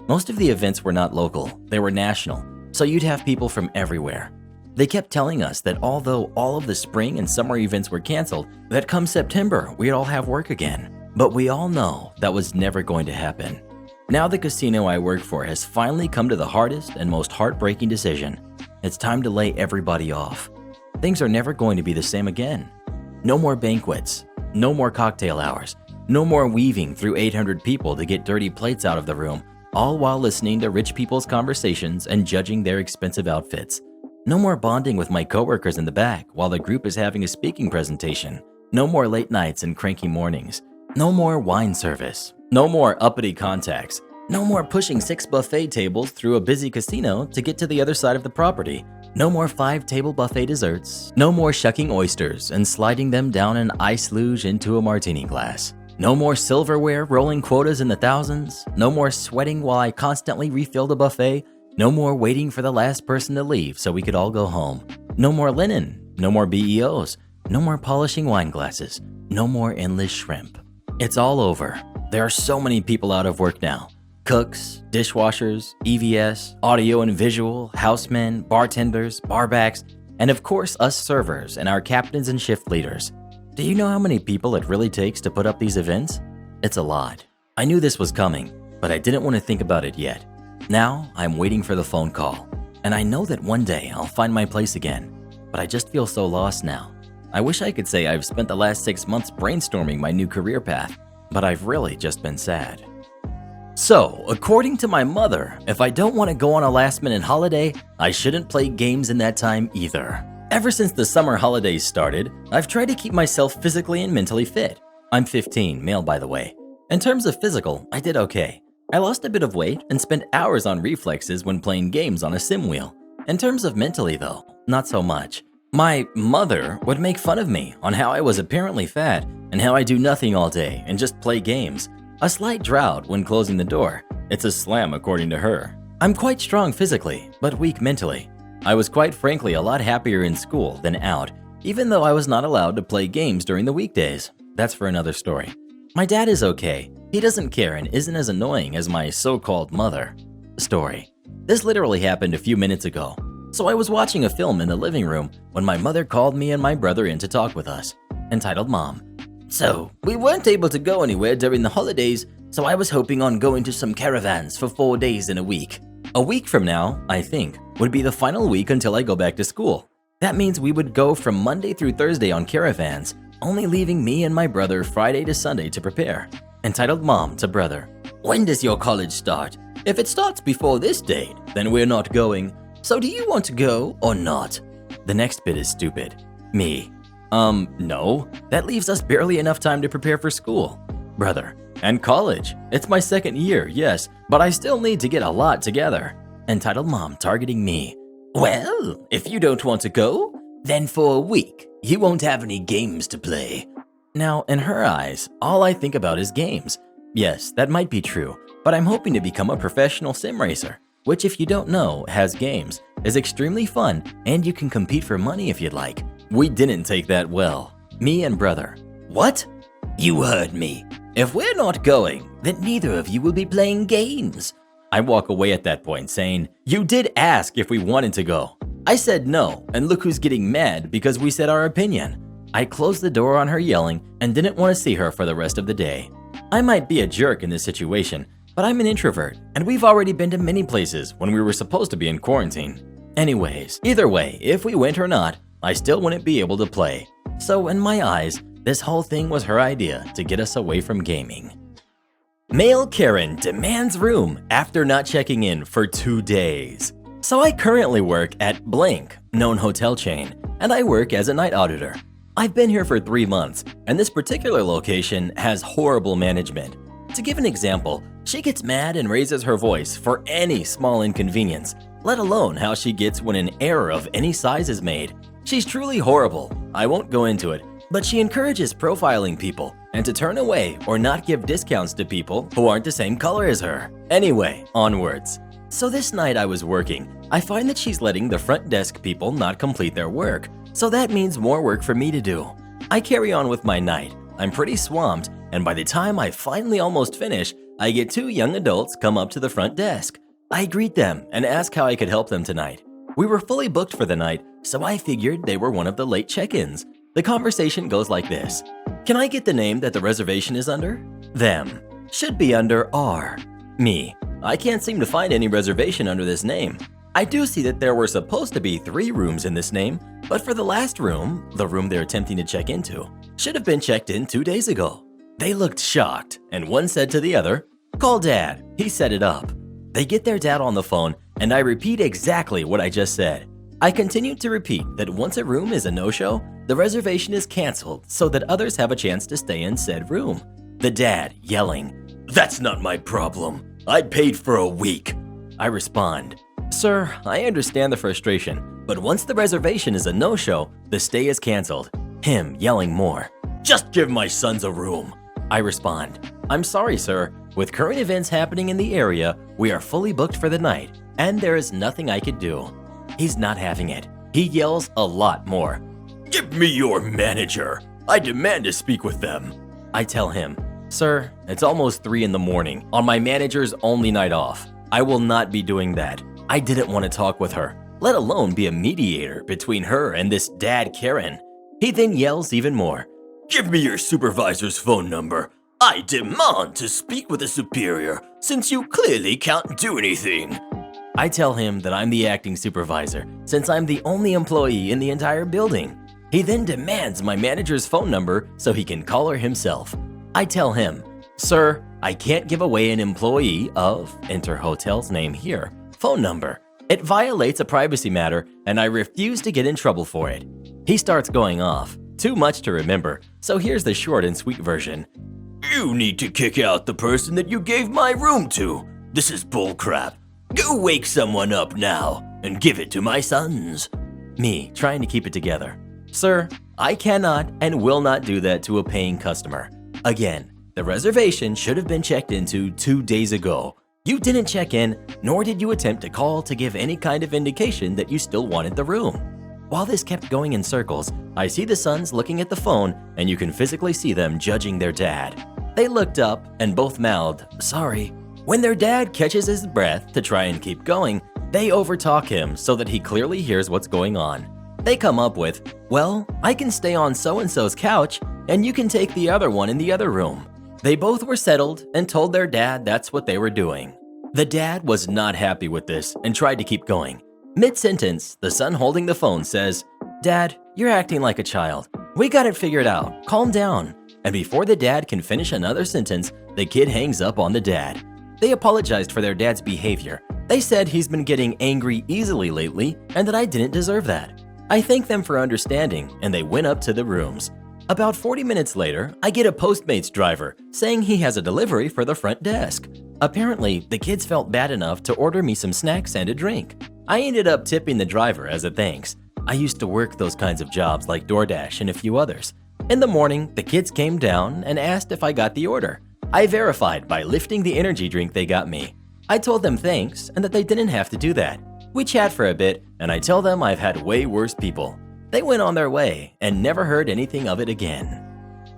Most of the events were not local, they were national, so you'd have people from everywhere. They kept telling us that although all of the spring and summer events were canceled, that come September we'd all have work again. But we all know that was never going to happen. Now the casino I work for has finally come to the hardest and most heartbreaking decision. It's time to lay everybody off. Things are never going to be the same again. No more banquets, no more cocktail hours, no more weaving through 800 people to get dirty plates out of the room, all while listening to rich people's conversations and judging their expensive outfits. No more bonding with my coworkers in the back while the group is having a speaking presentation. No more late nights and cranky mornings. No more wine service. No more uppity contacts. No more pushing 6 buffet tables through a busy casino to get to the other side of the property. No more 5-table buffet desserts. No more shucking oysters and sliding them down an ice luge into a martini glass. No more silverware rolling quotas in the thousands. No more sweating while I constantly refill the buffet. No more waiting for the last person to leave so we could all go home. No more linen. No more BEOs. No more polishing wine glasses. No more endless shrimp. It's all over. There are so many people out of work now. Cooks, dishwashers, EVS, audio and visual, housemen, bartenders, barbacks, and of course us servers and our captains and shift leaders. Do you know how many people it really takes to put up these events? It's a lot. I knew this was coming, but I didn't want to think about it yet. Now I'm waiting for the phone call, and I know that one day I'll find my place again, but I just feel so lost now. I wish I could say I've spent the last 6 months brainstorming my new career path, but I've really just been sad. So, according to my mother, if I don't want to go on a last-minute holiday, I shouldn't play games in that time either. Ever since the summer holidays started, I've tried to keep myself physically and mentally fit. I'm 15, male by the way. In terms of physical, I did okay. I lost a bit of weight and spent hours on reflexes when playing games on a sim wheel. In terms of mentally though, not so much. My mother would make fun of me on how I was apparently fat and how I do nothing all day and just play games. A slight drought when closing the door. It's a slam according to her. I'm quite strong physically, but weak mentally. I was quite frankly a lot happier in school than out, even though I was not allowed to play games during the weekdays. That's for another story. My dad is okay. He doesn't care and isn't as annoying as my so-called mother. Story. This literally happened a few minutes ago. So I was watching a film in the living room when my mother called me and my brother in to talk with us, entitled Mom. So, we weren't able to go anywhere during the holidays, so I was hoping on going to some caravans for 4 days in a week. A week from now, I think, would be the final week until I go back to school. That means we would go from Monday through Thursday on caravans, only leaving me and my brother Friday to Sunday to prepare. Entitled Mom to brother. When does your college start? If it starts before this date, then we're not going. So do you want to go or not? The next bit is stupid. Me. No. That leaves us barely enough time to prepare for school. Brother. And college. It's my second year, yes, but I still need to get a lot together. Entitled Mom targeting me. Well, if you don't want to go, then for a week, you won't have any games to play. Now, in her eyes, all I think about is games. Yes, that might be true, but I'm hoping to become a professional sim racer, which if you don't know, has games, is extremely fun, and you can compete for money if you'd like. We didn't take that well. Me and brother. What? You heard me. If we're not going, then neither of you will be playing games. I walk away at that point saying, you did ask if we wanted to go. I said no, and look who's getting mad because we said our opinion. I closed the door on her yelling and didn't want to see her for the rest of the day. I might be a jerk in this situation, but I'm an introvert, and we've already been to many places when we were supposed to be in quarantine. Anyways, either way, if we went or not, I still wouldn't be able to play. So in my eyes, this whole thing was her idea to get us away from gaming. Male Karen demands room after not checking in for 2 days. So I currently work at Blank, known hotel chain, and I work as a night auditor. I've been here for 3 months, and this particular location has horrible management. To give an example, she gets mad and raises her voice for any small inconvenience, let alone how she gets when an error of any size is made. She's truly horrible. I won't go into it, but she encourages profiling people and to turn away or not give discounts to people who aren't the same color as her. Anyway, onwards. So this night I was working, I find that she's letting the front desk people not complete their work, so that means more work for me to do. I carry on with my night. I'm pretty swamped, and by the time I finally almost finish, I get 2 young adults come up to the front desk. I greet them and ask how I could help them tonight. We were fully booked for the night, so I figured they were one of the late check-ins. The conversation goes like this. Can I get the name that the reservation is under? Them. Should be under R. Me. I can't seem to find any reservation under this name. I do see that there were supposed to be 3 rooms in this name, but for the last room, the room they're attempting to check into, should have been checked in 2 days ago. They looked shocked, and one said to the other, "Call Dad, he set it up." They get their dad on the phone, and I repeat exactly what I just said. I continue to repeat that once a room is a no-show, the reservation is canceled so that others have a chance to stay in said room. The dad yelling, "That's not my problem. I paid for a week." I respond, "Sir, I understand the frustration, but once the reservation is a no-show, the stay is canceled." Him yelling more, "Just give my sons a room." I respond, "I'm sorry, sir. With current events happening in the area, we are fully booked for the night, and there is nothing I could do." He's not having it. He yells a lot more. "Give me your manager. I demand to speak with them." I tell him, "Sir, it's almost 3 in the morning on my manager's only night off. I will not be doing that. I didn't want to talk with her, let alone be a mediator between her and this dad Karen." He then yells even more. "Give me your supervisor's phone number. I demand to speak with a superior since you clearly can't do anything." I tell him that I'm the acting supervisor since I'm the only employee in the entire building. He then demands my manager's phone number so he can call her himself. I tell him, "Sir, I can't give away an employee of, enter hotel's name here, phone number. It violates a privacy matter and I refuse to get in trouble for it." He starts going off. Too much to remember, so here's the short and sweet version. "You need to kick out the person that you gave my room to. This is bullcrap. Go wake someone up now and give it to my sons." Me, trying to keep it together. "Sir, I cannot and will not do that to a paying customer. Again, the reservation should have been checked into 2 days ago. You didn't check in, nor did you attempt to call to give any kind of indication that you still wanted the room." While this kept going in circles, I see the sons looking at the phone and you can physically see them judging their dad. They looked up and both mouthed, "Sorry." When their dad catches his breath to try and keep going, They overtalk him so that he clearly hears what's going on. They come up with, well, I can stay on so-and-so's couch and you can take the other one in the other room. They both were settled and told their dad that's what they were doing. The dad was not happy with this and tried to keep going. Mid-sentence, the son holding the phone says, "Dad, you're acting like a child. We got it figured out. Calm down." And before the dad can finish another sentence, the kid hangs up on the dad. They apologized for their dad's behavior. They said he's been getting angry easily lately and that I didn't deserve that. I thanked them for understanding and they went up to the rooms. About 40 minutes later, I get a Postmates driver saying he has a delivery for the front desk. Apparently, the kids felt bad enough to order me some snacks and a drink. I ended up tipping the driver as a thanks. I used to work those kinds of jobs like DoorDash and a few others. In the morning, the kids came down and asked if I got the order. I verified by lifting the energy drink they got me. I told them thanks and that they didn't have to do that. We chat for a bit and I tell them I've had way worse people. They went on their way and never heard anything of it again.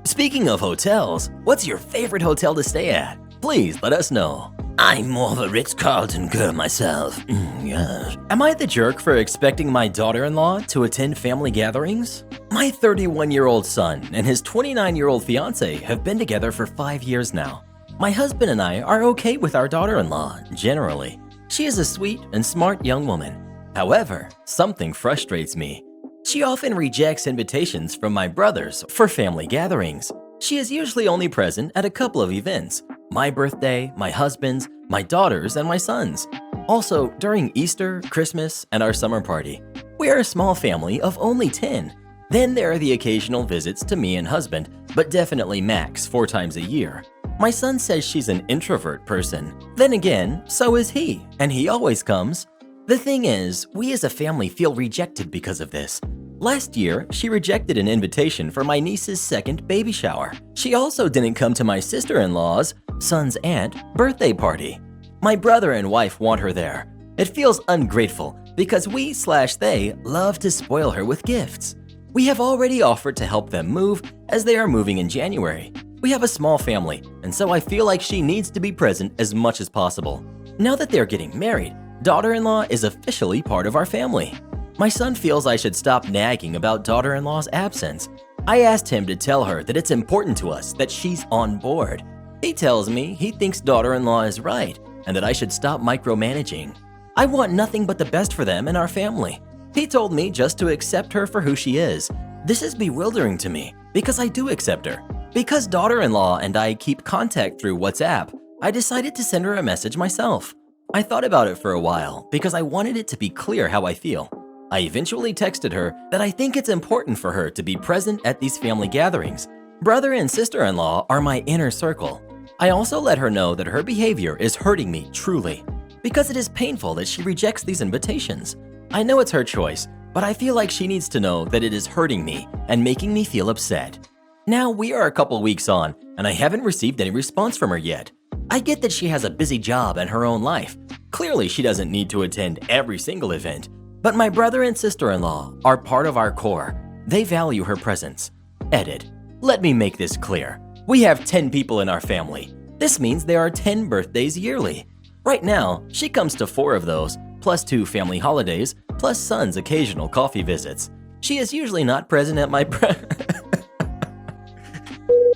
Speaking of hotels, what's your favorite hotel to stay at? Please let us know. I'm more of a Ritz-Carlton girl myself. Yes. Am I the jerk for expecting my daughter-in-law to attend family gatherings? My 31-year-old son and his 29-year-old fiance have been together for 5 years now. My husband and I are okay with our daughter-in-law, generally. She is a sweet and smart young woman. However, something frustrates me. She often rejects invitations from my brothers for family gatherings. She is usually only present at a couple of events: my birthday, my husband's, my daughter's, and my son's. Also, during Easter, Christmas, and our summer party. We are a small family of only 10. Then there are the occasional visits to me and husband, but definitely max 4 times a year. My son says she's an introvert person. Then again, so is he, and he always comes. The thing is, we as a family feel rejected because of this. Last year, she rejected an invitation for my niece's second baby shower. She also didn't come to my sister-in-law's, son's aunt, birthday party. My brother and wife want her there. It feels ungrateful because we/they love to spoil her with gifts. We have already offered to help them move as they are moving in January. We have a small family, and so I feel like she needs to be present as much as possible. Now that they're getting married, daughter-in-law is officially part of our family. My son feels I should stop nagging about daughter-in-law's absence. I asked him to tell her that it's important to us that she's on board. He tells me he thinks daughter-in-law is right and that I should stop micromanaging. I want nothing but the best for them and our family. He told me just to accept her for who she is. This is bewildering to me because I do accept her. Because daughter-in-law and I keep contact through WhatsApp, I decided to send her a message myself. I thought about it for a while because I wanted it to be clear how I feel. I eventually texted her that I think it's important for her to be present at these family gatherings. Brother and sister-in-law are my inner circle. I also let her know that her behavior is hurting me truly because it is painful that she rejects these invitations. I know it's her choice, but I feel like she needs to know that it is hurting me and making me feel upset. Now we are a couple weeks on and I haven't received any response from her yet. I get that she has a busy job and her own life. Clearly she doesn't need to attend every single event. But my brother and sister-in-law are part of our core. They value her presence. Edit. Let me make this clear. We have 10 people in our family. This means there are 10 birthdays yearly. Right now, she comes to 4 of those, plus 2 family holidays, plus son's occasional coffee visits. She is usually not present at my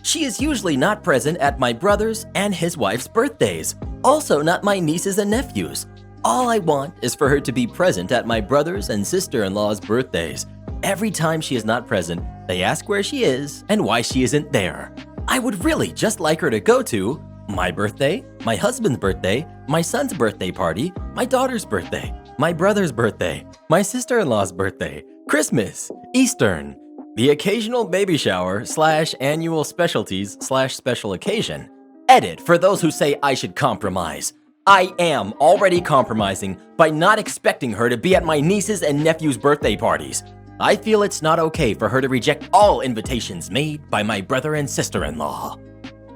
She is usually not present at my brother's and his wife's birthdays. Also not my nieces and nephews. All I want is for her to be present at my brother's and sister-in-law's birthdays. Every time she is not present, they ask where she is and why she isn't there. I would really just like her to go to my birthday, my husband's birthday, my son's birthday party, my daughter's birthday, my brother's birthday, my sister-in-law's birthday, Christmas, Eastern, the occasional baby shower / annual specialties / special occasion. Edit for those who say I should compromise. I am already compromising by not expecting her to be at my nieces and nephews' birthday parties. I feel it's not okay for her to reject all invitations made by my brother and sister-in-law.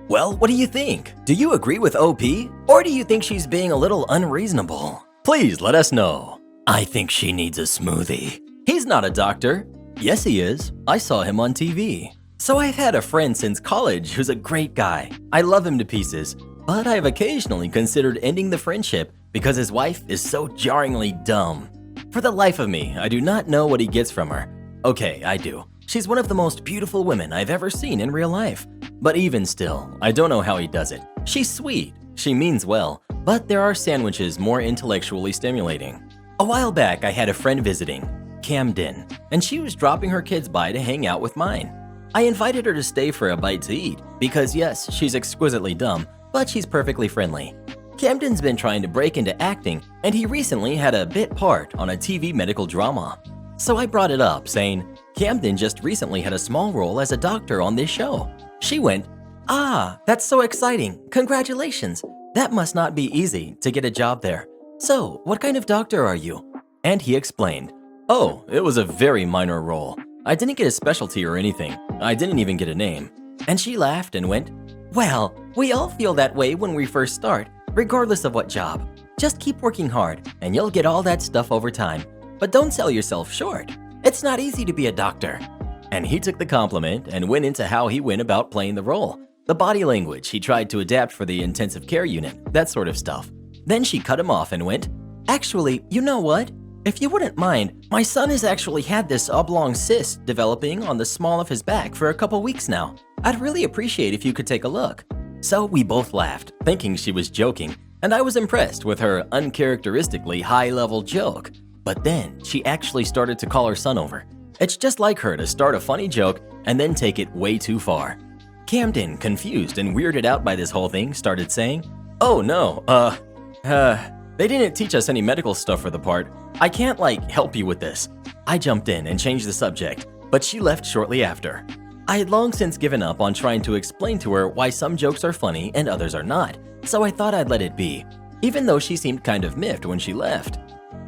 Well, what do you think? Do you agree with OP? Or do you think she's being a little unreasonable? Please let us know. I think she needs a smoothie. He's not a doctor. Yes, he is. I saw him on TV. So I've had a friend since college who's a great guy. I love him to pieces. But I have occasionally considered ending the friendship because his wife is so jarringly dumb. For the life of me, I do not know what he gets from her. Okay, I do. She's one of the most beautiful women I've ever seen in real life. But even still, I don't know how he does it. She's sweet, she means well, but there are sandwiches more intellectually stimulating. A while back, I had a friend visiting, Camden, and she was dropping her kids by to hang out with mine. I invited her to stay for a bite to eat because yes, she's exquisitely dumb, but she's perfectly friendly. Camden's been trying to break into acting, and he recently had a bit part on a TV medical drama. So I brought it up, saying, Camden just recently had a small role as a doctor on this show. She went, "Ah, that's so exciting. Congratulations. That must not be easy to get a job there. So, what kind of doctor are you?" And he explained, "Oh, it was a very minor role. I didn't get a specialty or anything. I didn't even get a name." And she laughed and went, "Well, we all feel that way when we first start, regardless of what job. Just keep working hard, and you'll get all that stuff over time. But don't sell yourself short. It's not easy to be a doctor." And he took the compliment and went into how he went about playing the role, the body language he tried to adapt for the intensive care unit, that sort of stuff. Then she cut him off and went, "Actually, you know what? If you wouldn't mind, my son has actually had this oblong cyst developing on the small of his back for a couple weeks now. I'd really appreciate if you could take a look." So we both laughed, thinking she was joking, and I was impressed with her uncharacteristically high-level joke. But then she actually started to call her son over. It's just like her to start a funny joke and then take it way too far. Camden, confused and weirded out by this whole thing, started saying, "Oh no, they didn't teach us any medical stuff for the part. I can't help you with this." I jumped in and changed the subject, but she left shortly after. I had long since given up on trying to explain to her why some jokes are funny and others are not, so I thought I'd let it be, even though she seemed kind of miffed when she left.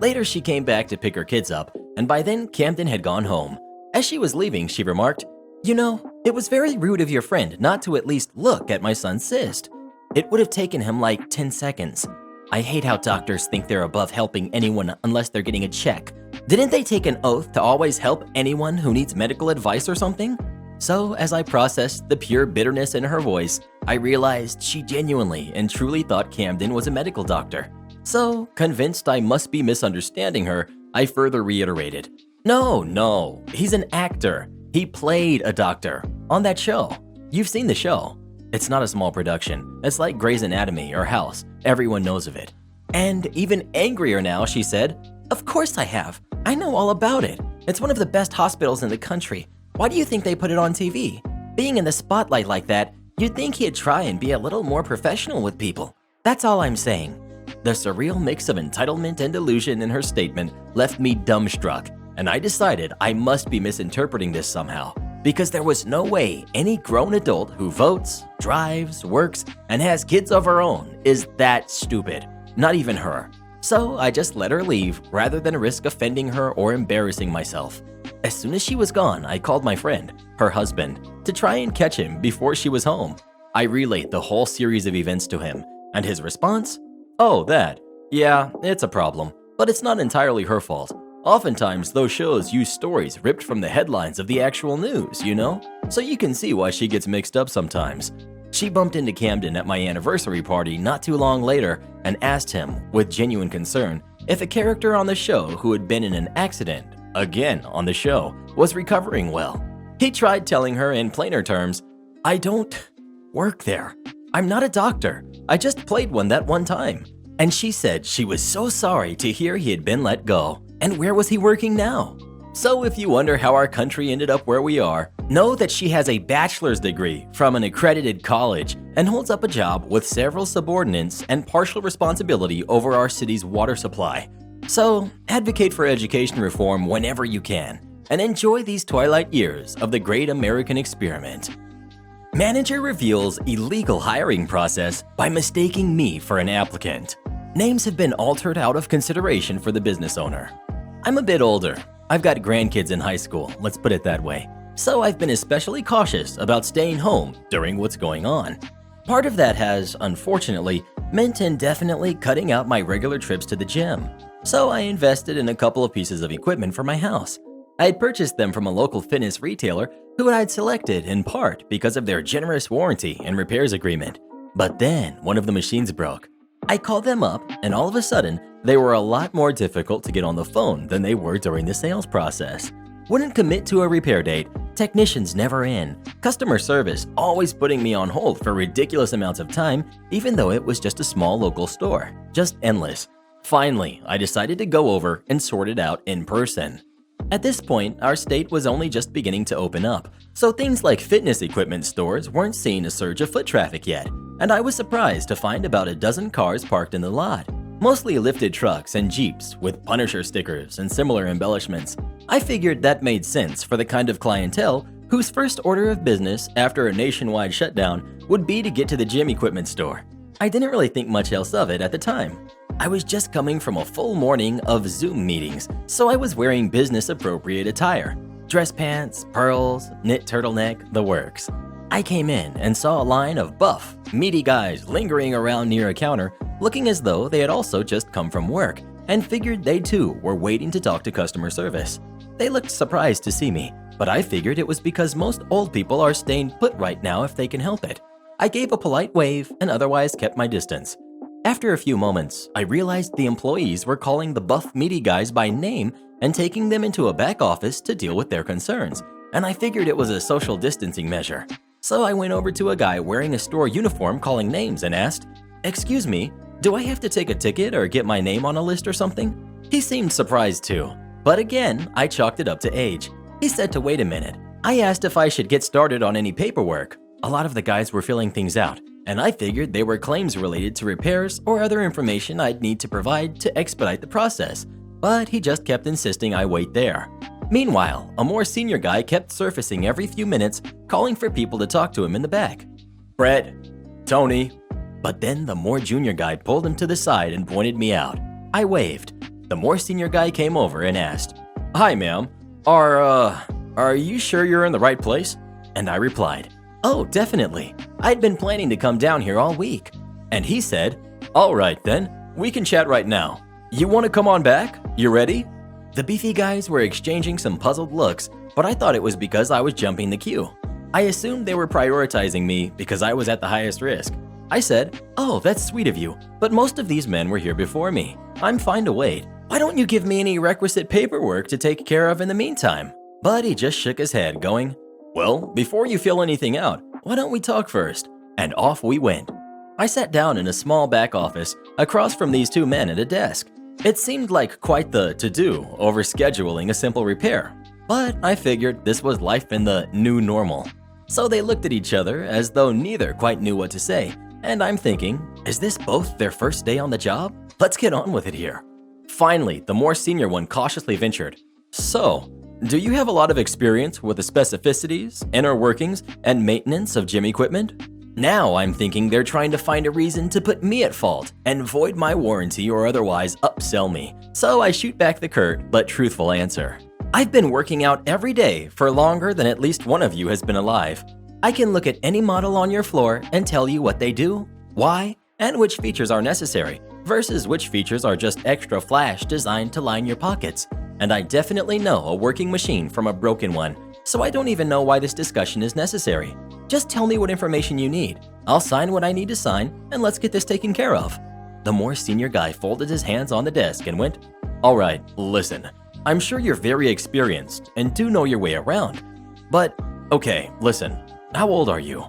Later, she came back to pick her kids up, and by then, Camden had gone home. As she was leaving, she remarked, "You know, it was very rude of your friend not to at least look at my son's cyst. It would have taken him 10 seconds. I hate how doctors think they're above helping anyone unless they're getting a check. Didn't they take an oath to always help anyone who needs medical advice or something?" So, as I processed the pure bitterness in her voice, I realized she genuinely and truly thought Camden was a medical doctor. So, convinced I must be misunderstanding her, I further reiterated, No, he's an actor. He played a doctor on that show. You've seen the show. It's not a small production. It's like Grey's Anatomy or House. Everyone knows of it." And even angrier now, she said, "Of course I have. I know all about it. It's one of the best hospitals in the country. Why do you think they put it on TV? Being in the spotlight like that, you'd think he'd try and be a little more professional with people. That's all I'm saying." The surreal mix of entitlement and delusion in her statement left me dumbstruck, and I decided I must be misinterpreting this somehow, because there was no way any grown adult who votes, drives, works, and has kids of her own is that stupid. Not even her. So I just let her leave rather than risk offending her or embarrassing myself. As soon as she was gone, I called my friend, her husband, to try and catch him before she was home. I relayed the whole series of events to him, and his response? "Oh, that. Yeah, it's a problem, but it's not entirely her fault. Oftentimes, those shows use stories ripped from the headlines of the actual news, you know? So you can see why she gets mixed up sometimes." She bumped into Camden at my anniversary party not too long later and asked him, with genuine concern, if a character on the show who had been in an accident, again on the show, was recovering well. He tried telling her in plainer terms, "I don't work there. I'm not a doctor. I just played one that one time." And she said she was so sorry to hear he had been let go. And where was he working now? So if you wonder how our country ended up where we are, know that she has a bachelor's degree from an accredited college and holds up a job with several subordinates and partial responsibility over our city's water supply. So advocate for education reform whenever you can, and enjoy these twilight years of the great American experiment. Manager reveals illegal hiring process by mistaking me for an applicant. Names have been altered out of consideration for the business owner. I'm a bit older. I've got grandkids in high school, let's put it that way. So I've been especially cautious about staying home during what's going on. Part of that has, unfortunately, meant indefinitely cutting out my regular trips to the gym. So I invested in a couple of pieces of equipment for my house. I had purchased them from a local fitness retailer who I'd selected in part because of their generous warranty and repairs agreement. But then one of the machines broke. I called them up, and all of a sudden, they were a lot more difficult to get on the phone than they were during the sales process. Wouldn't commit to a repair date, technicians never in, customer service always putting me on hold for ridiculous amounts of time, even though it was just a small local store. Just endless. Finally, I decided to go over and sort it out in person. At this point, our state was only just beginning to open up, so things like fitness equipment stores weren't seeing a surge of foot traffic yet, and I was surprised to find about a dozen cars parked in the lot. Mostly lifted trucks and Jeeps with Punisher stickers and similar embellishments. I figured that made sense for the kind of clientele whose first order of business after a nationwide shutdown would be to get to the gym equipment store. I didn't really think much else of it at the time. I was just coming from a full morning of Zoom meetings, so I was wearing business-appropriate attire. Dress pants, pearls, knit turtleneck, the works. I came in and saw a line of buff, meaty guys lingering around near a counter, looking as though they had also just come from work, and figured they too were waiting to talk to customer service. They looked surprised to see me, but I figured it was because most old people are staying put right now if they can help it. I gave a polite wave and otherwise kept my distance. After a few moments, I realized the employees were calling the buff meaty guys by name and taking them into a back office to deal with their concerns, and I figured it was a social distancing measure. So I went over to a guy wearing a store uniform calling names and asked, "Excuse me, do I have to take a ticket or get my name on a list or something?" He seemed surprised too, but again, I chalked it up to age. He said to wait a minute. I asked if I should get started on any paperwork. A lot of the guys were filling things out, and I figured they were claims related to repairs or other information I'd need to provide to expedite the process, but he just kept insisting I wait there. Meanwhile, a more senior guy kept surfacing every few minutes, calling for people to talk to him in the back. "Brett, Tony." But then the more junior guy pulled him to the side and pointed me out. I waved. The more senior guy came over and asked, "Hi, ma'am. Are you sure you're in the right place?" And I replied, "Oh, definitely. I'd been planning to come down here all week." And he said, "All right then, we can chat right now. You want to come on back? You ready?" The beefy guys were exchanging some puzzled looks, but I thought it was because I was jumping the queue. I assumed they were prioritizing me because I was at the highest risk. I said, "Oh, that's sweet of you, but most of these men were here before me. I'm fine to wait. Why don't you give me any requisite paperwork to take care of in the meantime?" But he just shook his head, going, "Well, before you fill anything out, why don't we talk first?" And off we went. I sat down in a small back office across from these two men at a desk. It seemed like quite the to-do over scheduling a simple repair, but I figured this was life in the new normal. So they looked at each other as though neither quite knew what to say, and I'm thinking, is this both their first day on the job? Let's get on with it here. Finally, the more senior one cautiously ventured, "So, do you have a lot of experience with the specificities, inner workings, and maintenance of gym equipment?" Now I'm thinking they're trying to find a reason to put me at fault and void my warranty or otherwise upsell me. So I shoot back the curt but truthful answer. "I've been working out every day for longer than at least one of you has been alive. I can look at any model on your floor and tell you what they do, why, and which features are necessary versus which features are just extra flash designed to line your pockets. And I definitely know a working machine from a broken one, so I don't even know why this discussion is necessary. Just tell me what information you need. I'll sign what I need to sign, and let's get this taken care of." The more senior guy folded his hands on the desk and went, "All right, listen. I'm sure you're very experienced and do know your way around. But, okay, listen. How old are you?"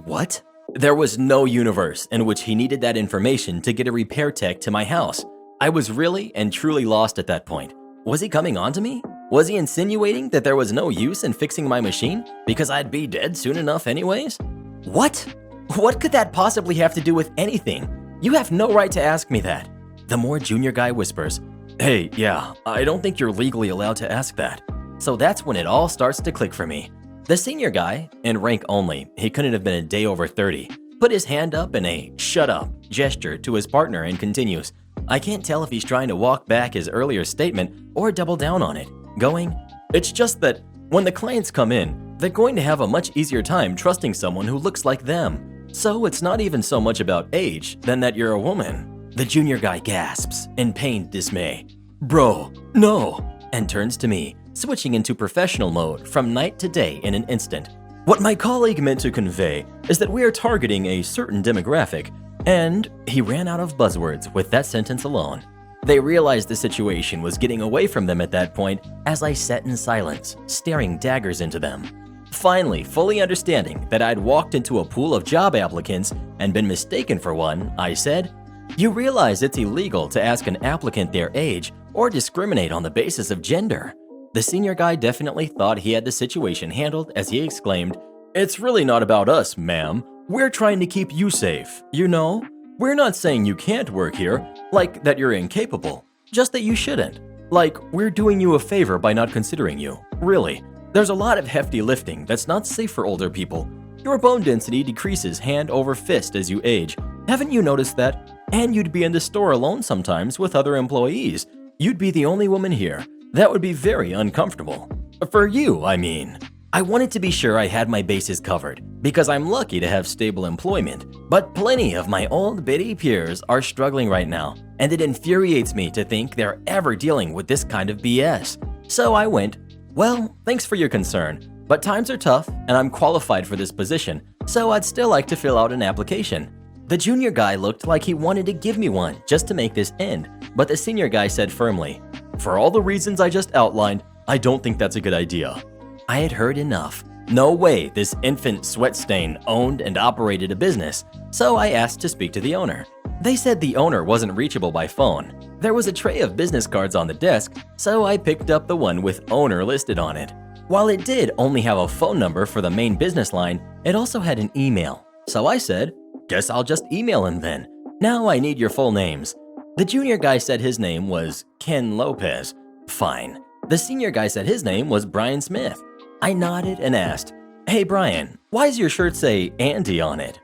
What? There was no universe in which he needed that information to get a repair tech to my house. I was really and truly lost at that point. Was he coming on to me? Was he insinuating that there was no use in fixing my machine because I'd be dead soon enough anyways? What? What could that possibly have to do with anything? You have no right to ask me that. The more junior guy whispers, "Hey, yeah, I don't think you're legally allowed to ask that." So that's when it all starts to click for me. The senior guy, in rank only, he couldn't have been a day over 30, put his hand up in a "shut up" gesture to his partner and continues. I can't tell if he's trying to walk back his earlier statement or double down on it, going, "It's just that when the clients come in, they're going to have a much easier time trusting someone who looks like them. So it's not even so much about age than that you're a woman." The junior guy gasps in pained dismay. "Bro, no," and turns to me, switching into professional mode from night to day in an instant. "What my colleague meant to convey is that we are targeting a certain demographic. And he ran out of buzzwords with that sentence alone. They realized the situation was getting away from them at that point as I sat in silence, staring daggers into them. Finally, fully understanding that I'd walked into a pool of job applicants and been mistaken for one, I said, "You realize it's illegal to ask an applicant their age or discriminate on the basis of gender." The senior guy definitely thought he had the situation handled as he exclaimed, "It's really not about us, ma'am. We're trying to keep you safe, you know? We're not saying you can't work here, like that you're incapable, just that you shouldn't. Like, we're doing you a favor by not considering you. Really, there's a lot of hefty lifting that's not safe for older people. Your bone density decreases hand over fist as you age. Haven't you noticed that? And you'd be in the store alone sometimes with other employees. You'd be the only woman here. That would be very uncomfortable. For you, I mean." I wanted to be sure I had my bases covered, because I'm lucky to have stable employment, but plenty of my old biddy peers are struggling right now, and it infuriates me to think they're ever dealing with this kind of BS. So I went, "Well, thanks for your concern, but times are tough and I'm qualified for this position, so I'd still like to fill out an application." The junior guy looked like he wanted to give me one just to make this end, but the senior guy said firmly, "For all the reasons I just outlined, I don't think that's a good idea." I had heard enough. No way this infant sweat stain owned and operated a business, so I asked to speak to the owner. They said the owner wasn't reachable by phone. There was a tray of business cards on the desk, so I picked up the one with owner listed on it. While it did only have a phone number for the main business line, it also had an email. So I said, "Guess I'll just email him then. Now I need your full names." The junior guy said his name was Ken Lopez. Fine. The senior guy said his name was Brian Smith. I nodded and asked, "Hey Brian, why does your shirt say Andy on it?"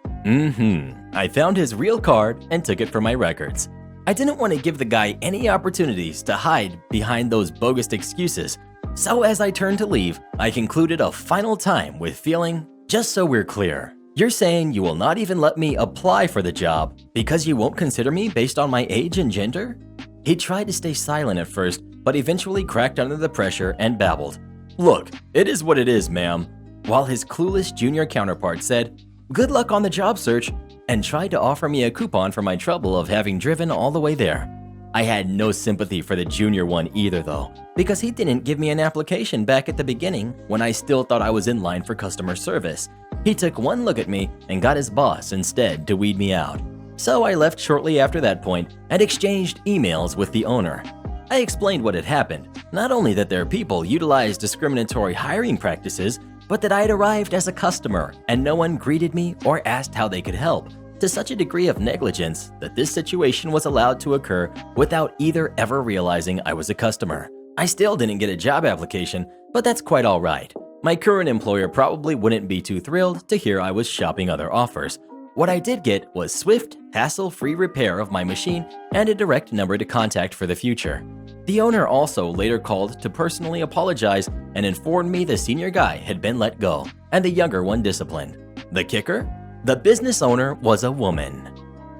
I found his real card and took it for my records. I didn't want to give the guy any opportunities to hide behind those bogus excuses. So as I turned to leave, I concluded a final time with feeling, "Just so we're clear, you're saying you will not even let me apply for the job because you won't consider me based on my age and gender?" He tried to stay silent at first, but eventually cracked under the pressure and babbled, "Look, it is what it is, ma'am," while his clueless junior counterpart said, "Good luck on the job search," and tried to offer me a coupon for my trouble of having driven all the way there. I had no sympathy for the junior one either though, because he didn't give me an application back at the beginning when I still thought I was in line for customer service. He took one look at me and got his boss instead to weed me out. So I left shortly after that point and exchanged emails with the owner. I explained what had happened, not only that their people utilized discriminatory hiring practices, but that I had arrived as a customer and no one greeted me or asked how they could help, to such a degree of negligence that this situation was allowed to occur without either ever realizing I was a customer. I still didn't get a job application, but that's quite all right. My current employer probably wouldn't be too thrilled to hear I was shopping other offers. What I did get was swift, hassle-free repair of my machine and a direct number to contact for the future. The owner also later called to personally apologize and informed me the senior guy had been let go and the younger one disciplined. The kicker? The business owner was a woman.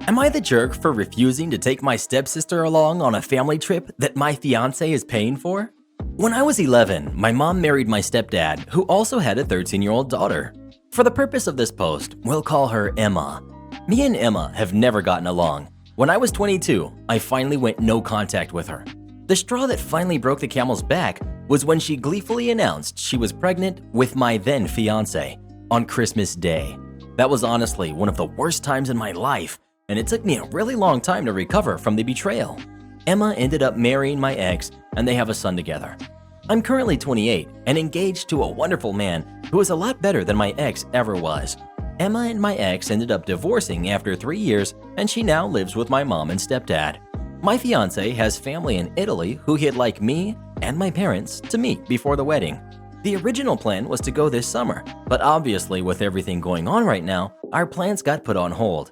Am I the jerk for refusing to take my stepsister along on a family trip that my fiance is paying for? When I was 11, my mom married my stepdad, who also had a 13-year-old daughter. For the purpose of this post, we'll call her Emma. Me and Emma have never gotten along. When I was 22, I finally went no contact with her. The straw that finally broke the camel's back was when she gleefully announced she was pregnant with my then fiance on Christmas Day. That was honestly one of the worst times in my life, and it took me a really long time to recover from the betrayal. Emma ended up marrying my ex, and they have a son together. I'm currently 28 and engaged to a wonderful man who is a lot better than my ex ever was. Emma and my ex ended up divorcing after 3 years, and she now lives with my mom and stepdad. My fiance has family in Italy who he'd like me and my parents to meet before the wedding. The original plan was to go this summer, but obviously with everything going on right now, our plans got put on hold.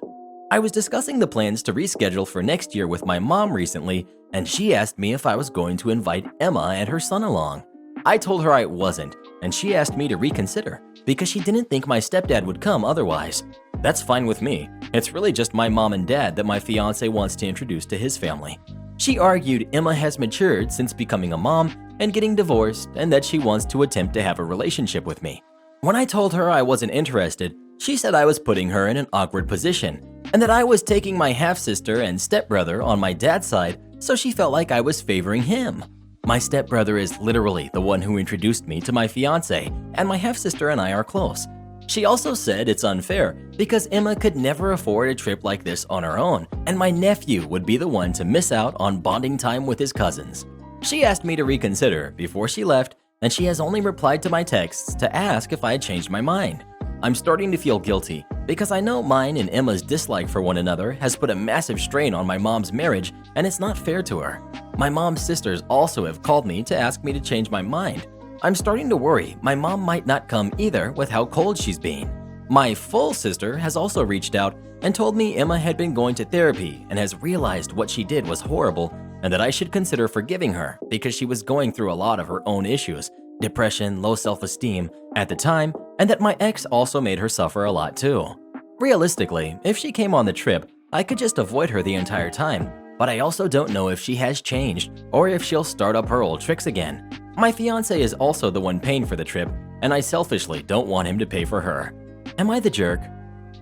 I was discussing the plans to reschedule for next year with my mom recently, and she asked me if I was going to invite Emma and her son along. I told her I wasn't, and she asked me to reconsider because she didn't think my stepdad would come otherwise. That's fine with me. It's really just my mom and dad that my fiance wants to introduce to his family. She argued Emma has matured since becoming a mom and getting divorced, and that she wants to attempt to have a relationship with me. When I told her I wasn't interested, she said I was putting her in an awkward position, and that I was taking my half-sister and stepbrother on my dad's side, so she felt like I was favoring him. My stepbrother is literally the one who introduced me to my fiance, and my half-sister and I are close. She also said it's unfair because Emma could never afford a trip like this on her own, and my nephew would be the one to miss out on bonding time with his cousins. She asked me to reconsider before she left, and she has only replied to my texts to ask if I had changed my mind. I'm starting to feel guilty because I know mine and Emma's dislike for one another has put a massive strain on my mom's marriage, and it's not fair to her. My mom's sisters also have called me to ask me to change my mind. I'm starting to worry my mom might not come either with how cold she's being. My full sister has also reached out and told me Emma had been going to therapy and has realized what she did was horrible and that I should consider forgiving her because she was going through a lot of her own issues, depression, low self-esteem at the time, and that my ex also made her suffer a lot too. Realistically, if she came on the trip, I could just avoid her the entire time, but I also don't know if she has changed or if she'll start up her old tricks again. My fiance is also the one paying for the trip, and I selfishly don't want him to pay for her. Am I the jerk?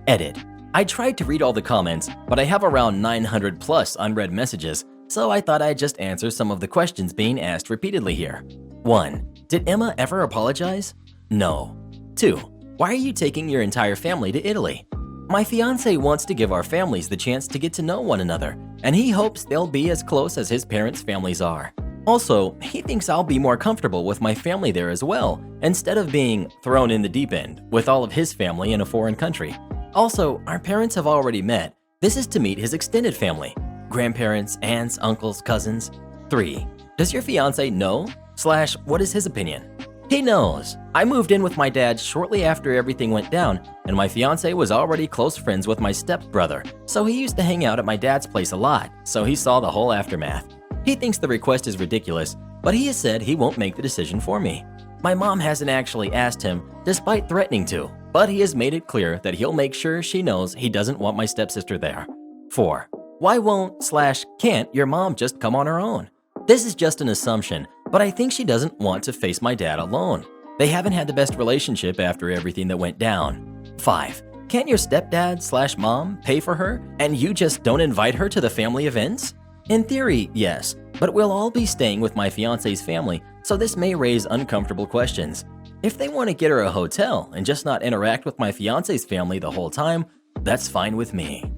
Edit. I tried to read all the comments, but I have around 900 plus unread messages, so I thought I'd just answer some of the questions being asked repeatedly here. 1. Did Emma ever apologize? No. 2. Why are you taking your entire family to Italy? My fiance wants to give our families the chance to get to know one another, and he hopes they'll be as close as his parents' families are. Also, he thinks I'll be more comfortable with my family there as well, instead of being thrown in the deep end with all of his family in a foreign country. Also, our parents have already met. This is to meet his extended family, grandparents, aunts, uncles, cousins. 3. Does your fiance know? / what is his opinion? He knows. I moved in with my dad shortly after everything went down, and my fiance was already close friends with my stepbrother, so he used to hang out at my dad's place a lot, so he saw the whole aftermath. He thinks the request is ridiculous, but he has said he won't make the decision for me. My mom hasn't actually asked him, despite threatening to, but he has made it clear that he'll make sure she knows he doesn't want my stepsister there. 4. Why won't / can't your mom just come on her own? This is just an assumption, but I think she doesn't want to face my dad alone. They haven't had the best relationship after everything that went down. 5. Can't your stepdad / mom pay for her and you just don't invite her to the family events? In theory, yes, but we'll all be staying with my fiance's family, so this may raise uncomfortable questions. If they want to get her a hotel and just not interact with my fiance's family the whole time, that's fine with me.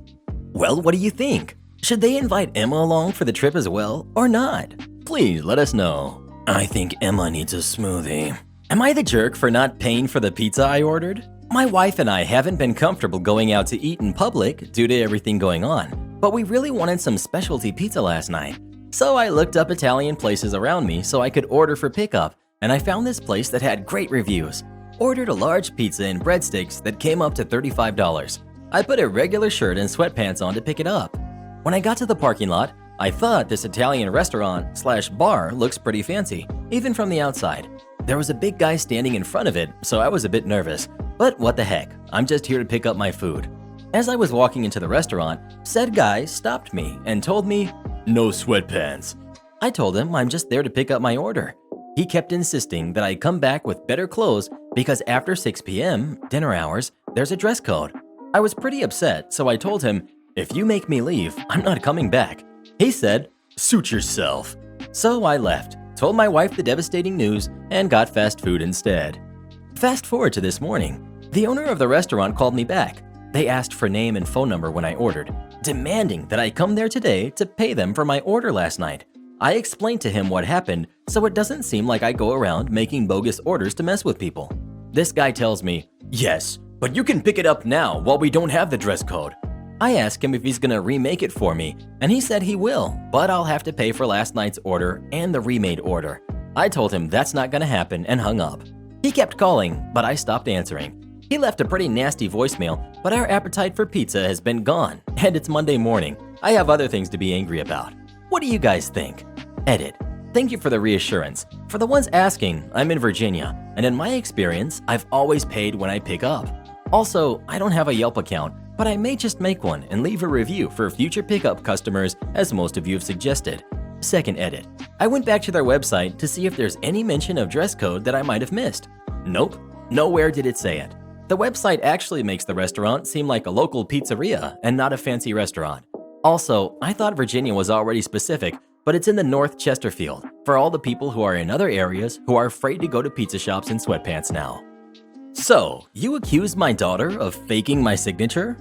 Well, what do you think? Should they invite Emma along for the trip as well, or not? Please let us know. I think Emma needs a smoothie. Am I the jerk for not paying for the pizza I ordered? My wife and I haven't been comfortable going out to eat in public due to everything going on, but we really wanted some specialty pizza last night. So I looked up Italian places around me so I could order for pickup, and I found this place that had great reviews. Ordered a large pizza and breadsticks that came up to $35. I put a regular shirt and sweatpants on to pick it up. When I got to the parking lot, I thought this Italian restaurant / bar looks pretty fancy, even from the outside. There was a big guy standing in front of it, so I was a bit nervous. But what the heck, I'm just here to pick up my food. As I was walking into the restaurant, said guy stopped me and told me, "No sweatpants." I told him I'm just there to pick up my order. He kept insisting that I come back with better clothes because after 6 p.m., dinner hours, there's a dress code. I was pretty upset, so I told him, "If you make me leave, I'm not coming back." He said, "Suit yourself." So I left, told my wife the devastating news, and got fast food instead. Fast forward to this morning. The owner of the restaurant called me back. They asked for name and phone number when I ordered, demanding that I come there today to pay them for my order last night. I explained to him what happened so it doesn't seem like I go around making bogus orders to mess with people. This guy tells me, "Yes, but you can pick it up now while we don't have the dress code." I asked him if he's gonna remake it for me, and he said he will, but I'll have to pay for last night's order and the remade order. I told him that's not gonna happen and hung up. He kept calling, but I stopped answering. He left a pretty nasty voicemail, but our appetite for pizza has been gone, and it's Monday morning. I have other things to be angry about. What do you guys think? Edit. Thank you for the reassurance. For the ones asking, I'm in Virginia, and in my experience, I've always paid when I pick up. Also, I don't have a Yelp account, but I may just make one and leave a review for future pickup customers, as most of you have suggested. Second edit. I went back to their website to see if there's any mention of dress code that I might have missed. Nope, nowhere did it say it. The website actually makes the restaurant seem like a local pizzeria and not a fancy restaurant. Also, I thought Virginia was already specific, but it's in the North Chesterfield for all the people who are in other areas who are afraid to go to pizza shops in sweatpants now. So, you accused my daughter of faking my signature?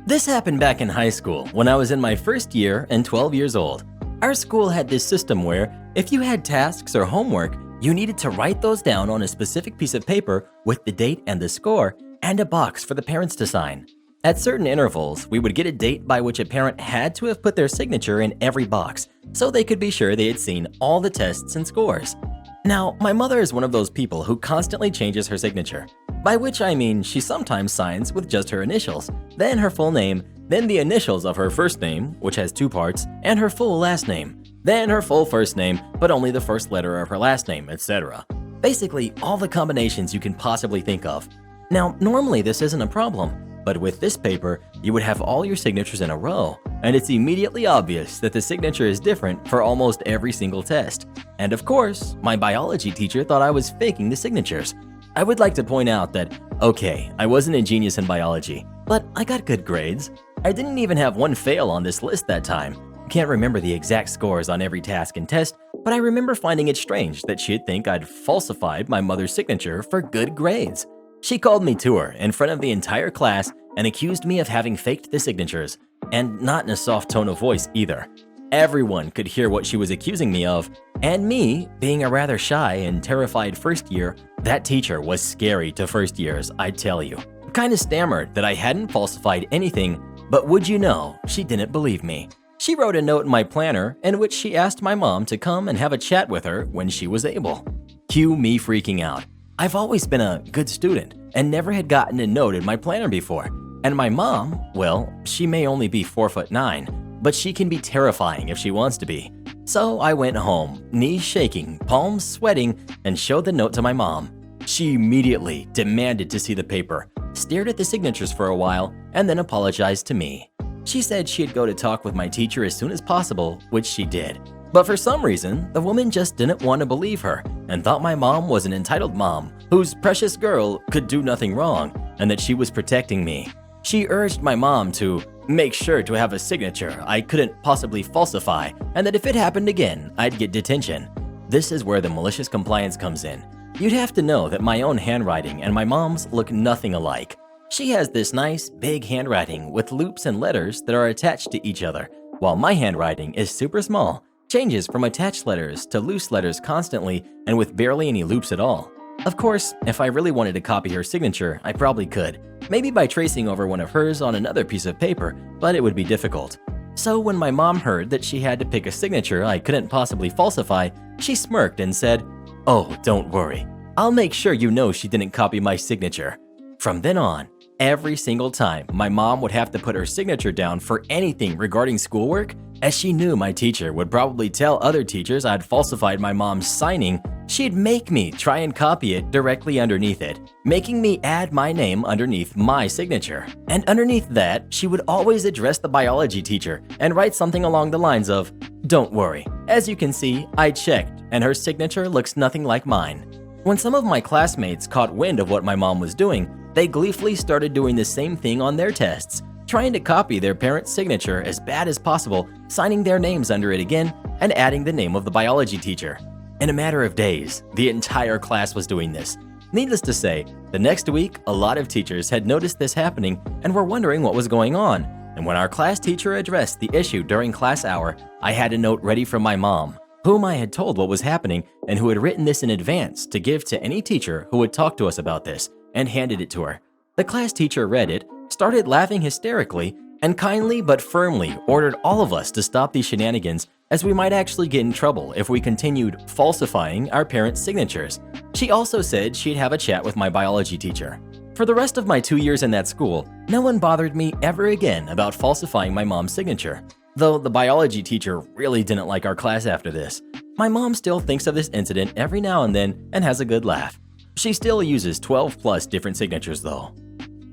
This happened back in high school when I was in my first year and 12 years old. Our school had this system where if you had tasks or homework, you needed to write those down on a specific piece of paper with the date and the score and a box for the parents to sign. At certain intervals, we would get a date by which a parent had to have put their signature in every box so they could be sure they had seen all the tests and scores. Now, my mother is one of those people who constantly changes her signature, by which I mean she sometimes signs with just her initials, then her full name, then the initials of her first name, which has two parts, and her full last name, then her full first name, but only the first letter of her last name, etc. Basically, all the combinations you can possibly think of. Now, normally this isn't a problem, but with this paper, you would have all your signatures in a row, and it's immediately obvious that the signature is different for almost every single test. And of course, my biology teacher thought I was faking the signatures. I would like to point out that, okay, I wasn't a genius in biology, but I got good grades. I didn't even have one fail on this list that time. Can't remember the exact scores on every task and test, but I remember finding it strange that she'd think I'd falsified my mother's signature for good grades. She called me to her in front of the entire class and accused me of having faked the signatures, and not in a soft tone of voice either. Everyone could hear what she was accusing me of, and me, being a rather shy and terrified first year, that teacher was scary to first years, I tell you. Kinda stammered that I hadn't falsified anything, but would you know, she didn't believe me. She wrote a note in my planner in which she asked my mom to come and have a chat with her when she was able. Cue me freaking out. I've always been a good student and never had gotten a note in my planner before. And my mom, well, she may only be 4'9", but she can be terrifying if she wants to be. So I went home, knees shaking, palms sweating, and showed the note to my mom. She immediately demanded to see the paper, stared at the signatures for a while, and then apologized to me. She said she'd go to talk with my teacher as soon as possible, which she did. But for some reason, the woman just didn't want to believe her and thought my mom was an entitled mom whose precious girl could do nothing wrong and that she was protecting me. She urged my mom to make sure to have a signature I couldn't possibly falsify and that if it happened again, I'd get detention. This is where the malicious compliance comes in. You'd have to know that my own handwriting and my mom's look nothing alike. She has this nice, big handwriting with loops and letters that are attached to each other, while my handwriting is super small, changes from attached letters to loose letters constantly and with barely any loops at all. Of course, if I really wanted to copy her signature, I probably could, maybe by tracing over one of hers on another piece of paper, but it would be difficult. So when my mom heard that she had to pick a signature I couldn't possibly falsify, she smirked and said, "Oh, don't worry. I'll make sure you know she didn't copy my signature." From then on, every single time my mom would have to put her signature down for anything regarding schoolwork, as she knew my teacher would probably tell other teachers I'd falsified my mom's signing, she'd make me try and copy it directly underneath it, making me add my name underneath my signature. And underneath that, she would always address the biology teacher and write something along the lines of, "Don't worry. As you can see, I checked, and her signature looks nothing like mine." When some of my classmates caught wind of what my mom was doing, they gleefully started doing the same thing on their tests, trying to copy their parents' signature as bad as possible, signing their names under it again, and adding the name of the biology teacher. In a matter of days, the entire class was doing this. Needless to say, the next week, a lot of teachers had noticed this happening and were wondering what was going on. And when our class teacher addressed the issue during class hour, I had a note ready from my mom, whom I had told what was happening and who had written this in advance to give to any teacher who would talk to us about this, and handed it to her. The class teacher read it, started laughing hysterically, and kindly but firmly ordered all of us to stop these shenanigans as we might actually get in trouble if we continued falsifying our parents' signatures. She also said she'd have a chat with my biology teacher. For the rest of my 2 years in that school, no one bothered me ever again about falsifying my mom's signature, though the biology teacher really didn't like our class after this. My mom still thinks of this incident every now and then and has a good laugh. She still uses 12 plus different signatures though.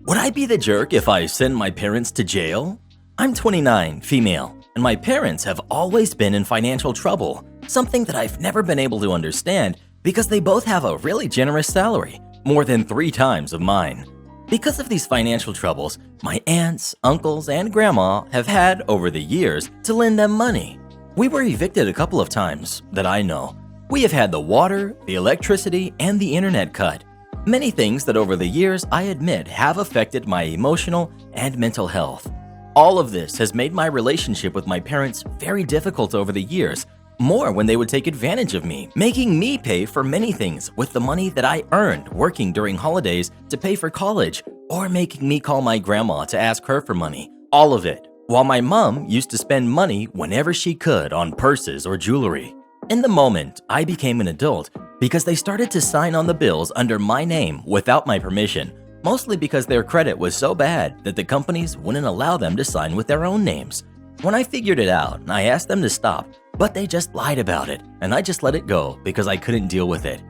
Would I be the jerk if I send my parents to jail? I'm 29, female, and my parents have always been in financial trouble, something that I've never been able to understand because they both have a really generous salary, more than 3 times of mine. Because of these financial troubles, my aunts, uncles, and grandma have had, over the years, to lend them money. We were evicted a couple of times, that I know. We have had the water, the electricity, and the internet cut. Many things that over the years, I admit, have affected my emotional and mental health. All of this has made my relationship with my parents very difficult over the years, more when they would take advantage of me, making me pay for many things with the money that I earned working during holidays to pay for college, or making me call my grandma to ask her for money. All of it, while my mom used to spend money whenever she could on purses or jewelry. In the moment, I became an adult because they started to sign on the bills under my name without my permission, mostly because their credit was so bad that the companies wouldn't allow them to sign with their own names. When I figured it out, I asked them to stop, but they just lied about it, and I just let it go because I couldn't deal with it.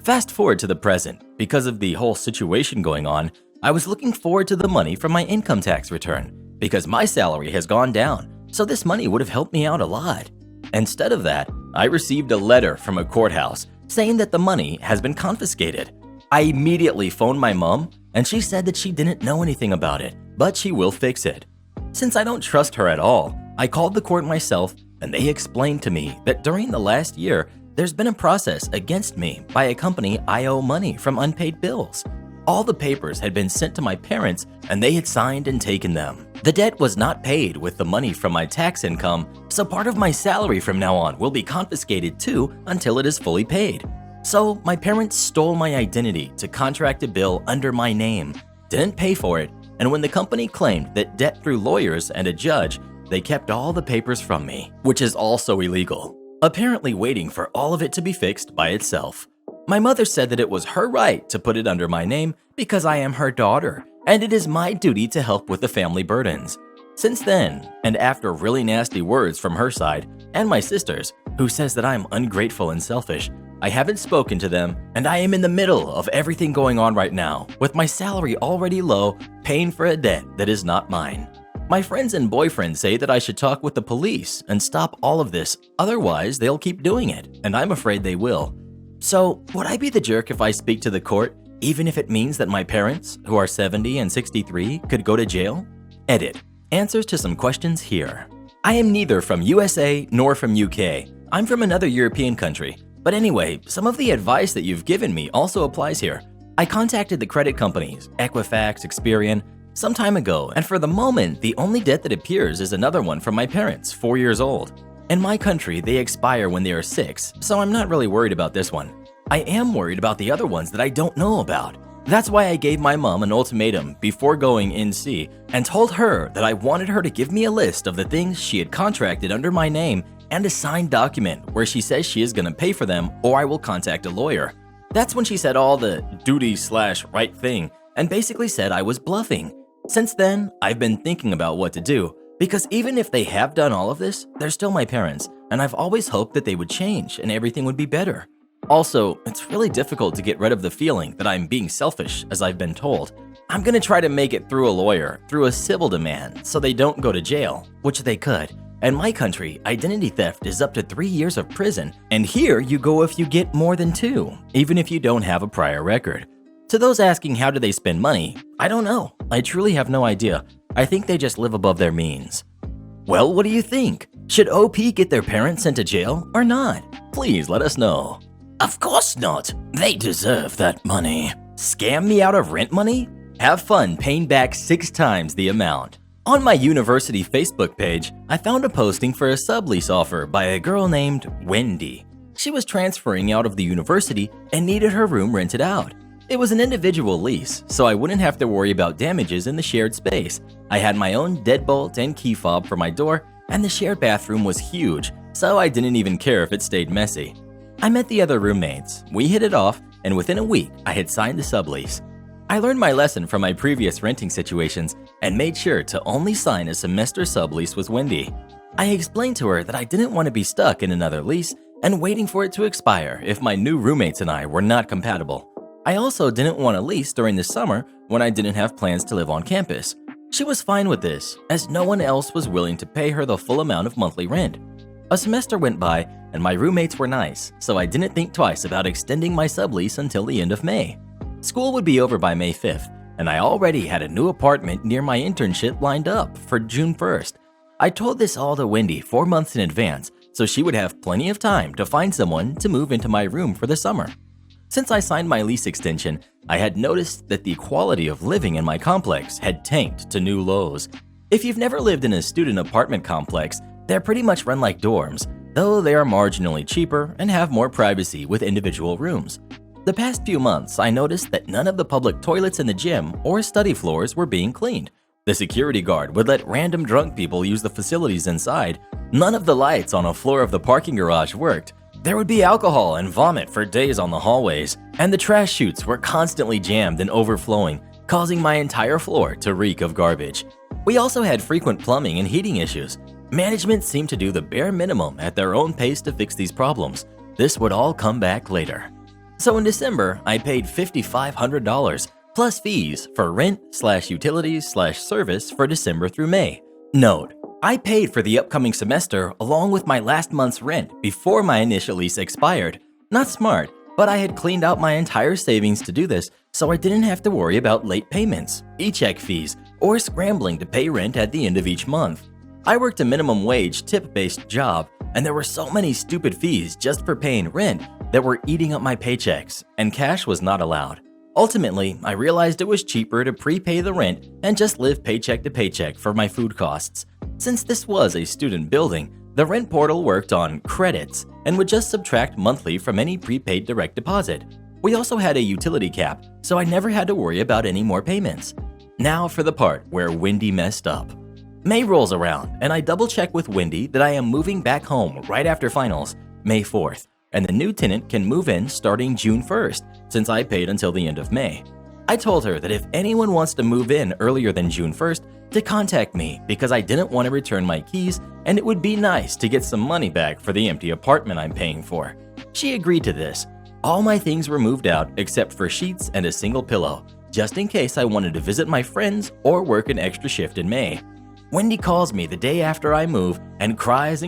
Fast forward to the present, because of the whole situation going on, I was looking forward to the money from my income tax return, because my salary has gone down, so this money would have helped me out a lot. Instead of that, I received a letter from a courthouse saying that the money has been confiscated. I immediately phoned my mom, and she said that she didn't know anything about it, but she will fix it. Since I don't trust her at all, I called the court myself, and they explained to me that during the last year, there's been a process against me by a company I owe money from unpaid bills. All the papers had been sent to my parents, and they had signed and taken them. The debt was not paid with the money from my tax income, so part of my salary from now on will be confiscated too until it is fully paid. So my parents stole my identity to contract a bill under my name, didn't pay for it, and when the company claimed that debt through lawyers and a judge, they kept all the papers from me, which is also illegal, apparently waiting for all of it to be fixed by itself. My mother said that it was her right to put it under my name because I am her daughter, and it is my duty to help with the family burdens. Since then, and after really nasty words from her side and my sister's, who says that I am ungrateful and selfish, I haven't spoken to them, and I am in the middle of everything going on right now, with my salary already low, paying for a debt that is not mine. My friends and boyfriend say that I should talk with the police and stop all of this, otherwise they'll keep doing it, and I'm afraid they will. So, would I be the jerk if I speak to the court, even if it means that my parents, who are 70 and 63, could go to jail? Edit. Answers to some questions here. I am neither from USA nor from UK. I'm from another European country. But anyway, some of the advice that you've given me also applies here. I contacted the credit companies, Equifax, Experian, some time ago, and for the moment, the only debt that appears is another one from my parents, 4 years old. In my country, they expire when they are 6, so I'm not really worried about this one. I am worried about the other ones that I don't know about. That's why I gave my mom an ultimatum before going NC and told her that I wanted her to give me a list of the things she had contracted under my name and a signed document where she says she is going to pay for them or I will contact a lawyer. That's when she said all the duty/right thing and basically said I was bluffing. Since then, I've been thinking about what to do because even if they have done all of this, they're still my parents, and I've always hoped that they would change and everything would be better. Also, it's really difficult to get rid of the feeling that I'm being selfish, as I've been told. I'm gonna try to make it through a lawyer, through a civil demand, so they don't go to jail, which they could. In my country, identity theft is up to 3 years of prison, and here you go if you get more than 2, even if you don't have a prior record. To those asking how do they spend money, I don't know. I truly have no idea. I think they just live above their means. Well, what do you think? Should OP get their parents sent to jail or not? Please let us know. Of course not. They deserve that money. Scam me out of rent money? Have fun paying back 6 times the amount. On my university Facebook page, I found a posting for a sublease offer by a girl named Wendy. She was transferring out of the university and needed her room rented out. It was an individual lease, so I wouldn't have to worry about damages in the shared space. I had my own deadbolt and key fob for my door, and the shared bathroom was huge, so I didn't even care if it stayed messy. I met the other roommates, we hit it off, and within a week, I had signed the sublease. I learned my lesson from my previous renting situations and made sure to only sign a semester sublease with Wendy. I explained to her that I didn't want to be stuck in another lease and waiting for it to expire if my new roommates and I were not compatible. I also didn't want a lease during the summer when I didn't have plans to live on campus. She was fine with this, as no one else was willing to pay her the full amount of monthly rent. A semester went by, and my roommates were nice, so I didn't think twice about extending my sublease until the end of May. School would be over by May 5th, and I already had a new apartment near my internship lined up for June 1st. I told this all to Wendy 4 months in advance so she would have plenty of time to find someone to move into my room for the summer. Since I signed my lease extension, I had noticed that the quality of living in my complex had tanked to new lows. If you've never lived in a student apartment complex, they're pretty much run like dorms, though they are marginally cheaper and have more privacy with individual rooms. The past few months, I noticed that none of the public toilets in the gym or study floors were being cleaned. The security guard would let random drunk people use the facilities inside. None of the lights on a floor of the parking garage worked. There would be alcohol and vomit for days on the hallways, and the trash chutes were constantly jammed and overflowing, causing my entire floor to reek of garbage. We also had frequent plumbing and heating issues. Management seemed to do the bare minimum at their own pace to fix these problems. This would all come back later. So in December, I paid $5,500 plus fees for rent/utilities/service for December through May. Note, I paid for the upcoming semester along with my last month's rent before my initial lease expired. Not smart, but I had cleaned out my entire savings to do this, so I didn't have to worry about late payments, e-check fees, or scrambling to pay rent at the end of each month. I worked a minimum wage tip-based job, and there were so many stupid fees just for paying rent that were eating up my paychecks, and cash was not allowed. Ultimately, I realized it was cheaper to prepay the rent and just live paycheck to paycheck for my food costs. Since this was a student building, the rent portal worked on credits and would just subtract monthly from any prepaid direct deposit. We also had a utility cap, so I never had to worry about any more payments. Now for the part where Wendy messed up. May rolls around, and I double-check with Wendy that I am moving back home right after finals, May 4th, and the new tenant can move in starting June 1st, since I paid until the end of May. I told her that if anyone wants to move in earlier than June 1st, to contact me because I didn't want to return my keys and it would be nice to get some money back for the empty apartment I'm paying for. She agreed to this. All my things were moved out except for sheets and a single pillow, just in case I wanted to visit my friends or work an extra shift in May. Wendy calls me the day after I move and cries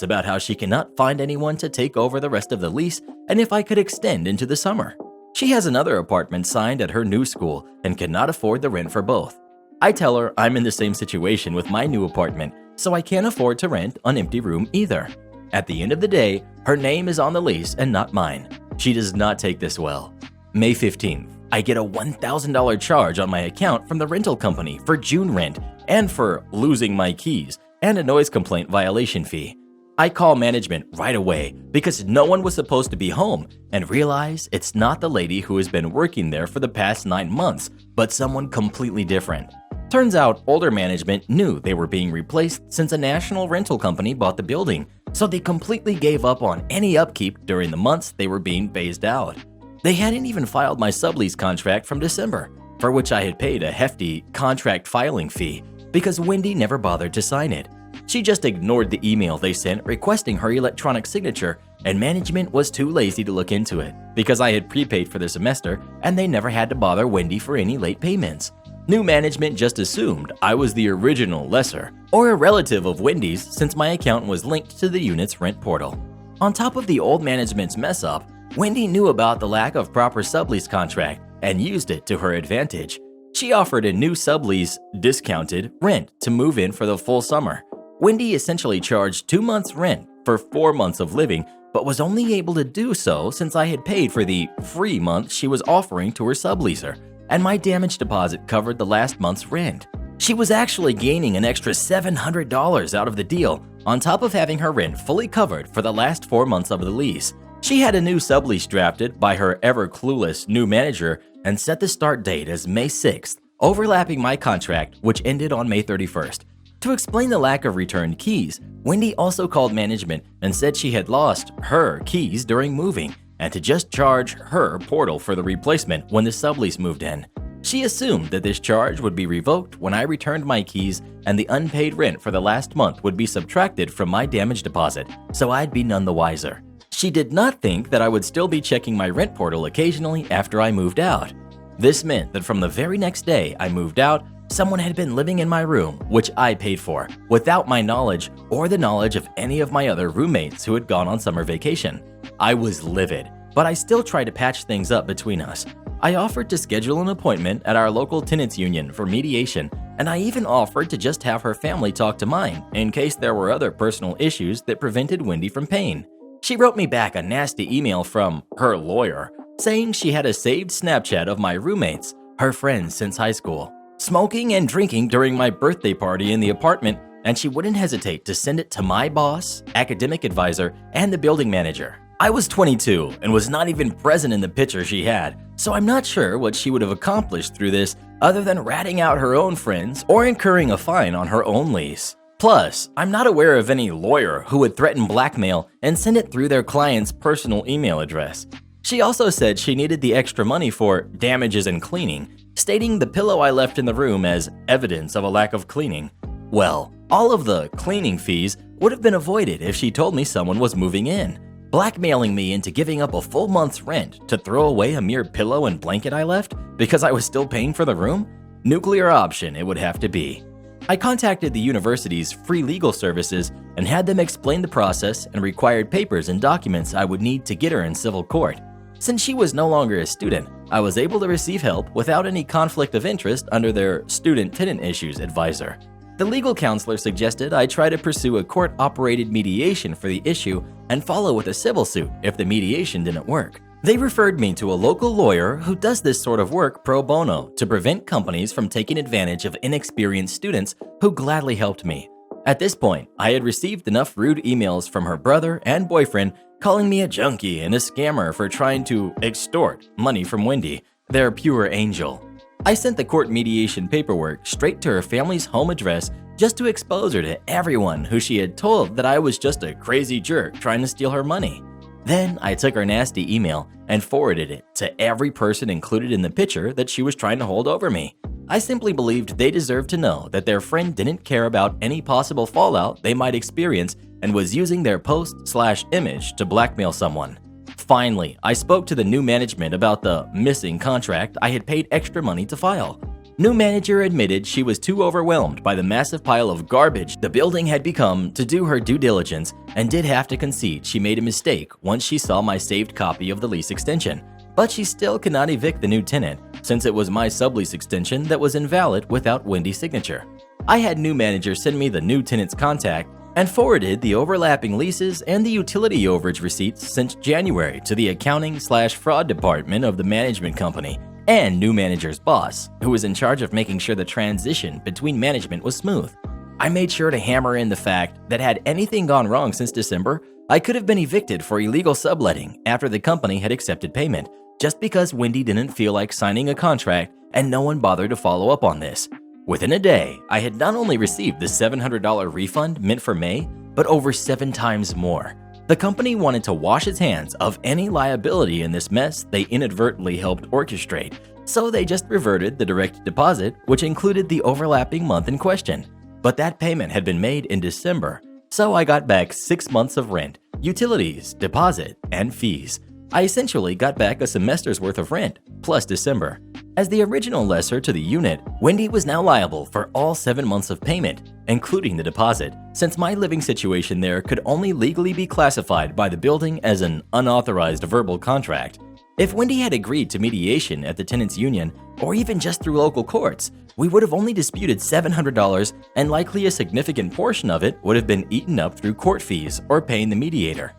about how she cannot find anyone to take over the rest of the lease and if I could extend into the summer. She has another apartment signed at her new school and cannot afford the rent for both. I tell her I'm in the same situation with my new apartment, so I can't afford to rent an empty room either. At the end of the day, her name is on the lease and not mine. She does not take this well. May 15th, I get a $1,000 charge on my account from the rental company for June rent and for losing my keys and a noise complaint violation fee. I call management right away because no one was supposed to be home and realize it's not the lady who has been working there for the past 9 months, but someone completely different. Turns out older management knew they were being replaced since a national rental company bought the building, so they completely gave up on any upkeep during the months they were being phased out. They hadn't even filed my sublease contract from December, for which I had paid a hefty contract filing fee because Wendy never bothered to sign it. She just ignored the email they sent requesting her electronic signature, and management was too lazy to look into it because I had prepaid for the semester and they never had to bother Wendy for any late payments. New management just assumed I was the original lessor or a relative of Wendy's since my account was linked to the unit's rent portal. On top of the old management's mess up, Wendy knew about the lack of proper sublease contract and used it to her advantage. She offered a new sublease discounted rent to move in for the full summer. Wendy essentially charged 2 months' rent for 4 months of living, but was only able to do so since I had paid for the free month she was offering to her subleaser, and my damage deposit covered the last month's rent. She was actually gaining an extra $700 out of the deal, on top of having her rent fully covered for the last 4 months of the lease. She had a new sublease drafted by her ever-clueless new manager and set the start date as May 6th, overlapping my contract, which ended on May 31st. To explain the lack of returned keys, Wendy also called management and said she had lost her keys during moving and to just charge her portal for the replacement when the sublease moved in. She assumed that this charge would be revoked when I returned my keys and the unpaid rent for the last month would be subtracted from my damage deposit, so I'd be none the wiser. She did not think that I would still be checking my rent portal occasionally after I moved out. This meant that from the very next day I moved out, someone had been living in my room, which I paid for, without my knowledge or the knowledge of any of my other roommates who had gone on summer vacation. I was livid, but I still tried to patch things up between us. I offered to schedule an appointment at our local tenants union for mediation, and I even offered to just have her family talk to mine in case there were other personal issues that prevented Wendy from paying. She wrote me back a nasty email from her lawyer saying she had a saved Snapchat of my roommates, her friends since high school, smoking and drinking during my birthday party in the apartment, and she wouldn't hesitate to send it to my boss, academic advisor, and the building manager. I was 22 and was not even present in the picture she had, so I'm not sure what she would have accomplished through this other than ratting out her own friends or incurring a fine on her own lease. Plus, I'm not aware of any lawyer who would threaten blackmail and send it through their client's personal email address. She also said she needed the extra money for damages and cleaning, stating the pillow I left in the room as evidence of a lack of cleaning. Well, all of the cleaning fees would have been avoided if she told me someone was moving in, blackmailing me into giving up a full month's rent to throw away a mere pillow and blanket I left because I was still paying for the room? Nuclear option it would have to be. I contacted the university's free legal services and had them explain the process and required papers and documents I would need to get her in civil court. Since she was no longer a student, I was able to receive help without any conflict of interest under their student-tenant issues advisor. The legal counselor suggested I try to pursue a court-operated mediation for the issue and follow with a civil suit if the mediation didn't work. They referred me to a local lawyer who does this sort of work pro bono to prevent companies from taking advantage of inexperienced students who gladly helped me. At this point, I had received enough rude emails from her brother and boyfriend calling me a junkie and a scammer for trying to extort money from Wendy, their pure angel. I sent the court mediation paperwork straight to her family's home address just to expose her to everyone who she had told that I was just a crazy jerk trying to steal her money. Then I took her nasty email and forwarded it to every person included in the picture that she was trying to hold over me. I simply believed they deserved to know that their friend didn't care about any possible fallout they might experience and was using their post/image to blackmail someone. Finally, I spoke to the new management about the missing contract I had paid extra money to file. New manager admitted she was too overwhelmed by the massive pile of garbage the building had become to do her due diligence and did have to concede she made a mistake once she saw my saved copy of the lease extension. But she still could not evict the new tenant since it was my sublease extension that was invalid without Wendy's signature. I had new manager send me the new tenant's contact and forwarded the overlapping leases and the utility overage receipts since January to the accounting/fraud department of the management company and new manager's boss, who was in charge of making sure the transition between management was smooth. I made sure to hammer in the fact that had anything gone wrong since December, I could have been evicted for illegal subletting after the company had accepted payment, just because Wendy didn't feel like signing a contract and no one bothered to follow up on this. Within a day, I had not only received the $700 refund meant for May, but over 7 times more. The company wanted to wash its hands of any liability in this mess they inadvertently helped orchestrate, so they just reverted the direct deposit, which included the overlapping month in question. But that payment had been made in December, so I got back 6 months of rent, utilities, deposit, and fees. I essentially got back a semester's worth of rent, plus December. As the original lessor to the unit, Wendy was now liable for all 7 months of payment, including the deposit, since my living situation there could only legally be classified by the building as an unauthorized verbal contract. If Wendy had agreed to mediation at the tenants union, or even just through local courts, we would have only disputed $700 and likely a significant portion of it would have been eaten up through court fees or paying the mediator.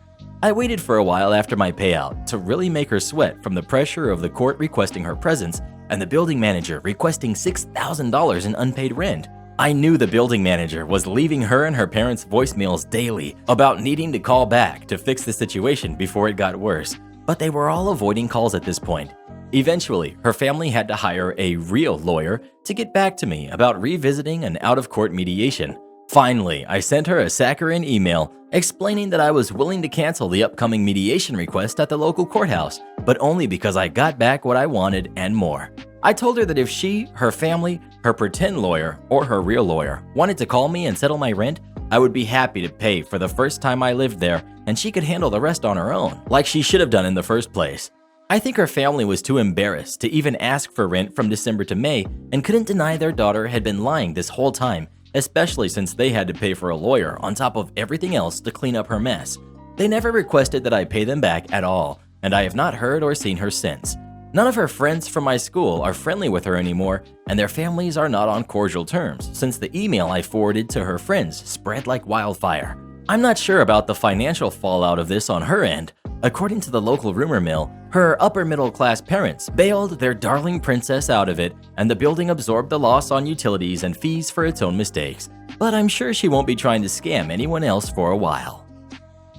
I waited for a while after my payout to really make her sweat from the pressure of the court requesting her presence and the building manager requesting $6,000 in unpaid rent. I knew the building manager was leaving her and her parents' voicemails daily about needing to call back to fix the situation before it got worse, but they were all avoiding calls at this point. Eventually, her family had to hire a real lawyer to get back to me about revisiting an out-of-court mediation. Finally, I sent her a saccharine email explaining that I was willing to cancel the upcoming mediation request at the local courthouse, but only because I got back what I wanted and more. I told her that if she, her family, her pretend lawyer, or her real lawyer wanted to call me and settle my rent, I would be happy to pay for the first time I lived there, and she could handle the rest on her own, like she should have done in the first place. I think her family was too embarrassed to even ask for rent from December to May and couldn't deny their daughter had been lying this whole time, especially since they had to pay for a lawyer on top of everything else to clean up her mess. They never requested that I pay them back at all, and I have not heard or seen her since. None of her friends from my school are friendly with her anymore, and their families are not on cordial terms since the email I forwarded to her friends spread like wildfire. I'm not sure about the financial fallout of this on her end. According to the local rumor mill, her upper-middle-class parents bailed their darling princess out of it, and the building absorbed the loss on utilities and fees for its own mistakes. But I'm sure she won't be trying to scam anyone else for a while.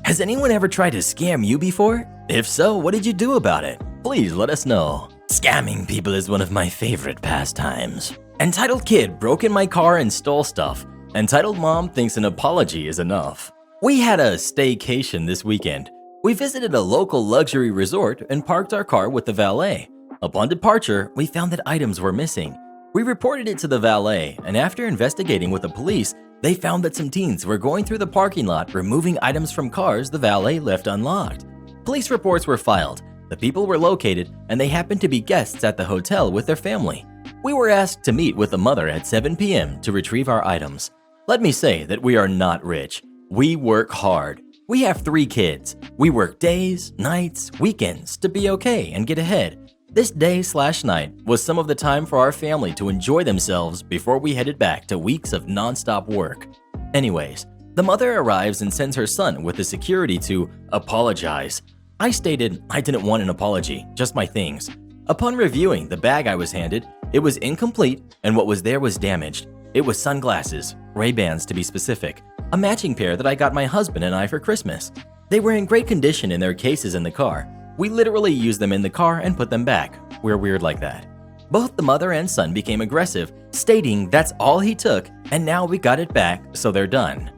Has anyone ever tried to scam you before? If so, what did you do about it? Please let us know. Scamming people is one of my favorite pastimes. Entitled kid broke in my car and stole stuff. Entitled mom thinks an apology is enough. We had a staycation this weekend. We visited a local luxury resort and parked our car with the valet. Upon departure, we found that items were missing. We reported it to the valet, and after investigating with the police, they found that some teens were going through the parking lot removing items from cars the valet left unlocked. Police reports were filed, the people were located, and they happened to be guests at the hotel with their family. We were asked to meet with the mother at 7 p.m. to retrieve our items. Let me say that we are not rich. We work hard. We have 3 kids. We work days, nights, weekends to be okay and get ahead. This day/night was some of the time for our family to enjoy themselves before we headed back to weeks of non-stop work. Anyways, the mother arrives and sends her son with the security to apologize. I stated I didn't want an apology, just my things. Upon reviewing the bag I was handed, it was incomplete and what was there was damaged. It was sunglasses, Ray-Bans to be specific, a matching pair that I got my husband and I for Christmas. They were in great condition in their cases in the car. We literally used them in the car and put them back. We're weird like that. Both the mother and son became aggressive, stating that's all he took and now we got it back, so they're done.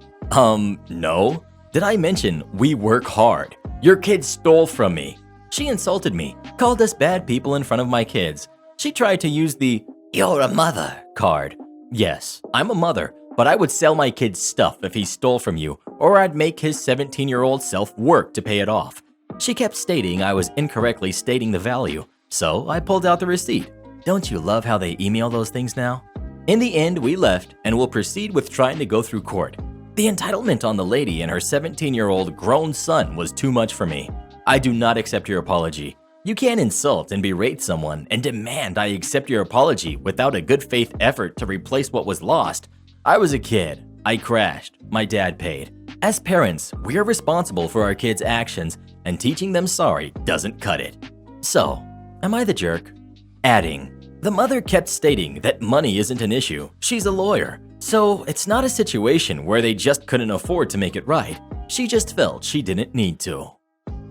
No. Did I mention we work hard? Your kid stole from me. She insulted me, called us bad people in front of my kids. She tried to use the "you're a mother" card. Yes, I'm a mother, but I would sell my kid's stuff if he stole from you, or I'd make his 17-year-old self work to pay it off. She kept stating I was incorrectly stating the value, so I pulled out the receipt. Don't you love how they email those things now? In the end, we left and will proceed with trying to go through court. The entitlement on the lady and her 17-year-old grown son was too much for me. I do not accept your apology. You can't insult and berate someone and demand I accept your apology without a good faith effort to replace what was lost. I was a kid. I crashed. My dad paid. As parents, we are responsible for our kids' actions, and teaching them sorry doesn't cut it. So, am I the jerk? Adding, the mother kept stating that money isn't an issue. She's a lawyer. So, it's not a situation where they just couldn't afford to make it right. She just felt she didn't need to.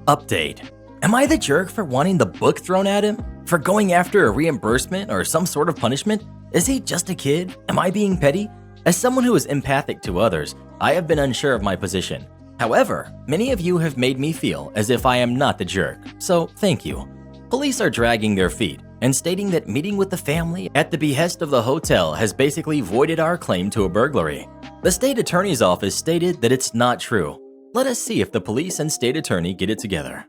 Update. Am I the jerk for wanting the book thrown at him? For going after a reimbursement or some sort of punishment? Is he just a kid? Am I being petty? As someone who is empathic to others, I have been unsure of my position. However, many of you have made me feel as if I am not the jerk, so thank you. Police are dragging their feet and stating that meeting with the family at the behest of the hotel has basically voided our claim to a burglary. The state attorney's office stated that it's not true. Let us see if the police and state attorney get it together.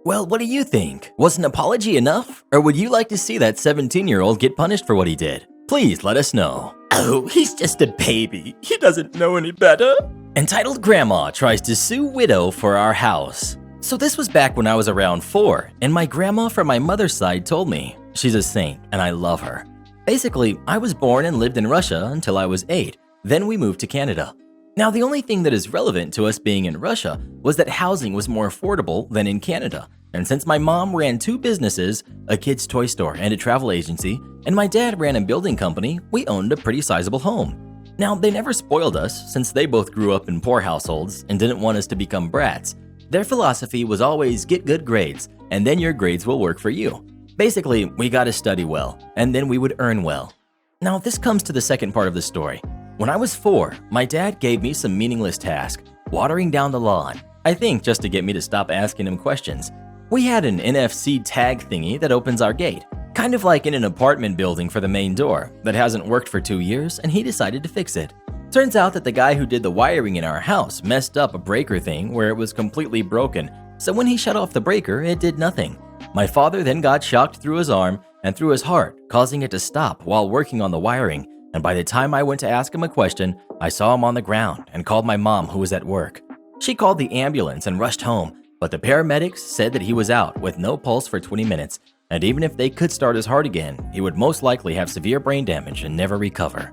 Well, what do you think? Was an apology enough? Or would you like to see that 17-year-old get punished for what he did? Please let us know. Oh, he's just a baby. He doesn't know any better. Entitled grandma tries to sue widow for our house. So this was back when I was around 4, and my grandma from my mother's side told me. She's a saint, and I love her. Basically, I was born and lived in Russia until I was 8. Then we moved to Canada. Now, the only thing that is relevant to us being in Russia was that housing was more affordable than in Canada. And since my mom ran 2 businesses, a kid's toy store and a travel agency, and my dad ran a building company, we owned a pretty sizable home. Now, they never spoiled us since they both grew up in poor households and didn't want us to become brats. Their philosophy was always get good grades, and then your grades will work for you. Basically, we got to study well, and then we would earn well. Now, this comes to the second part of the story. When I was 4, my dad gave me some meaningless task, watering down the lawn, I think just to get me to stop asking him questions. We had an NFC tag thingy that opens our gate, kind of like in an apartment building for the main door, that hasn't worked for 2 years, and he decided to fix it. Turns out that the guy who did the wiring in our house messed up a breaker thing where it was completely broken, so when he shut off the breaker, it did nothing. My father then got shocked through his arm and through his heart, causing it to stop while working on the wiring, and by the time I went to ask him a question, I saw him on the ground and called my mom who was at work. She called the ambulance and rushed home, but the paramedics said that he was out with no pulse for 20 minutes, and even if they could start his heart again, he would most likely have severe brain damage and never recover.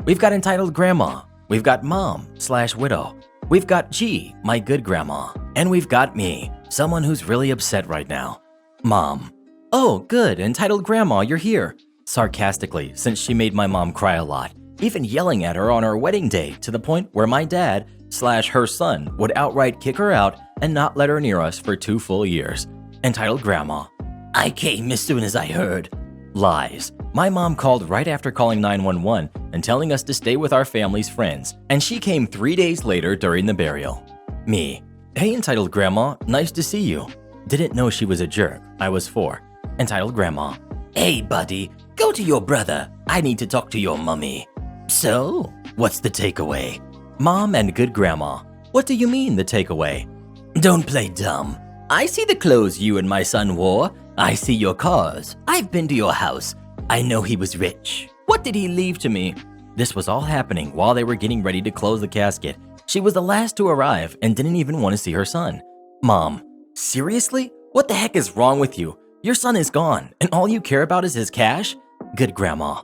We've got entitled grandma, we've got mom/widow, we've got G, my good grandma, and we've got me, someone who's really upset right now. Mom. Oh, good, entitled grandma, you're here. Sarcastically, since she made my mom cry a lot, even yelling at her on our wedding day to the point where my dad/her son would outright kick her out and not let her near us for 2 full years. Entitled grandma. I came as soon as I heard. Lies. My mom called right after calling 911 and telling us to stay with our family's friends, and she came 3 days later during the burial. Me. Hey, entitled grandma, nice to see you. Didn't know she was a jerk. I was 4. Entitled grandma. Hey, buddy, go to your brother. I need to talk to your mummy. So, what's the takeaway? Mom and good grandma. What do you mean, the takeaway? Don't play dumb. I see the clothes you and my son wore. I see your cars. I've been to your house. I know he was rich. What did he leave to me? This was all happening while they were getting ready to close the casket. She was the last to arrive and didn't even want to see her son. Mom. Seriously? What the heck is wrong with you? Your son is gone, and all you care about is his cash? Good grandma.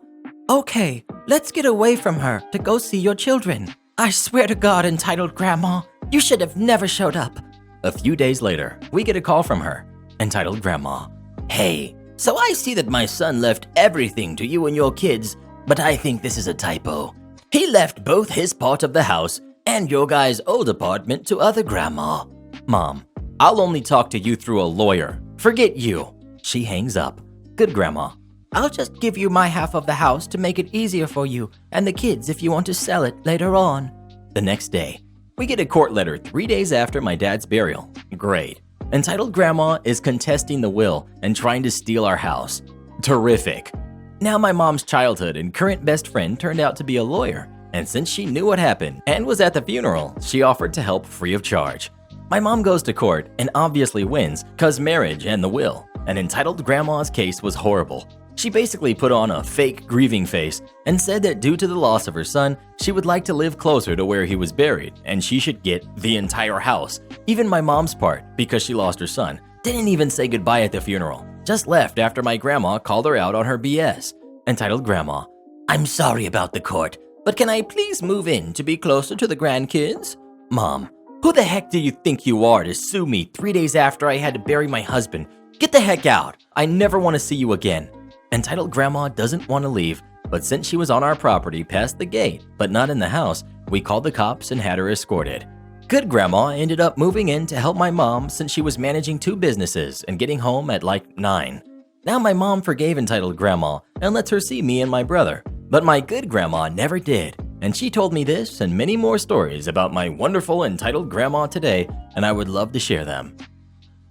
Okay, let's get away from her to go see your children. I swear to God, entitled grandma, you should have never showed up. A few days later, we get a call from her. Entitled grandma. Hey, so I see that my son left everything to you and your kids, but I think this is a typo. He left both his part of the house and your guy's old apartment to other grandma. Mom, I'll only talk to you through a lawyer. Forget you. She hangs up. Good grandma. I'll just give you my half of the house to make it easier for you and the kids if you want to sell it later on. The next day, we get a court letter 3 days after my dad's burial. Great. Entitled grandma is contesting the will and trying to steal our house. Terrific. Now my mom's childhood and current best friend turned out to be a lawyer, and since she knew what happened and was at the funeral, she offered to help free of charge. My mom goes to court and obviously wins cause marriage and the will, and entitled grandma's case was horrible. She basically put on a fake grieving face and said that due to the loss of her son, she would like to live closer to where he was buried and she should get the entire house, even my mom's part because she lost her son. Didn't even say goodbye at the funeral, just left after my grandma called her out on her BS. Entitled grandma. I'm sorry about the court, but can I please move in to be closer to the grandkids? Mom, who the heck do you think you are to sue me 3 days after I had to bury my husband? Get the heck out. I never want to see you again. Entitled grandma doesn't want to leave, but since she was on our property past the gate, but not in the house, we called the cops and had her escorted. Good grandma ended up moving in to help my mom since she was managing 2 businesses and getting home at like 9. Now my mom forgave entitled grandma and lets her see me and my brother, but my good grandma never did. And she told me this and many more stories about my wonderful entitled grandma today, and I would love to share them.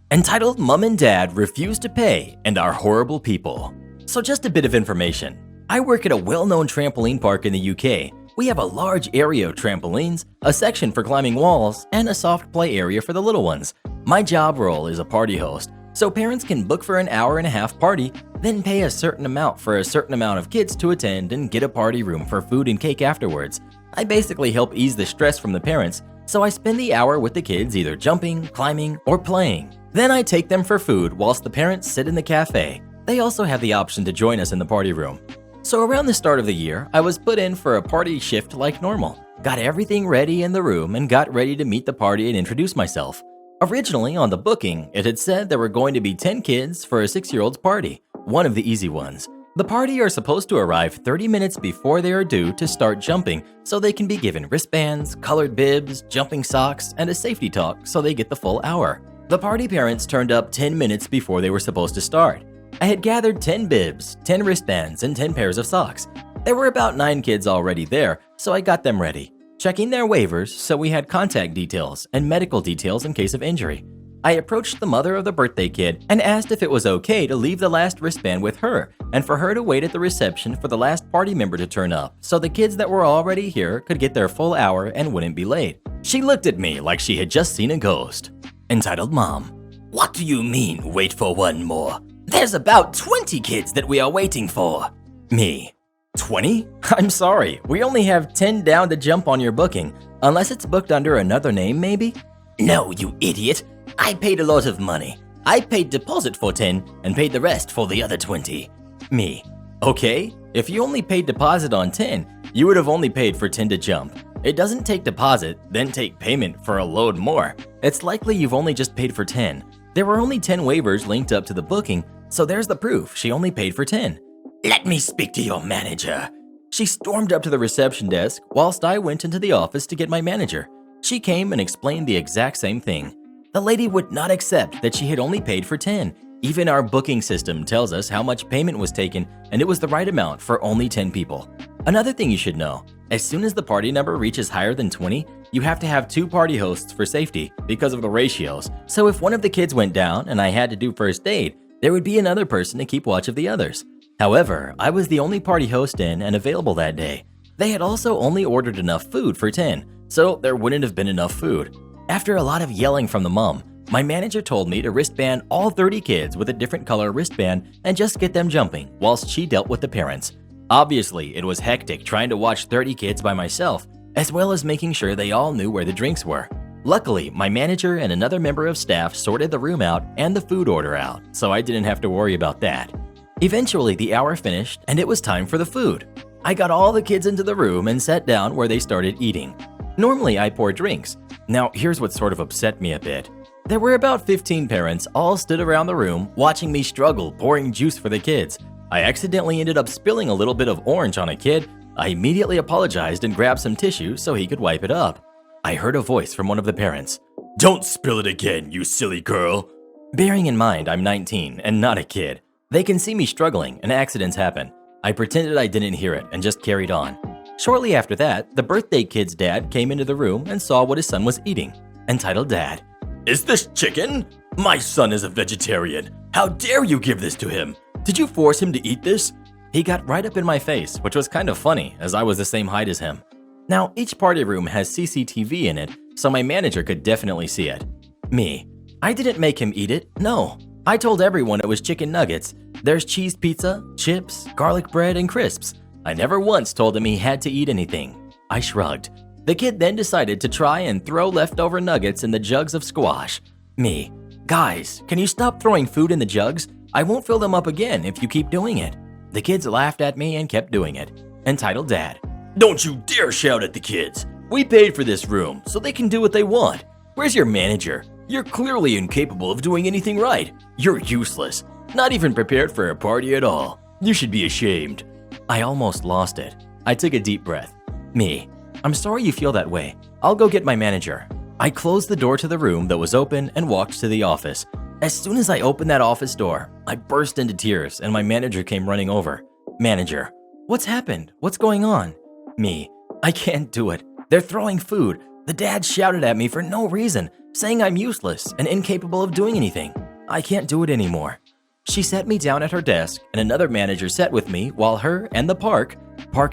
Entitled mom and dad refuse to pay and are horrible people. So just a bit of information. I work at a well-known trampoline park in the UK. We have a large area of trampolines, a section for climbing walls, and a soft play area for the little ones. My job role is a party host, so parents can book for an hour-and-a-half party, then pay a certain amount for a certain amount of kids to attend and get a party room for food and cake afterwards. I basically help ease the stress from the parents, so I spend the hour with the kids either jumping, climbing, or playing. Then I take them for food whilst the parents sit in the cafe. They also have the option to join us in the party room. So around the start of the year, I was put in for a party shift like normal. Got everything ready in the room and got ready to meet the party and introduce myself. Originally on the booking, it had said there were going to be 10 kids for a 6-year-old's party, one of the easy ones. The party are supposed to arrive 30 minutes before they are due to start jumping so they can be given wristbands, colored bibs, jumping socks, and a safety talk so they get the full hour. The party parents turned up 10 minutes before they were supposed to start. I had gathered 10 bibs, 10 wristbands, and 10 pairs of socks. There were about 9 kids already there, so I got them ready, checking their waivers so we had contact details and medical details in case of injury. I approached the mother of the birthday kid and asked if it was okay to leave the last wristband with her and for her to wait at the reception for the last party member to turn up so the kids that were already here could get their full hour and wouldn't be late. She looked at me like she had just seen a ghost. Entitled mom. What do you mean, wait for one more? There's about 20 kids that we are waiting for. Me. 20? I'm sorry, we only have 10 down to jump on your booking, unless it's booked under another name maybe? No, you idiot. I paid a lot of money. I paid deposit for 10 and paid the rest for the other 20. Me. Okay, if you only paid deposit on 10, you would have only paid for 10 to jump. It doesn't take deposit, then take payment for a load more. It's likely you've only just paid for 10. There were only 10 waivers linked up to the booking, so there's the proof she only paid for 10. Let me speak to your manager. She stormed up to the reception desk whilst I went into the office to get my manager. She came and explained the exact same thing. The lady would not accept that she had only paid for 10. Even our booking system tells us how much payment was taken, and it was the right amount for only 10 people. Another thing you should know, as soon as the party number reaches higher than 20, you have to have 2 party hosts for safety because of the ratios. So if one of the kids went down and I had to do first aid, there would be another person to keep watch of the others. However, I was the only party host in and available that day. They had also only ordered enough food for 10, so there wouldn't have been enough food. After a lot of yelling from the mom, my manager told me to wristband all 30 kids with a different color wristband and just get them jumping whilst she dealt with the parents. Obviously, it was hectic trying to watch 30 kids by myself, as well as making sure they all knew where the drinks were. Luckily, my manager and another member of staff sorted the room out and the food order out, so I didn't have to worry about that. Eventually, the hour finished and it was time for the food. I got all the kids into the room and sat down where they started eating. Normally, I pour drinks. Now, here's what sort of upset me a bit. There were about 15 parents all stood around the room watching me struggle pouring juice for the kids. I accidentally ended up spilling a little bit of orange on a kid. I immediately apologized and grabbed some tissue so he could wipe it up. I heard a voice from one of the parents. "Don't spill it again, you silly girl." Bearing in mind I'm 19 and not a kid, they can see me struggling and accidents happen. I pretended I didn't hear it and just carried on. Shortly after that, the birthday kid's dad came into the room and saw what his son was eating. Entitled Dad. "Is this chicken? My son is a vegetarian. How dare you give this to him? Did you force him to eat this?" He got right up in my face, which was kind of funny as I was the same height as him. Now, each party room has CCTV in it, so my manager could definitely see it. Me. I didn't make him eat it, no. I told everyone it was chicken nuggets. There's cheese pizza, chips, garlic bread, and crisps. I never once told him he had to eat anything. I shrugged. The kid then decided to try and throw leftover nuggets in the jugs of squash. Me. Guys, can you stop throwing food in the jugs? I won't fill them up again if you keep doing it. The kids laughed at me and kept doing it. Entitled Dad. "Don't you dare shout at the kids. We paid for this room, so they can do what they want. Where's your manager? You're clearly incapable of doing anything right. You're useless. Not even prepared for a party at all. You should be ashamed." I almost lost it. I took a deep breath. Me. I'm sorry you feel that way. I'll go get my manager. I closed the door to the room that was open and walked to the office. As soon as I opened that office door, I burst into tears and my manager came running over. Manager. What's happened? What's going on? Me. I can't do it. They're throwing food. The dad shouted at me for no reason, saying I'm useless and incapable of doing anything. I can't do it anymore. She sat me down at her desk and another manager sat with me while her and the park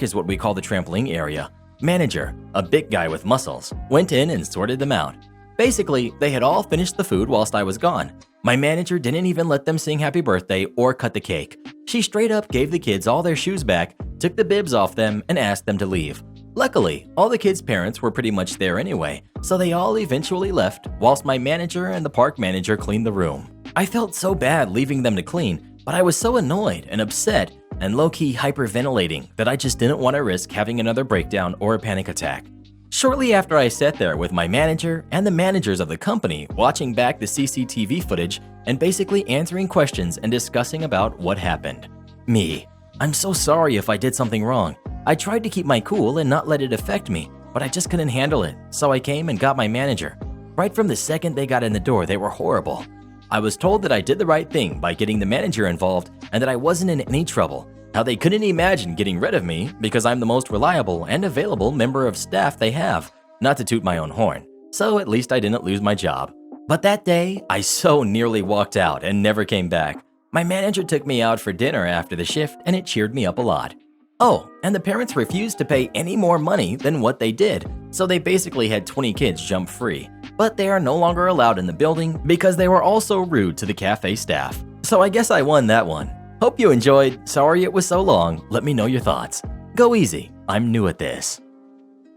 is what we call the trampoline area, manager, a big guy with muscles, went in and sorted them out. Basically, they had all finished the food whilst I was gone. My manager didn't even let them sing happy birthday or cut the cake. She straight up gave the kids all their shoes back, took the bibs off them, and asked them to leave. Luckily, all the kids' parents were pretty much there anyway, so they all eventually left whilst my manager and the park manager cleaned the room. I felt so bad leaving them to clean, but I was so annoyed and upset and low-key hyperventilating that I just didn't want to risk having another breakdown or a panic attack. Shortly after I sat there with my manager and the managers of the company watching back the CCTV footage and basically answering questions and discussing about what happened. Me. I'm so sorry if I did something wrong. I tried to keep my cool and not let it affect me, but I just couldn't handle it, so I came and got my manager. Right from the second they got in the door, they were horrible. I was told that I did the right thing by getting the manager involved and that I wasn't in any trouble. How they couldn't imagine getting rid of me because I'm the most reliable and available member of staff they have, not to toot my own horn. So at least I didn't lose my job. But that day, I so nearly walked out and never came back. My manager took me out for dinner after the shift and it cheered me up a lot. Oh, and the parents refused to pay any more money than what they did, so they basically had 20 kids jump free. But they are no longer allowed in the building because they were also rude to the cafe staff. So I guess I won that one. Hope you enjoyed. Sorry it was so long. Let me know your thoughts. Go easy. I'm new at this.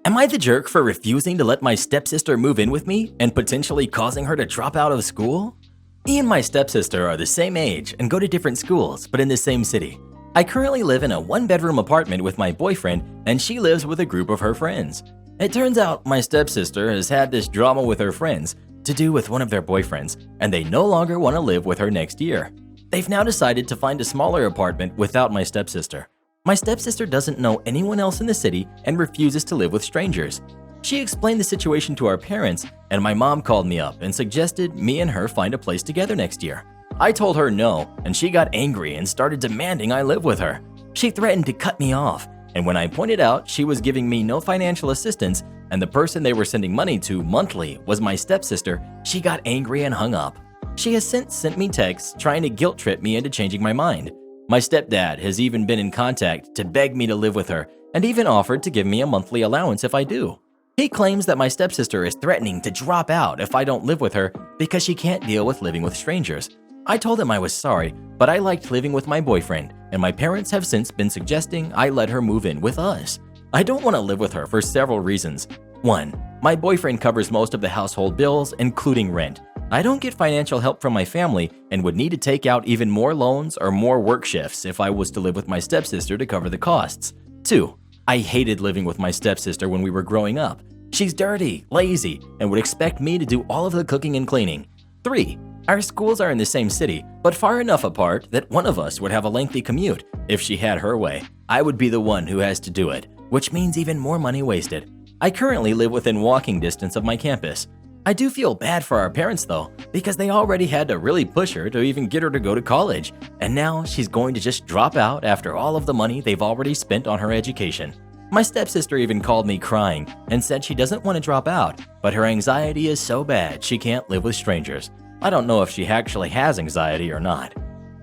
Am I the jerk for refusing to let my stepsister move in with me and potentially causing her to drop out of school? Me and my stepsister are the same age and go to different schools, but in the same city. I currently live in a one-bedroom apartment with my boyfriend, and she lives with a group of her friends. It turns out my stepsister has had this drama with her friends to do with one of their boyfriends, and they no longer want to live with her next year. They've now decided to find a smaller apartment without my stepsister. My stepsister doesn't know anyone else in the city and refuses to live with strangers. She explained the situation to our parents, and my mom called me up and suggested me and her find a place together next year. I told her no, and she got angry and started demanding I live with her. She threatened to cut me off, and when I pointed out she was giving me no financial assistance and the person they were sending money to monthly was my stepsister, she got angry and hung up. She has since sent me texts trying to guilt trip me into changing my mind. My stepdad has even been in contact to beg me to live with her and even offered to give me a monthly allowance if I do. He claims that my stepsister is threatening to drop out if I don't live with her because she can't deal with living with strangers. I told him I was sorry, but I liked living with my boyfriend, and my parents have since been suggesting I let her move in with us. I don't want to live with her for several reasons. 1. My boyfriend covers most of the household bills, including rent. I don't get financial help from my family and would need to take out even more loans or more work shifts if I was to live with my stepsister to cover the costs. 2. I hated living with my stepsister when we were growing up. She's dirty, lazy, and would expect me to do all of the cooking and cleaning. 3. Our schools are in the same city, but far enough apart that one of us would have a lengthy commute. If she had her way, I would be the one who has to do it, which means even more money wasted. I currently live within walking distance of my campus. I do feel bad for our parents though, because they already had to really push her to even get her to go to college, and now she's going to just drop out after all of the money they've already spent on her education. My stepsister even called me crying and said she doesn't want to drop out, but her anxiety is so bad she can't live with strangers. I don't know if she actually has anxiety or not.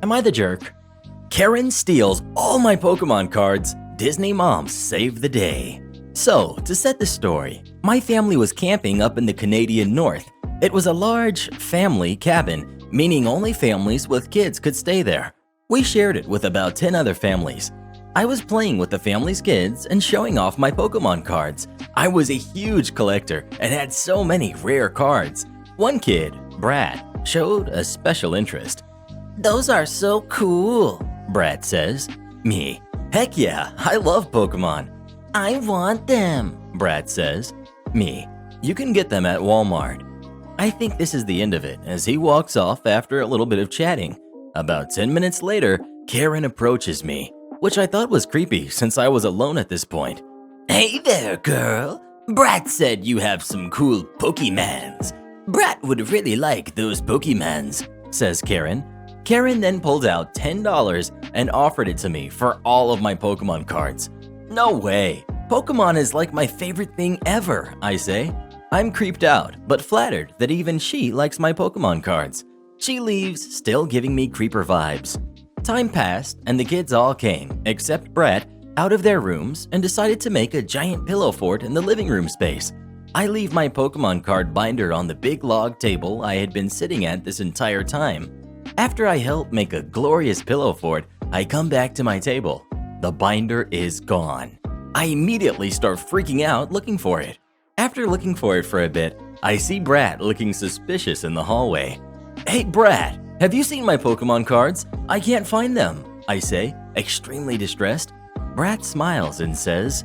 Am I the jerk? Karen steals all my Pokemon cards. Disney moms save the day. So, to set the story, my family was camping up in the Canadian North. It was a large family cabin, meaning only families with kids could stay there. We shared it with about 10 other families. I was playing with the family's kids and showing off my Pokemon cards. I was a huge collector and had so many rare cards. One kid, Brad, showed a special interest. "Those are so cool," Brad says. Me, "Heck yeah, I love Pokemon." "I want them," Brad says. Me, "You can get them at Walmart." I think this is the end of it as he walks off after a little bit of chatting. About 10 minutes later, Karen approaches me, which I thought was creepy since I was alone at this point. "Hey there, girl. Brad said you have some cool Pokemans. Brad would really like those Pokemans," says Karen. Karen then pulled out $10 and offered it to me for all of my Pokemon cards. No way. Pokemon is like my favorite thing ever, I say. I'm creeped out, but flattered that even she likes my Pokemon cards. She leaves, still giving me creeper vibes. Time passed, and the kids all came, except Brett, out of their rooms and decided to make a giant pillow fort in the living room space. I leave my Pokemon card binder on the big log table I had been sitting at this entire time. After I help make a glorious pillow fort, I come back to my table. The binder is gone. I immediately start freaking out looking for it. After looking for it for a bit, I see Brad looking suspicious in the hallway. "Hey Brad, have you seen my Pokemon cards? I can't find them," I say, extremely distressed. Brad smiles and says,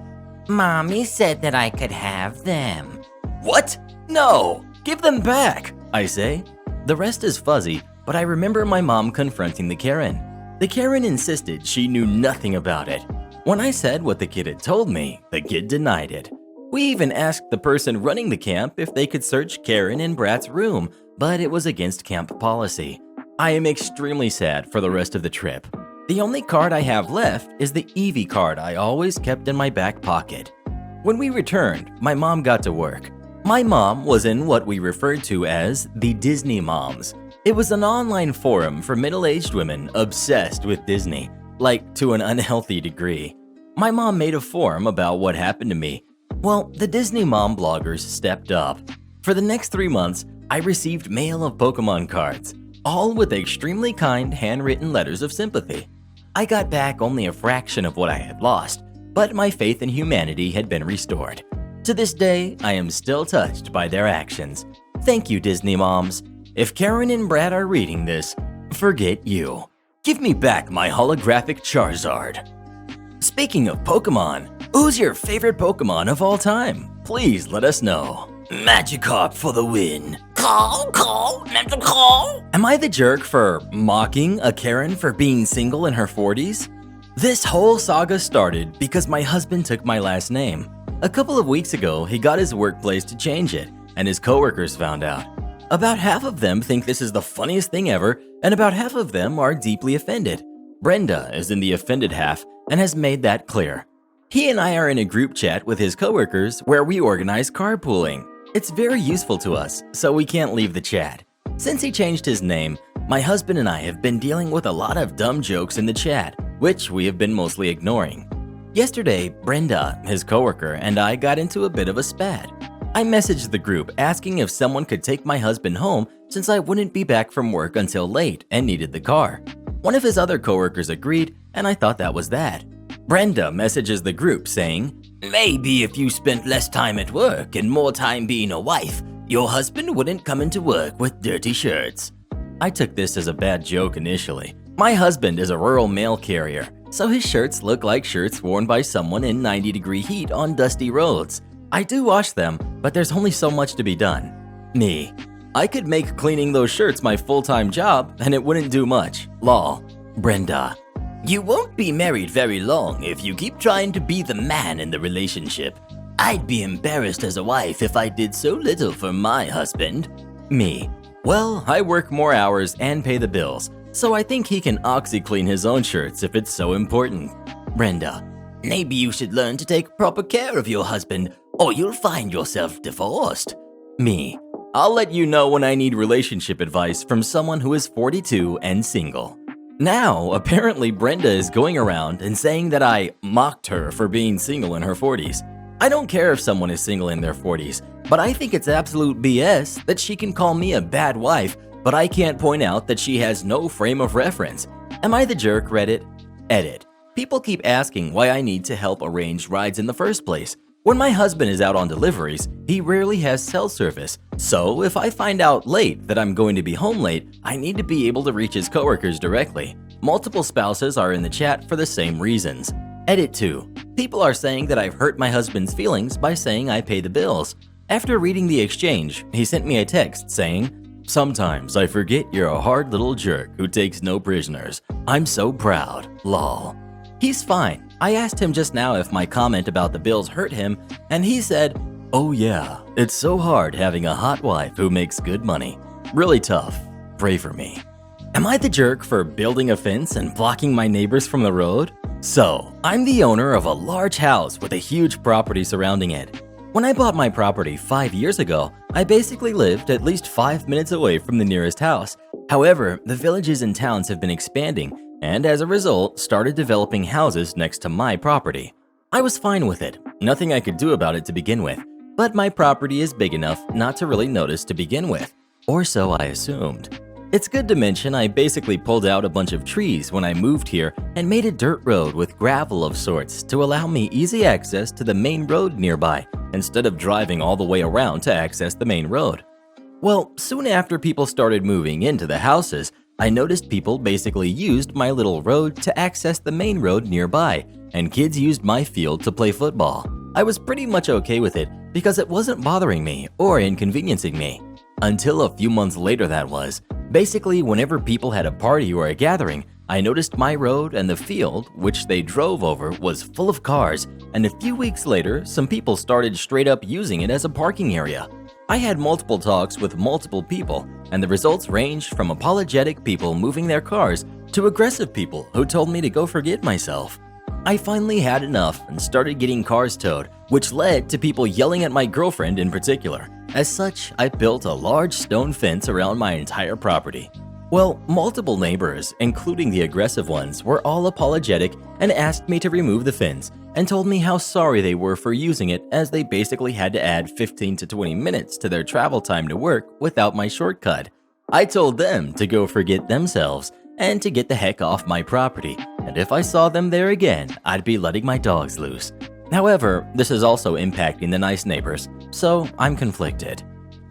"Mommy said that I could have them." "What? No! Give them back," I say. The rest is fuzzy, but I remember my mom confronting the Karen. The Karen insisted she knew nothing about it. When I said what the kid had told me, the kid denied it. We even asked the person running the camp if they could search Karen in Brad's room, but it was against camp policy. I am extremely sad for the rest of the trip. The only card I have left is the Eevee card I always kept in my back pocket. When we returned, my mom got to work. My mom was in what we referred to as the Disney Moms. It was an online forum for middle-aged women obsessed with Disney, like to an unhealthy degree. My mom made a forum about what happened to me. Well, the Disney Mom bloggers stepped up. For the next 3 months, I received mail of Pokemon cards, all with extremely kind handwritten letters of sympathy. I got back only a fraction of what I had lost, but my faith in humanity had been restored. To this day, I am still touched by their actions. Thank you, Disney Moms. if Karen and Brad are reading this, forget you. Give me back my holographic Charizard. Speaking of Pokemon, who's your favorite Pokemon of all time? Please let us know. Magikarp for the win. Call, Magikarp. Am I the jerk for mocking a Karen for being single in her 40s? This whole saga started because my husband took my last name. A couple of weeks ago, he got his workplace to change it, and his coworkers found out. About half of them think this is the funniest thing ever, and about half of them are deeply offended. Brenda is in the offended half and has made that clear. He and I are in a group chat with his coworkers where we organize carpooling. It's very useful to us, so we can't leave the chat. Since he changed his name, my husband and I have been dealing with a lot of dumb jokes in the chat, which we have been mostly ignoring. Yesterday, Brenda, his coworker, and I got into a bit of a spat. I messaged the group asking if someone could take my husband home since I wouldn't be back from work until late and needed the car. One of his other coworkers agreed, and I thought that was that. Brenda messages the group saying, Maybe if you spent less time at work and more time being a wife, your husband wouldn't come into work with dirty shirts. I took this as a bad joke initially. My husband is a rural mail carrier, so his shirts look like shirts worn by someone in 90-degree heat on dusty roads. I do wash them, but there's only so much to be done. Me. I could make cleaning those shirts my full-time job, and it wouldn't do much. Lol. Brenda. You won't be married very long if you keep trying to be the man in the relationship. I'd be embarrassed as a wife if I did so little for my husband. Me. Well, I work more hours and pay the bills, so I think he can OxyClean his own shirts if it's so important. Brenda. Maybe you should learn to take proper care of your husband, or you'll find yourself divorced. Me. I'll let you know when I need relationship advice from someone who is 42 and single. Now, apparently Brenda is going around and saying that I mocked her for being single in her 40s. I don't care if someone is single in their 40s, but I think it's absolute BS that she can call me a bad wife, but I can't point out that she has no frame of reference. Am I the jerk, Reddit? Edit. People keep asking why I need to help arrange rides in the first place. When my husband is out on deliveries, he rarely has cell service. So if I find out late that I'm going to be home late, I need to be able to reach his coworkers directly. Multiple spouses are in the chat for the same reasons. Edit 2. People are saying that I've hurt my husband's feelings by saying I pay the bills. After reading the exchange, he sent me a text saying, "Sometimes I forget you're a hard little jerk who takes no prisoners. I'm so proud. Lol." He's fine. I asked him just now if my comment about the bills hurt him, and he said, "Oh yeah, it's so hard having a hot wife who makes good money. Really tough. Pray for me." Am I the jerk for building a fence and blocking my neighbors from the road? So, I'm the owner of a large house with a huge property surrounding it. When I bought my property 5 years ago, I basically lived at least 5 minutes away from the nearest house. However, the villages and towns have been expanding, and as a result, started developing houses next to my property. I was fine with it, nothing I could do about it to begin with, but my property is big enough not to really notice to begin with, or so I assumed. It's good to mention I basically pulled out a bunch of trees when I moved here and made a dirt road with gravel of sorts to allow me easy access to the main road nearby instead of driving all the way around to access the main road. Well, soon after people started moving into the houses, I noticed people basically used my little road to access the main road nearby, and kids used my field to play football. I was pretty much okay with it because it wasn't bothering me or inconveniencing me. Until a few months later that was. Basically, whenever people had a party or a gathering, I noticed my road and the field, which they drove over, was full of cars, and a few weeks later, some people started straight up using it as a parking area. I had multiple talks with multiple people, and the results ranged from apologetic people moving their cars to aggressive people who told me to go forget myself. I finally had enough and started getting cars towed, which led to people yelling at my girlfriend in particular. As such, I built a large stone fence around my entire property. Well, multiple neighbors, including the aggressive ones, were all apologetic and asked me to remove the fence and told me how sorry they were for using it as they basically had to add 15 to 20 minutes to their travel time to work without my shortcut. I told them to go forget themselves and to get the heck off my property, and if I saw them there again, I'd be letting my dogs loose. However, this is also impacting the nice neighbors, so I'm conflicted.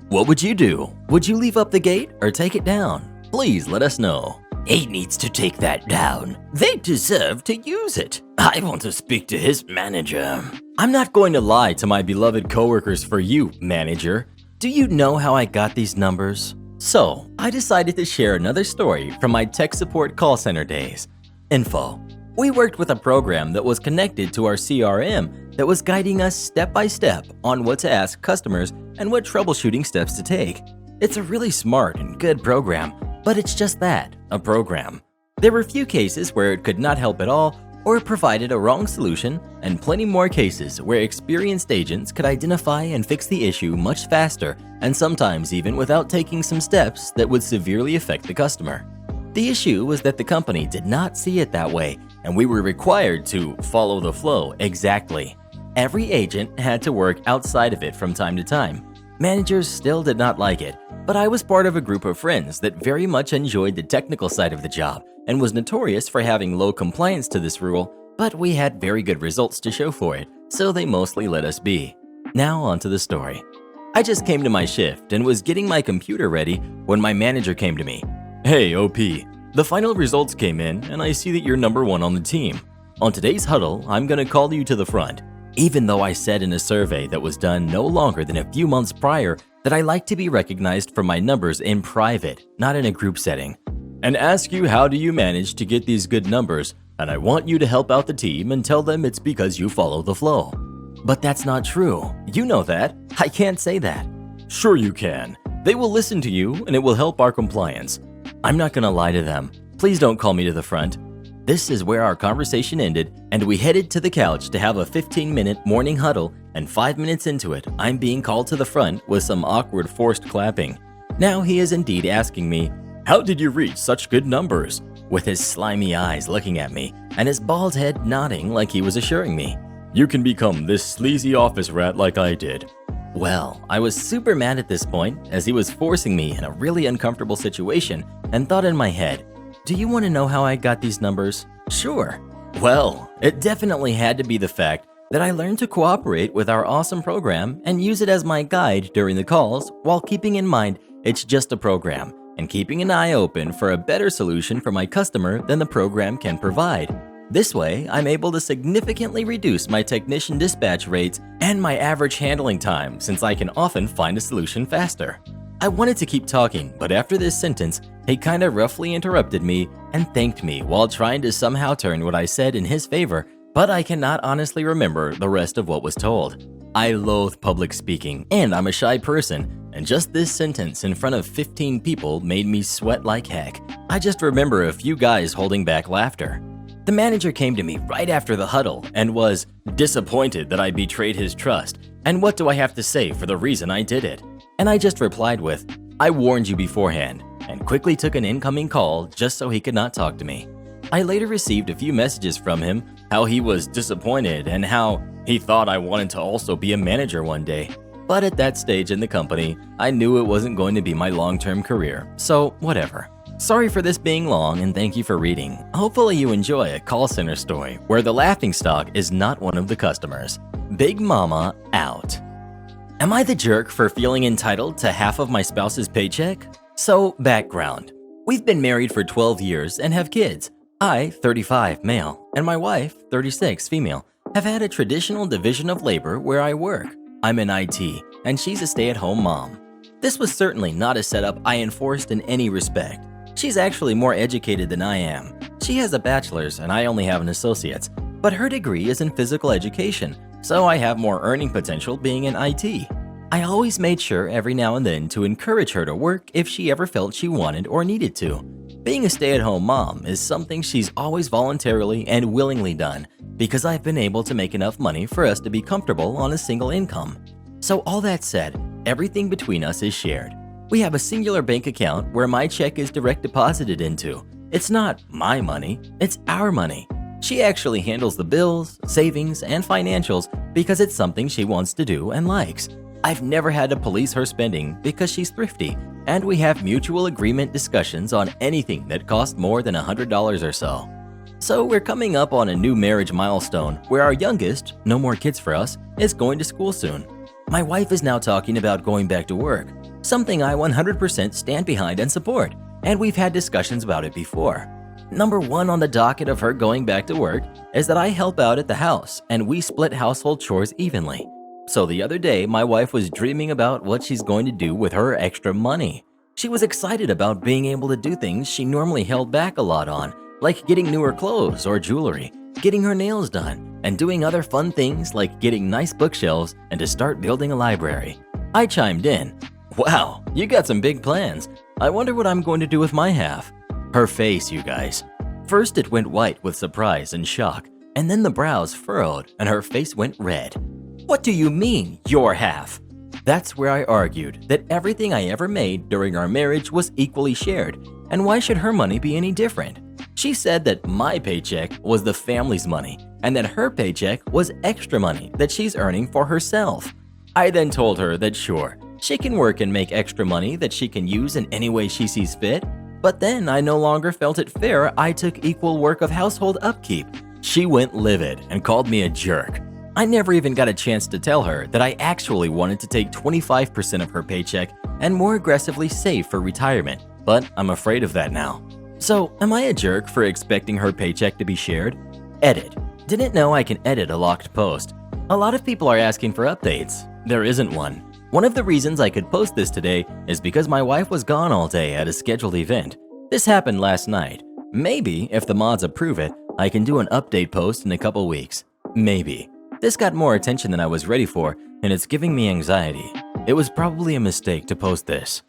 What would you do? Would you leave up the gate or take it down? Please let us know. He needs to take that down. They deserve to use it. I want to speak to his manager. I'm not going to lie to my beloved coworkers for you, manager. Do you know how I got these numbers? So, I decided to share another story from my tech support call center days. Info. We worked with a program that was connected to our CRM that was guiding us step by step on what to ask customers and what troubleshooting steps to take. It's a really smart and good program, but it's just that, a program. There were few cases where it could not help at all or provided a wrong solution, and plenty more cases where experienced agents could identify and fix the issue much faster and sometimes even without taking some steps that would severely affect the customer. The issue was that the company did not see it that way, and we were required to follow the flow exactly. Every agent had to work outside of it from time to time. Managers still did not like it, but I was part of a group of friends that very much enjoyed the technical side of the job and was notorious for having low compliance to this rule, but we had very good results to show for it, so they mostly let us be. Now on to the story. I just came to my shift and was getting my computer ready when my manager came to me. Hey, OP, the final results came in and I see that you're number 1 on the team. On today's huddle, I'm gonna call you to the front. Even though I said in a survey that was done no longer than a few months prior that I like to be recognized for my numbers in private, not in a group setting, and ask you how do you manage to get these good numbers, and I want you to help out the team and tell them it's because you follow the flow. But that's not true. You know that. I can't say that. Sure you can. They will listen to you and it will help our compliance. I'm not gonna lie to them. Please don't call me to the front. This is where our conversation ended, and we headed to the couch to have a 15-minute morning huddle, and 5 minutes into it, I'm being called to the front with some awkward forced clapping. Now he is indeed asking me, "How did you reach such good numbers?" with his slimy eyes looking at me, and his bald head nodding like he was assuring me, "You can become this sleazy office rat like I did." Well, I was super mad at this point, as he was forcing me in a really uncomfortable situation, and thought in my head, do you want to know how I got these numbers? Sure. Well, it definitely had to be the fact that I learned to cooperate with our awesome program and use it as my guide during the calls while keeping in mind it's just a program and keeping an eye open for a better solution for my customer than the program can provide. This way, I'm able to significantly reduce my technician dispatch rates and my average handling time since I can often find a solution faster. I wanted to keep talking, but after this sentence, he kinda roughly interrupted me and thanked me while trying to somehow turn what I said in his favor, but I cannot honestly remember the rest of what was told. I loathe public speaking, and I'm a shy person, and just this sentence in front of 15 people made me sweat like heck. I just remember a few guys holding back laughter. The manager came to me right after the huddle and was disappointed that I betrayed his trust, and what do I have to say for the reason I did it? And I just replied with, "I warned you beforehand," and quickly took an incoming call just so he could not talk to me. I later received a few messages from him, how he was disappointed and how he thought I wanted to also be a manager one day. But at that stage in the company, I knew it wasn't going to be my long-term career, so whatever. Sorry for this being long, and thank you for reading. Hopefully you enjoy a call center story where the laughingstock is not one of the customers. Big Mama out. Am I the jerk for feeling entitled to half of my spouse's paycheck? So, background. We've been married for 12 years and have kids. I, 35, male, and my wife, 36, female, have had a traditional division of labor where I work. I'm in IT, and she's a stay-at-home mom. This was certainly not a setup I enforced in any respect. She's actually more educated than I am. She has a bachelor's and I only have an associate's, but her degree is in physical education, so I have more earning potential being in IT. I always made sure every now and then to encourage her to work if she ever felt she wanted or needed to. Being a stay-at-home mom is something she's always voluntarily and willingly done because I've been able to make enough money for us to be comfortable on a single income. So all that said, everything between us is shared. We have a singular bank account where my check is direct deposited into. It's not my money, it's our money. She actually handles the bills, savings, and financials because it's something she wants to do and likes. I've never had to police her spending because she's thrifty, and we have mutual agreement discussions on anything that costs more than $100 or so. So we're coming up on a new marriage milestone where our youngest, no more kids for us, is going to school soon. My wife is now talking about going back to work, something I 100% stand behind and support, and we've had discussions about it before. Number one on the docket of her going back to work is that I help out at the house and we split household chores evenly. So the other day, my wife was dreaming about what she's going to do with her extra money. She was excited about being able to do things she normally held back a lot on, like getting newer clothes or jewelry, getting her nails done, and doing other fun things like getting nice bookshelves and to start building a library. I chimed in, "Wow, you got some big plans. I wonder what I'm going to do with my half." Her face, you guys. First it went white with surprise and shock, and then the brows furrowed and her face went red. "What do you mean, your half?" That's where I argued that everything I ever made during our marriage was equally shared, and why should her money be any different? She said that my paycheck was the family's money, and that her paycheck was extra money that she's earning for herself. I then told her that sure, she can work and make extra money that she can use in any way she sees fit, but then I no longer felt it fair I took equal work of household upkeep. She went livid and called me a jerk. I never even got a chance to tell her that I actually wanted to take 25% of her paycheck and more aggressively save for retirement, but I'm afraid of that now. So, am I a jerk for expecting her paycheck to be shared? Edit. Didn't know I can edit a locked post. A lot of people are asking for updates. There isn't one. One of the reasons I could post this today is because my wife was gone all day at a scheduled event. This happened last night. Maybe, if the mods approve it, I can do an update post in a couple weeks. Maybe. This got more attention than I was ready for, and it's giving me anxiety. It was probably a mistake to post this.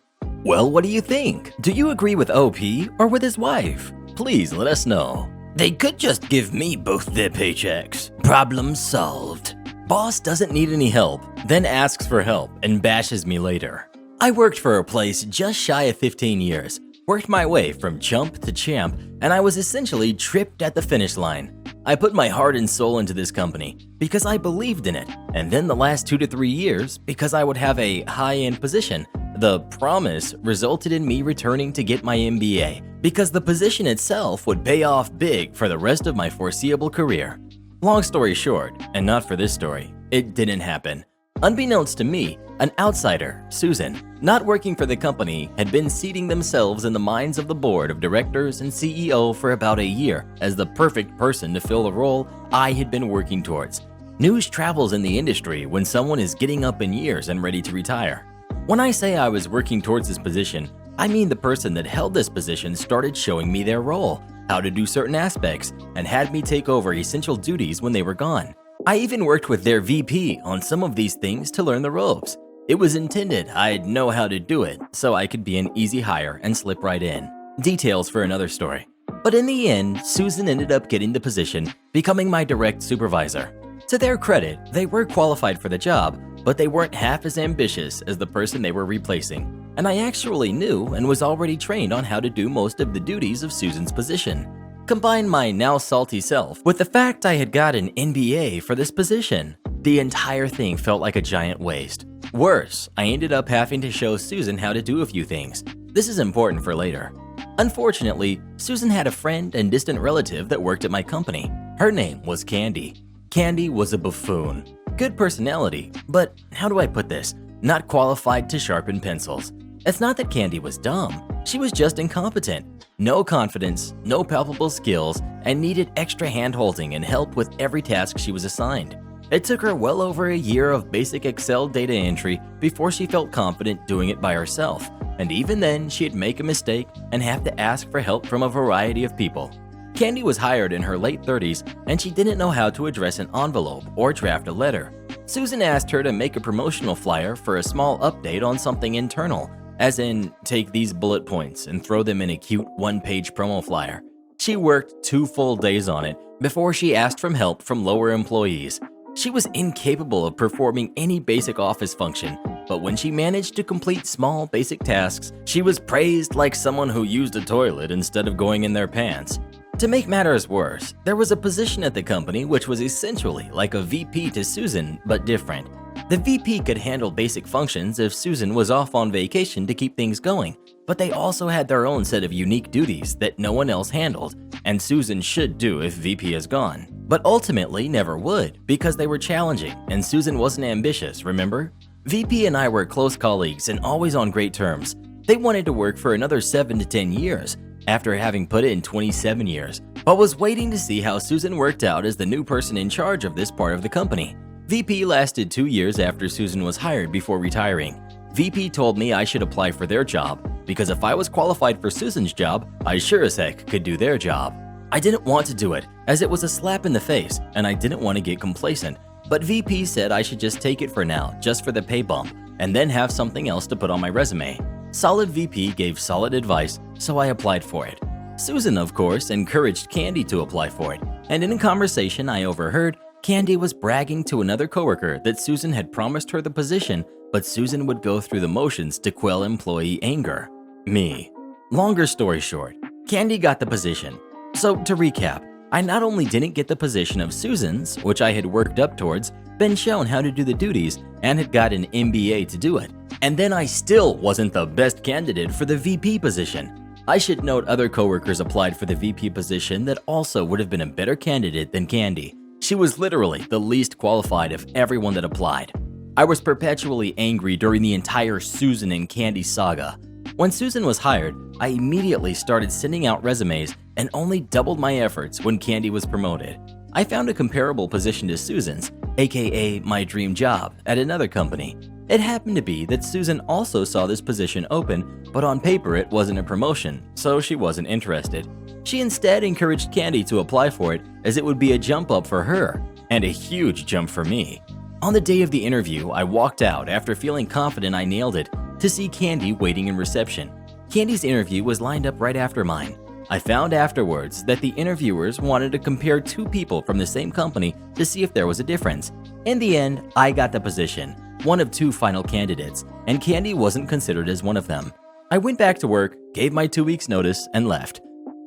Well, what do you think? Do you agree with OP or with his wife? Please let us know. They could just give me both their paychecks. Problem solved. Boss doesn't need any help, then asks for help and bashes me later. I worked for a place just shy of 15 years, worked my way from chump to champ, and I was essentially tripped at the finish line. I put my heart and soul into this company because I believed in it, and then the last 2 to 3 years because I would have a high-end position. The promise resulted in me returning to get my MBA because the position itself would pay off big for the rest of my foreseeable career. Long story short, and not for this story, it didn't happen. Unbeknownst to me, an outsider, Susan, not working for the company, had been seating themselves in the minds of the board of directors and CEO for about a year as the perfect person to fill the role I had been working towards. News travels in the industry when someone is getting up in years and ready to retire. When I say I was working towards this position, I mean the person that held this position started showing me their role, how to do certain aspects, and had me take over essential duties when they were gone. I even worked with their VP on some of these things to learn the ropes. It was intended I'd know how to do it so I could be an easy hire and slip right in. Details for another story. But in the end, Susan ended up getting the position, becoming my direct supervisor. To their credit, they were qualified for the job, but they weren't half as ambitious as the person they were replacing. And I actually knew and was already trained on how to do most of the duties of Susan's position. Combine my now salty self with the fact I had got an MBA for this position. The entire thing felt like a giant waste. Worse, I ended up having to show Susan how to do a few things. This is important for later. Unfortunately, Susan had a friend and distant relative that worked at my company. Her name was Candy. Candy was a buffoon. Good personality, but how do I put this? Not qualified to sharpen pencils. It's not that Candy was dumb. She was just incompetent. No confidence, no palpable skills, and needed extra hand-holding and help with every task she was assigned. It took her well over a year of basic Excel data entry before she felt confident doing it by herself, and even then she'd make a mistake and have to ask for help from a variety of people. Candy was hired in her late 30s, and she didn't know how to address an envelope or draft a letter. Susan asked her to make a promotional flyer for a small update on something internal, as in, take these bullet points and throw them in a cute one-page promo flyer. She worked 2 full days on it before she asked for help from lower employees. She was incapable of performing any basic office function, but when she managed to complete small basic tasks, she was praised like someone who used a toilet instead of going in their pants. To make matters worse, there was a position at the company which was essentially like a VP to Susan, but different. The VP could handle basic functions if Susan was off on vacation to keep things going, but they also had their own set of unique duties that no one else handled, and Susan should do if VP is gone, but ultimately never would because they were challenging and Susan wasn't ambitious, remember? VP and I were close colleagues and always on great terms. They wanted to work for another 7 to 10 years after having put in 27 years, but was waiting to see how Susan worked out as the new person in charge of this part of the company. VP lasted 2 years after Susan was hired before retiring. VP told me I should apply for their job because if I was qualified for Susan's job, I sure as heck could do their job. I didn't want to do it as it was a slap in the face and I didn't want to get complacent, but VP said I should just take it for now, just for the pay bump, and then have something else to put on my resume. Solid VP gave solid advice, so I applied for it. Susan, of course, encouraged Candy to apply for it, and in a conversation I overheard, Candy was bragging to another coworker that Susan had promised her the position, but Susan would go through the motions to quell employee anger. Me. Longer story short, Candy got the position. So to recap, I not only didn't get the position of Susan's, which I had worked up towards, been shown how to do the duties, and had got an MBA to do it, and then I still wasn't the best candidate for the VP position. I should note other coworkers applied for the VP position that also would have been a better candidate than Candy. She was literally the least qualified of everyone that applied. I was perpetually angry during the entire Susan and Candy saga. When Susan was hired, I immediately started sending out resumes and only doubled my efforts when Candy was promoted. I found a comparable position to Susan's, aka my dream job, at another company. It happened to be that Susan also saw this position open, but on paper it wasn't a promotion, so she wasn't interested. She instead encouraged Candy to apply for it as it would be a jump up for her, and a huge jump for me. On the day of the interview, I walked out after feeling confident I nailed it to see Candy waiting in reception. Candy's interview was lined up right after mine. I found afterwards that the interviewers wanted to compare two people from the same company to see if there was a difference. In the end, I got the position, one of two final candidates, and Candy wasn't considered as one of them. I went back to work, gave my 2 weeks notice, and left.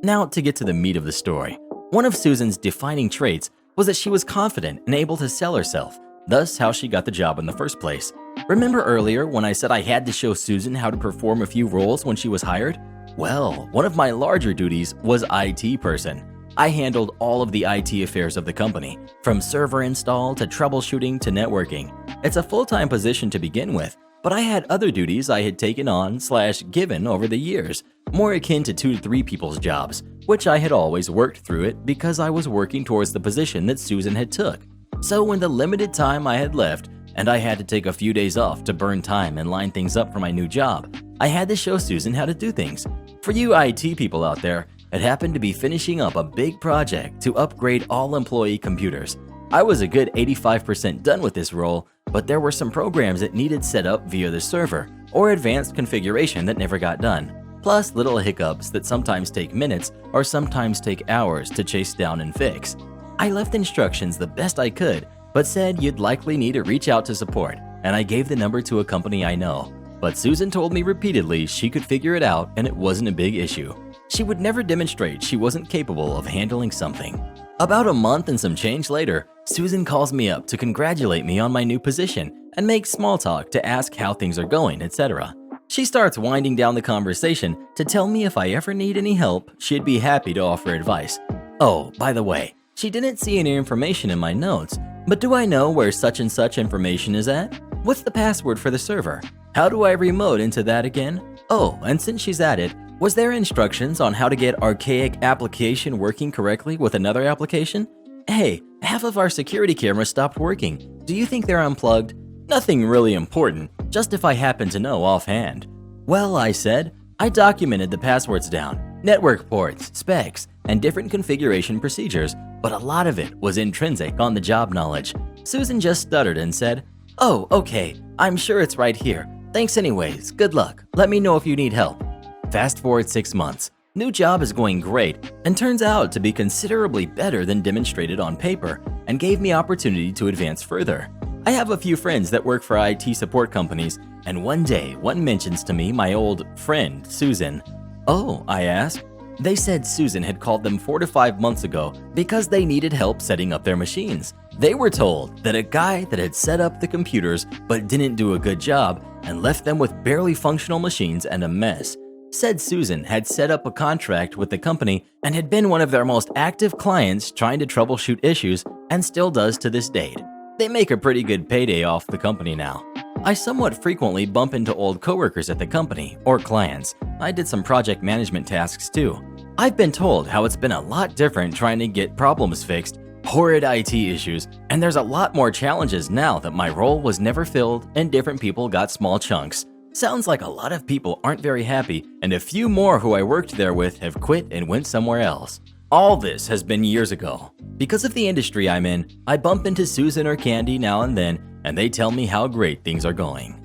Now to get to the meat of the story. One of Susan's defining traits was that she was confident and able to sell herself, thus how she got the job in the first place. Remember earlier when I said I had to show Susan how to perform a few roles when she was hired? Well, one of my larger duties was IT person. I handled all of the IT affairs of the company, from server install to troubleshooting to networking. It's a full-time position to begin with, but I had other duties I had taken on/given over the years, more akin to 2 to 3 people's jobs, which I had always worked through it because I was working towards the position that Susan had took. So when the limited time I had left, and I had to take a few days off to burn time and line things up for my new job, I had to show Susan how to do things. For you IT people out there, it happened to be finishing up a big project to upgrade all employee computers. I was a good 85% done with this role, but there were some programs that needed set up via the server or advanced configuration that never got done, plus little hiccups that sometimes take minutes or sometimes take hours to chase down and fix. I left instructions the best I could, but said you'd likely need to reach out to support, and I gave the number to a company I know. But Susan told me repeatedly she could figure it out and it wasn't a big issue. She would never demonstrate she wasn't capable of handling something. About a month and some change later, Susan calls me up to congratulate me on my new position and make small talk to ask how things are going, etc. She starts winding down the conversation to tell me if I ever need any help, she'd be happy to offer advice. Oh, by the way, she didn't see any information in my notes, but do I know where such and such information is at? What's the password for the server? How do I remote into that again? Oh, and since she's at it, was there instructions on how to get archaic application working correctly with another application? Hey, half of our security cameras stopped working. Do you think they're unplugged? Nothing really important, just if I happen to know offhand. Well, I said, I documented the passwords down, network ports, specs, and different configuration procedures, but a lot of it was intrinsic on the job knowledge. Susan just stuttered and said, "Oh, okay, I'm sure it's right here. Thanks anyways, good luck. Let me know if you need help." Fast forward 6 months. New job is going great and turns out to be considerably better than demonstrated on paper and gave me opportunity to advance further. I have a few friends that work for IT support companies, and one day one mentions to me my old friend, Susan. "Oh," I asked. They said Susan had called them 4 to 5 months ago because they needed help setting up their machines. They were told that a guy that had set up the computers but didn't do a good job and left them with barely functional machines and a mess. Said Susan had set up a contract with the company and had been one of their most active clients trying to troubleshoot issues and still does to this date. They make a pretty good payday off the company now. I somewhat frequently bump into old coworkers at the company or clients. I did some project management tasks too. I've been told how it's been a lot different trying to get problems fixed, horrid IT issues, and there's a lot more challenges now that my role was never filled and different people got small chunks. Sounds like a lot of people aren't very happy, and a few more who I worked there with have quit and went somewhere else. All this has been years ago. Because of the industry I'm in, I bump into Susan or Candy now and then, and they tell me how great things are going.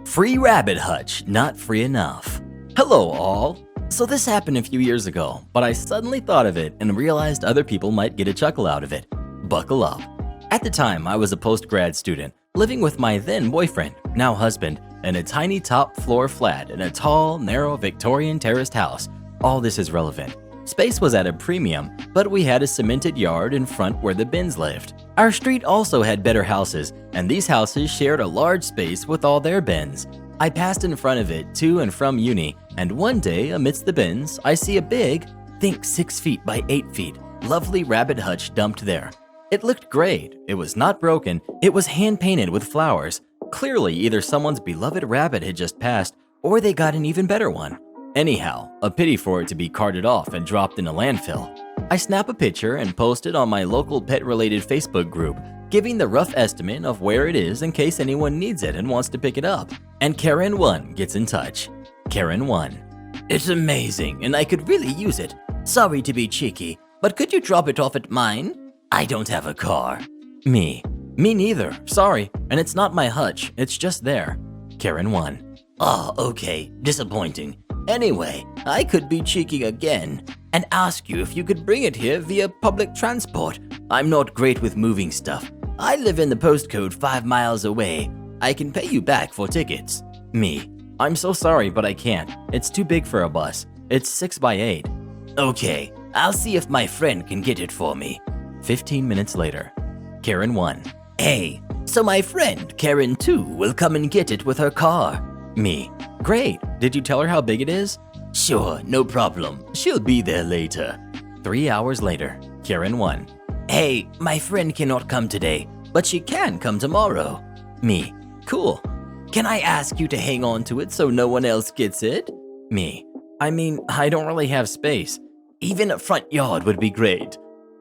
Free rabbit hutch, not free enough. Hello all. So this happened a few years ago, but I suddenly thought of it and realized other people might get a chuckle out of it. Buckle up. At the time, I was a post-grad student, living with my then boyfriend, now husband, in a tiny top-floor flat in a tall, narrow Victorian terraced house. All this is relevant. Space was at a premium, but we had a cemented yard in front where the bins lived. Our street also had better houses, and these houses shared a large space with all their bins. I passed in front of it to and from uni, and one day, amidst the bins, I see a big, think 6 feet by 8 feet, lovely rabbit hutch dumped there. It looked great. It was not broken. It was hand-painted with flowers. Clearly, either someone's beloved rabbit had just passed, or they got an even better one. Anyhow, a pity for it to be carted off and dropped in a landfill. I snap a picture and post it on my local pet-related Facebook group, giving the rough estimate of where it is in case anyone needs it and wants to pick it up. And Karen1 gets in touch. Karen1. It's amazing, and I could really use it. Sorry to be cheeky, but could you drop it off at mine? I don't have a car. Me neither. Sorry, and it's not my hutch. It's just there. Karen1. Oh, okay. Disappointing. Anyway, I could be cheeky again and ask you if you could bring it here via public transport. I'm not great with moving stuff. I live in the postcode 5 miles away. I can pay you back for tickets. Me. I'm so sorry, but I can't. It's too big for a bus. It's 6 by 8. Okay, I'll see if my friend can get it for me. 15 minutes later. Karen1. Hey, so my friend Karen2 will come and get it with her car. Me. Great. Did you tell her how big it is? Sure, no problem. She'll be there later. 3 hours later. Karen1. Hey, my friend cannot come today, but she can come tomorrow. Me. Cool. Can I ask you to hang on to it so no one else gets it? Me. I mean, I don't really have space. Even a front yard would be great.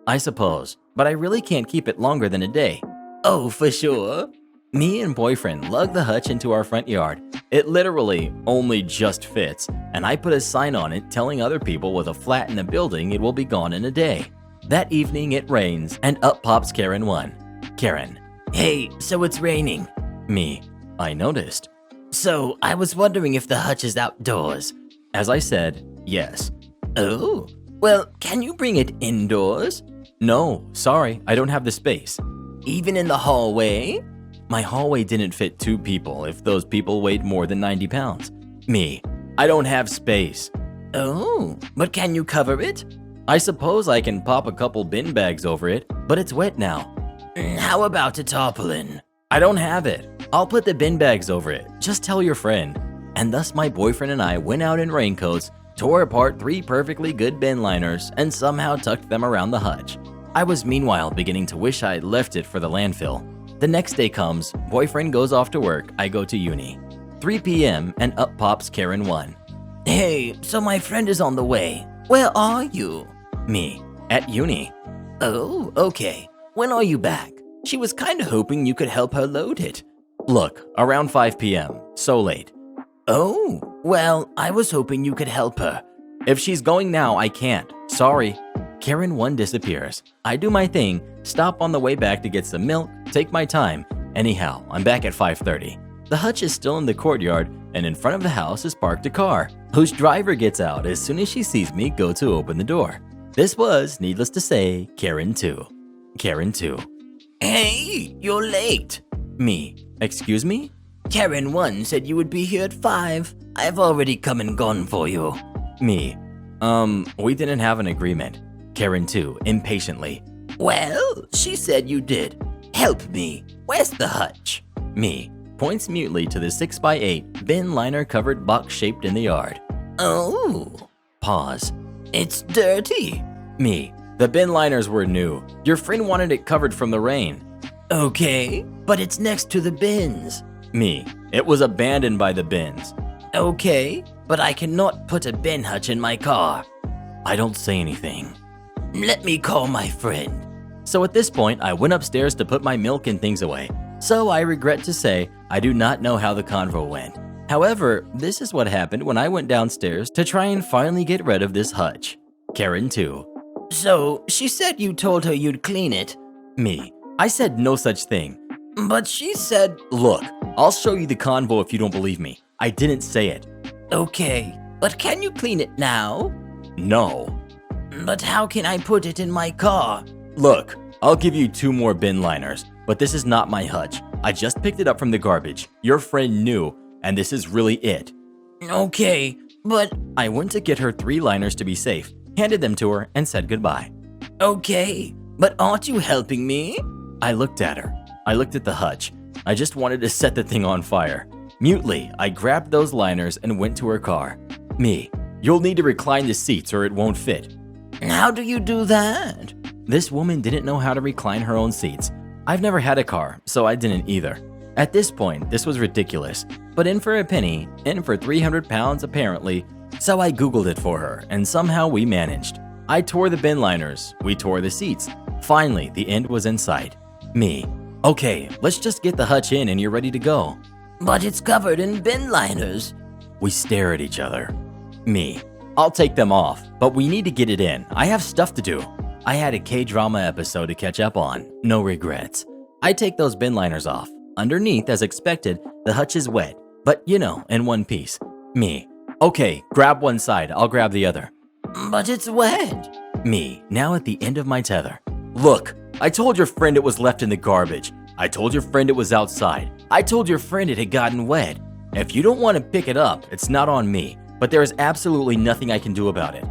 I suppose, but I really can't keep it longer than a day. Oh, for sure. Me and boyfriend lug the hutch into our front yard. It literally only just fits, and I put a sign on it telling other people with a flat in the building it will be gone in a day. That evening it rains, and up pops Karen1. Karen. Hey, so it's raining. Me. I noticed. So, I was wondering if the hutch is outdoors. As I said, yes. Oh, well, can you bring it indoors? No, sorry, I don't have the space. Even in the hallway? My hallway didn't fit 2 people if those people weighed more than 90 pounds. Me. I don't have space. Oh, but can you cover it? I suppose I can pop a couple bin bags over it, but it's wet now. How about a tarpaulin? I don't have it. I'll put the bin bags over it. Just tell your friend. And thus my boyfriend and I went out in raincoats, tore apart 3 perfectly good bin liners, and somehow tucked them around the hutch. I was meanwhile beginning to wish I had left it for the landfill. The next day comes, boyfriend goes off to work, I go to uni. 3 p.m. and up pops Karen1. Hey, so my friend is on the way. Where are you? Me. At uni. Oh, okay. When are you back? She was kinda hoping you could help her load it. Look, around 5 p.m. So late. Oh, well, I was hoping you could help her. If she's going now, I can't. Sorry. Karen1 disappears. I do my thing, stop on the way back to get some milk, take my time. Anyhow, I'm back at 5:30. The hutch is still in the courtyard, and in front of the house is parked a car, whose driver gets out as soon as she sees me go to open the door. This was, needless to say, Karen2. Karen2. Hey, you're late. Me. Excuse me? Karen1 said you would be here at 5. I've already come and gone for you. Me. We didn't have an agreement. Karen2, impatiently. Well, she said you did. Help me. Where's the hutch? Me. Points mutely to the 6 by 8 bin liner covered box shaped in the yard. Oh. Pause. It's dirty. Me. The bin liners were new. Your friend wanted it covered from the rain. Okay, but it's next to the bins. Me. It was abandoned by the bins. Okay, but I cannot put a bin hutch in my car. I don't say anything. Let me call my friend. So at this point, I went upstairs to put my milk and things away. So I regret to say, I do not know how the convo went. However, this is what happened when I went downstairs to try and finally get rid of this hutch. Karen 2. So, she said you told her you'd clean it. Me. I said no such thing. But she said, Look, I'll show you the convo if you don't believe me. I didn't say it. okay, but can you clean it now? No. But how can I put it in my car? Look, I'll give you 2 more bin liners, but this is not my hutch. I just picked it up from the garbage. Your friend knew, and this is really it. Okay, but I went to get her 3 liners to be safe, handed them to her, and said goodbye. okay, but aren't you helping me? I looked at her. I looked at the hutch. I just wanted to set the thing on fire. Mutely, I grabbed those liners and went to her car. Me. You'll need to recline the seats or it won't fit. How do you do that? This woman didn't know how to recline her own seats. I've never had a car, so I didn't either. At this point, this was ridiculous. But in for a penny, in for 300 pounds apparently, so I Googled it for her, and somehow we managed. I tore the bin liners, we tore the seats. Finally, the end was in sight. Me. Okay, let's just get the hutch in and you're ready to go. But it's covered in bin liners. We stare at each other. Me. I'll take them off, but we need to get it in. I have stuff to do. I had a K-drama episode to catch up on. No regrets. I take those bin liners off. Underneath, as expected, the hutch is wet, but you know, in one piece. Me. Okay, grab one side, I'll grab the other. But it's wet. Me. Now at the end of my tether. Look, I told your friend it was left in the garbage. I told your friend it was outside. I told your friend it had gotten wet. If you don't want to pick it up, it's not on me, but there is absolutely nothing I can do about it.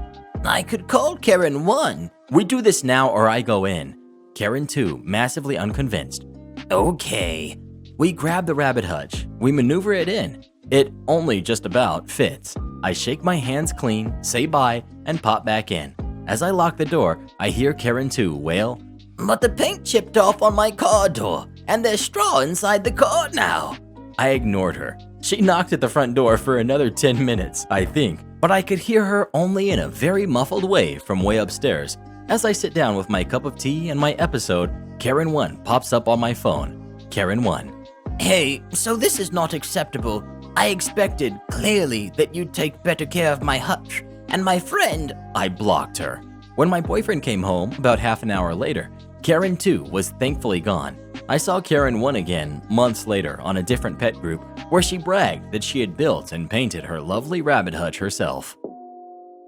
I could call Karen 1. We do this now or I go in. Karen 2, massively unconvinced. Okay. We grab the rabbit hutch. We maneuver it in. It only just about fits. I shake my hands clean, say bye, and pop back in. As I lock the door, I hear Karen 2 wail, But the paint chipped off on my car door, and there's straw inside the car now. I ignored her. She knocked at the front door for another 10 minutes, I think, but I could hear her only in a very muffled way from way upstairs. As I sit down with my cup of tea and my episode, Karen 1 pops up on my phone. Karen 1. Hey, so this is not acceptable. I expected, clearly, that you'd take better care of my hutch. And my friend, I blocked her. When my boyfriend came home about half an hour later, Karen 2 was thankfully gone. I saw Karen 1 again months later on a different pet group where she bragged that she had built and painted her lovely rabbit hutch herself.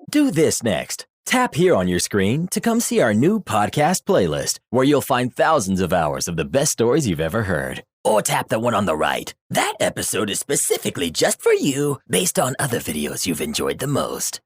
Do this next. Tap here on your screen to come see our new podcast playlist where you'll find thousands of hours of the best stories you've ever heard. or tap the one on the right. That episode is specifically just for you, based on other videos you've enjoyed the most.